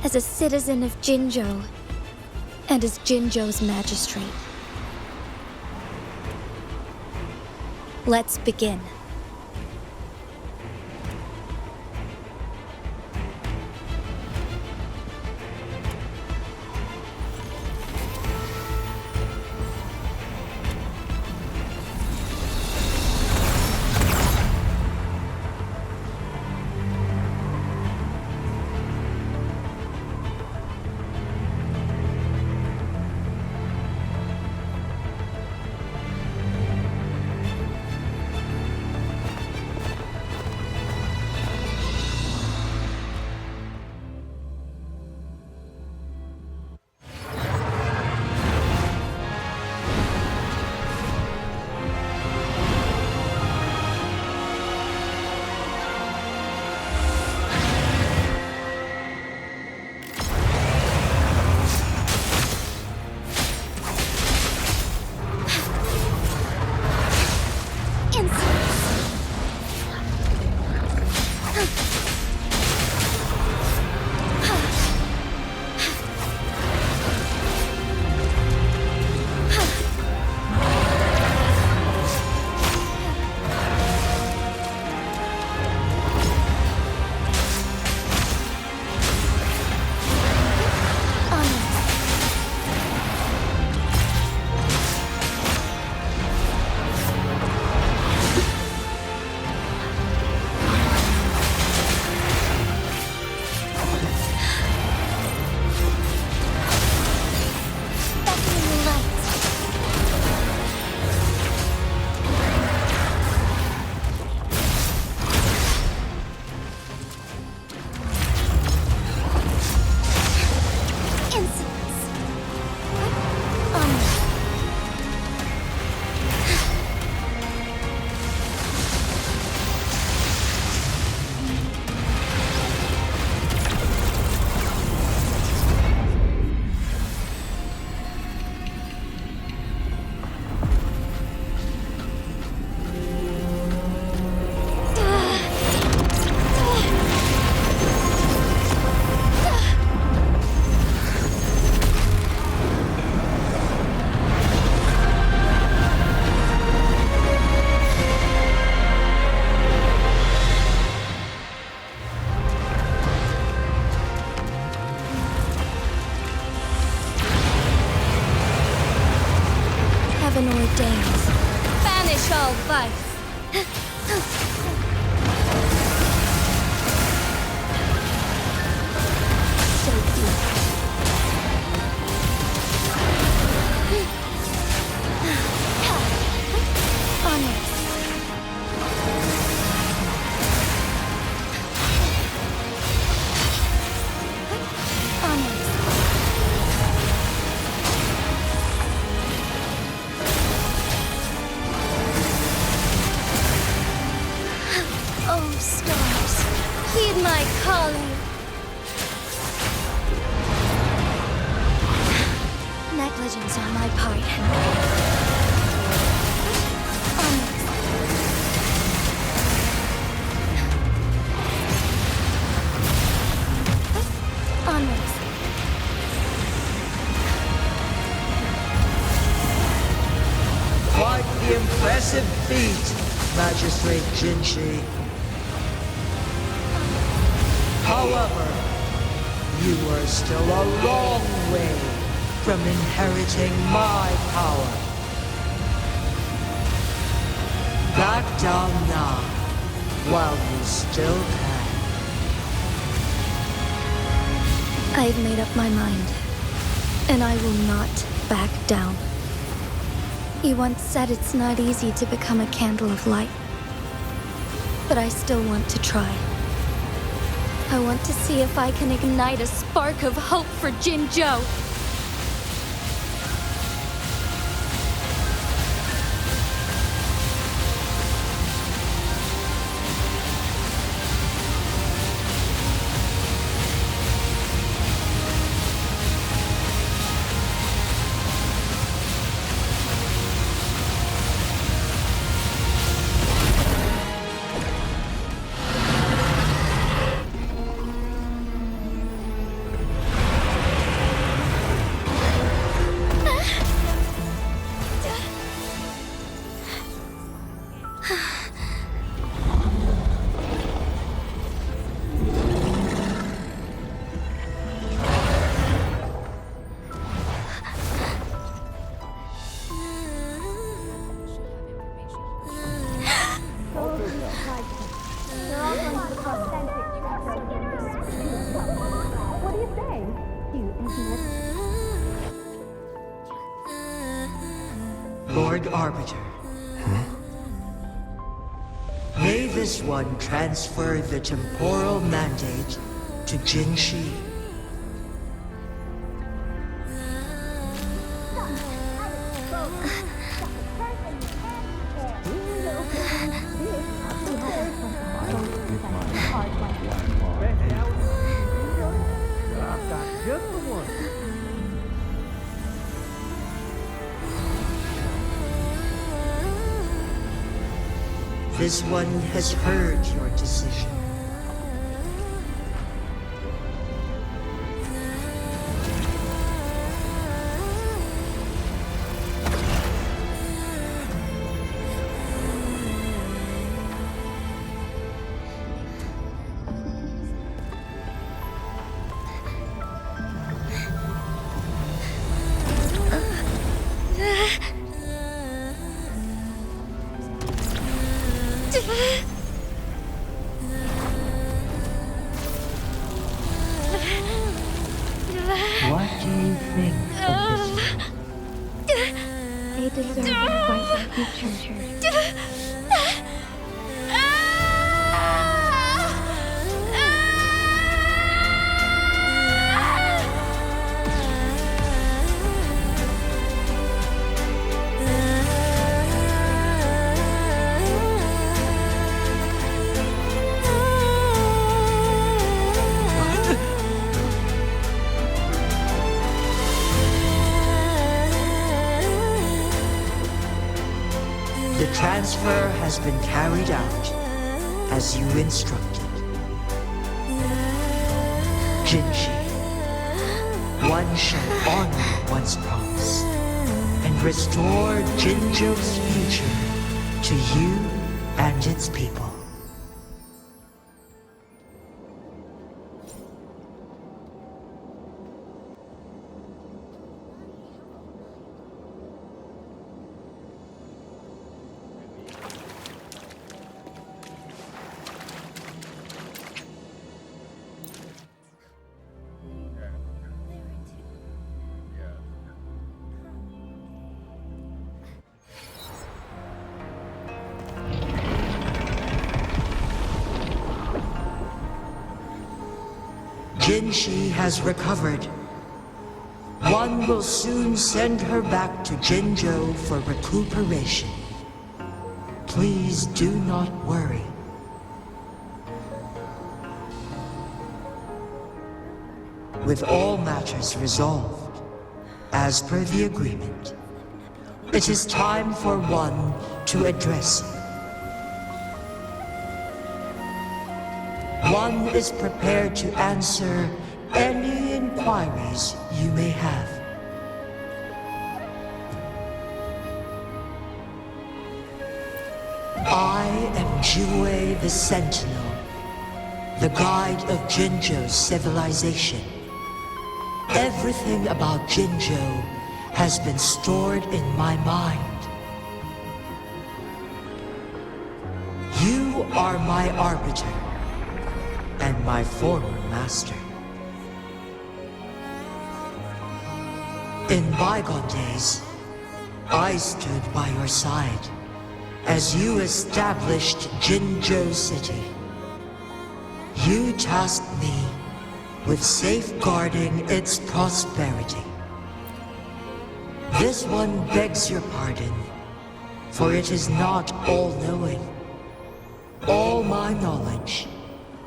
O: as a citizen of Jinzhou, and as Jinzhou's magistrate. Let's begin. Ordains. Banish all vice. So Honors. Oh, stars, heed my calling. Negligence on my part. Onwards.
P: Quite the impressive feat, Magistrate Jinshi. However, you are still a long way from inheriting my power. Back down now, while you still can.
O: I've made up my mind, and I will not back down. You once said it's not easy to become a candle of light, but I still want to try. I want to see if I can ignite a spark of hope for Jinzhou.
P: Lord Arbiter. May this one transfer the temporal mandate to Jinshi. This one has heard your decision. What do you think of this?
O: They deserve a fight like you treasure.
P: The transfer has been carried out as you instructed. Jinshi, one shall honor one's promise and restore Jinzhou's future to you and its people. Jinshi has recovered. One will soon send her back to Jinzhou for recuperation. Please do not worry. With all matters resolved, as per the agreement, it is time for one to address you. One is prepared to answer any inquiries you may have. I am Jue the Sentinel, the guide of Jinzhou's civilization. Everything about Jinzhou has been stored in my mind. You are my arbiter and my former master. In bygone days, I stood by your side as you established Jinzhou City. You tasked me with safeguarding its prosperity. This one begs your pardon, for it is not all-knowing. All my knowledge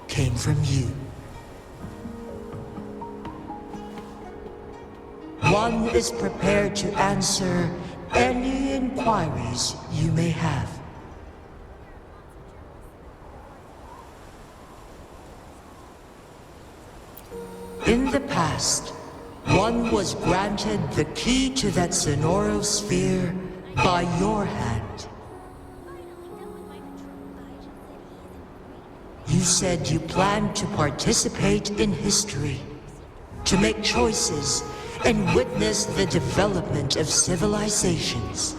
P: came from you. One is prepared to answer any inquiries you may have. In the past, one was granted the key to that Sonoro sphere by your hand. You said you planned to participate in history, to make choices and witness the development of civilizations.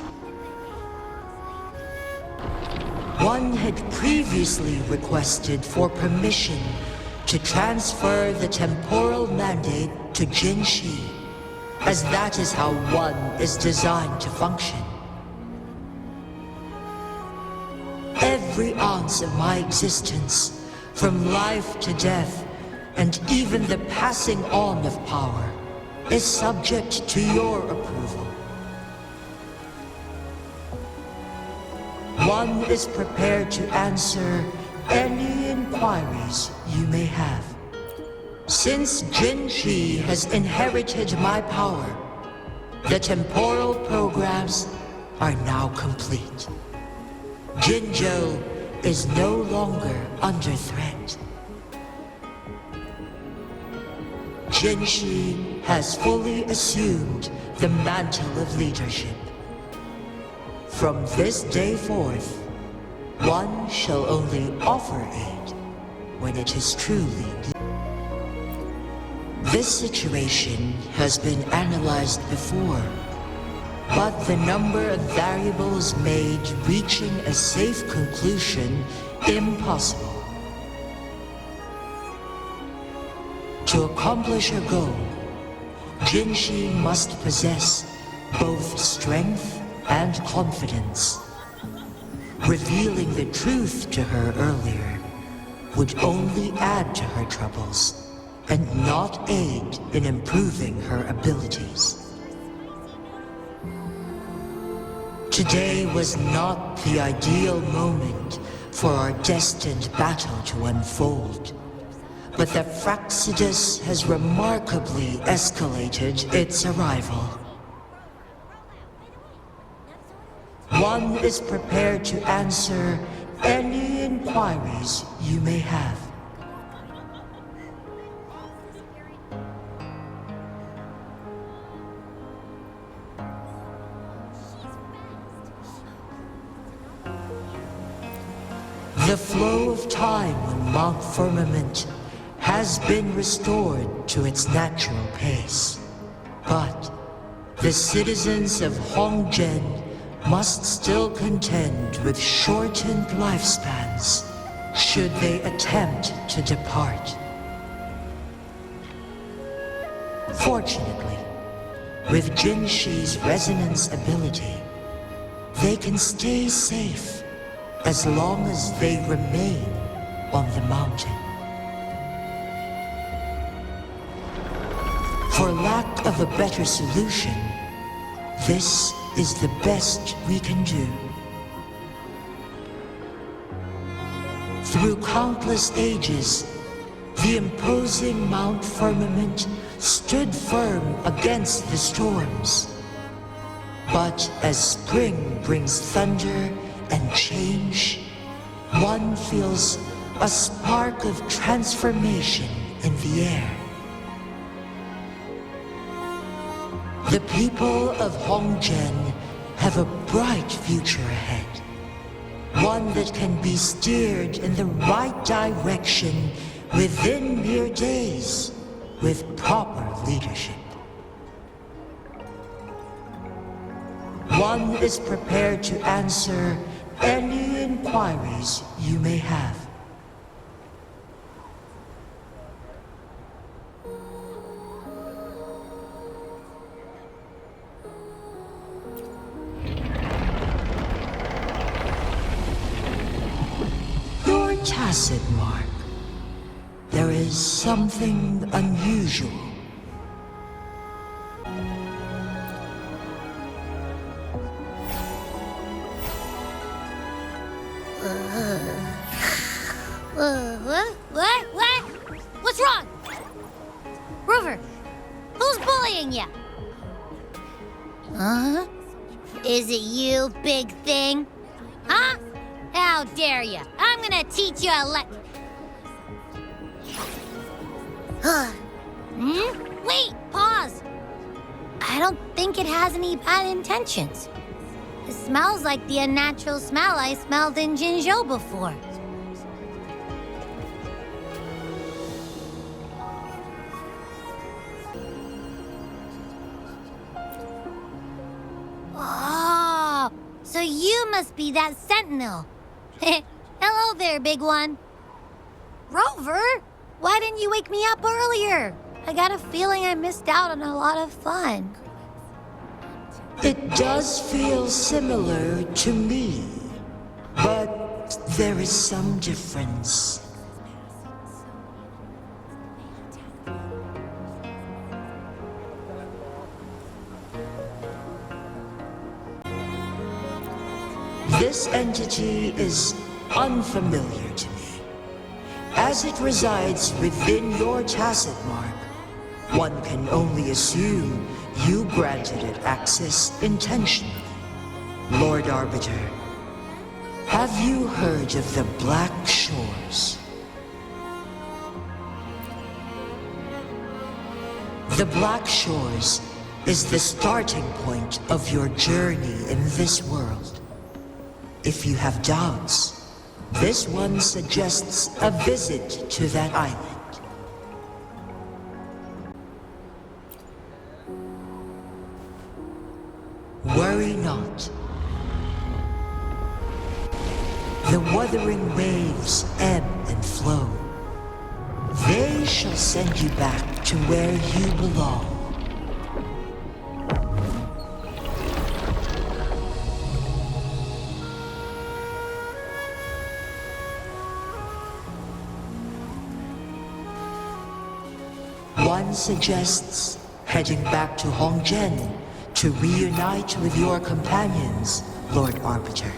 P: One had previously requested for permission to transfer the temporal mandate to Jinshi, as that is how one is designed to function. every ounce of my existence, from life to death, and even the passing on of power, is subject to your approval. One is prepared to answer any inquiries you may have. Since Jinshi has inherited my power, the temporal programs are now complete. Jinzhou is no longer under threat. Jinshi has fully assumed the mantle of leadership. From this day forth, one shall only offer aid when it is truly needed. This situation has been analyzed before, but the number of variables made reaching a safe conclusion impossible. To accomplish her goal, Jinshi must possess both strength and confidence. Revealing the truth to her earlier would only add to her troubles and not aid in improving her abilities. Today was not the ideal moment for our destined battle to unfold, but the Fraccidus has remarkably escalated its arrival. One is prepared to answer any inquiries you may have. The flow of time on Mount Firmament has been restored to its natural pace. But the citizens of Hongzhen must still contend with shortened lifespans should they attempt to depart. Fortunately, with Jinshi's resonance ability, they can stay safe as long as they remain on the mountain. For lack of a better solution, this is the best we can do. Through countless ages, the imposing Mount Firmament stood firm against the storms. But as spring brings thunder and change, one feels a spark of transformation in the air. The people of Hongzhen have a bright future ahead. One that can be steered in the right direction within mere days with proper leadership. One is prepared to answer any inquiries you may have. You're tacit, Mark. There is something unusual.
C: What? What's wrong? Rover, who's bullying you? Huh? Is it you, big thing? Huh? How dare you? I'm gonna teach you a Wait, pause. I don't think it has any bad intentions. It smells like the unnatural smell I smelled in Jinzhou before. Oh, so you must be that sentinel. Hello there, big one. Rover, why didn't you wake me up earlier? I got a feeling I missed out on a lot of fun.
P: It does feel similar to me, but there is some difference. This entity is unfamiliar to me, as it resides within your tacit mark. One can only assume you granted it access intentionally. Lord Arbiter, have you heard of the Black Shores? The Black Shores is the starting point of your journey in this world. If you have doubts, this one suggests a visit to that island. Worry not. The wuthering waves ebb and flow. They shall send you back to where you belong. One suggests heading back to Hongzhen to reunite with your companions, Lord Arbiter.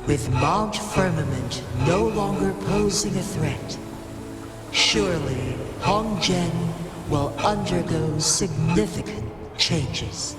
P: With Mount Firmament no longer posing a threat, surely Hongzhen will undergo significant changes.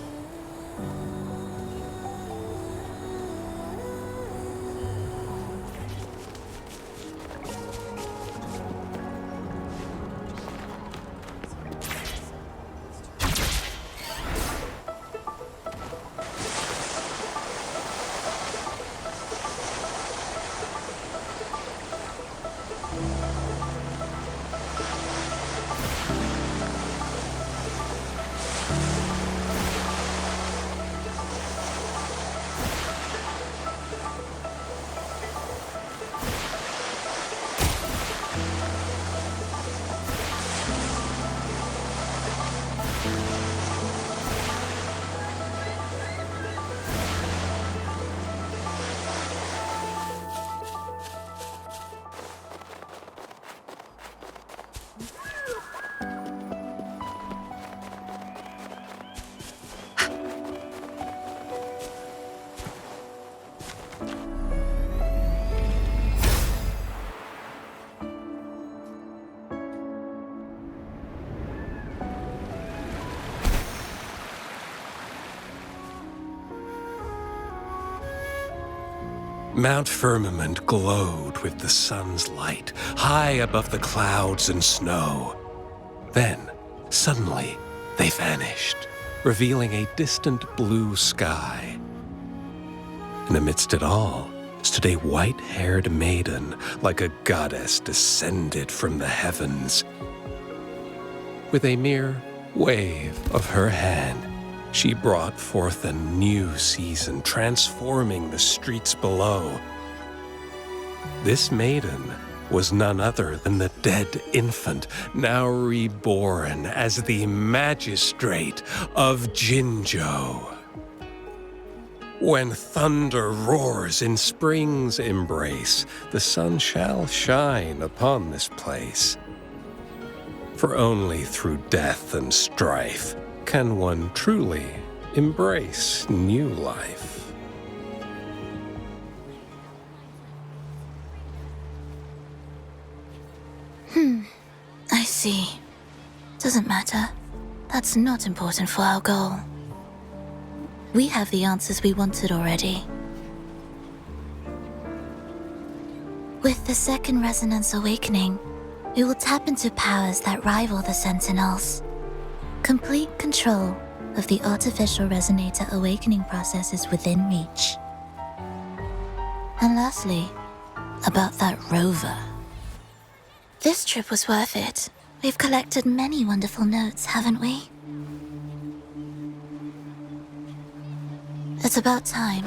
E: Mount Firmament glowed with the sun's light, high above the clouds and snow. Then, suddenly, they vanished, revealing a distant blue sky. And amidst it all stood a white-haired maiden, like a goddess descended from the heavens. With a mere wave of her hand, she brought forth a new season, transforming the streets below. This maiden was none other than the dead infant, now reborn as the magistrate of Jinzhou. When thunder roars in spring's embrace, the sun shall shine upon this place. For only through death and strife can one truly embrace new life.
D: I see. Doesn't matter. That's not important for our goal. We have the answers we wanted already. With the second resonance awakening, we will tap into powers that rival the Sentinels. Complete control of the artificial resonator awakening process is within reach. And lastly, about that rover. This trip was worth it. We've collected many wonderful notes, haven't we? It's about time.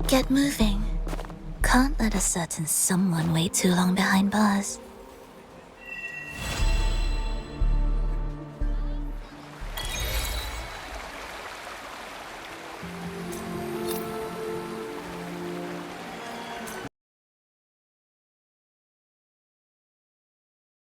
D: Get moving. Can't let a certain someone wait too long behind bars.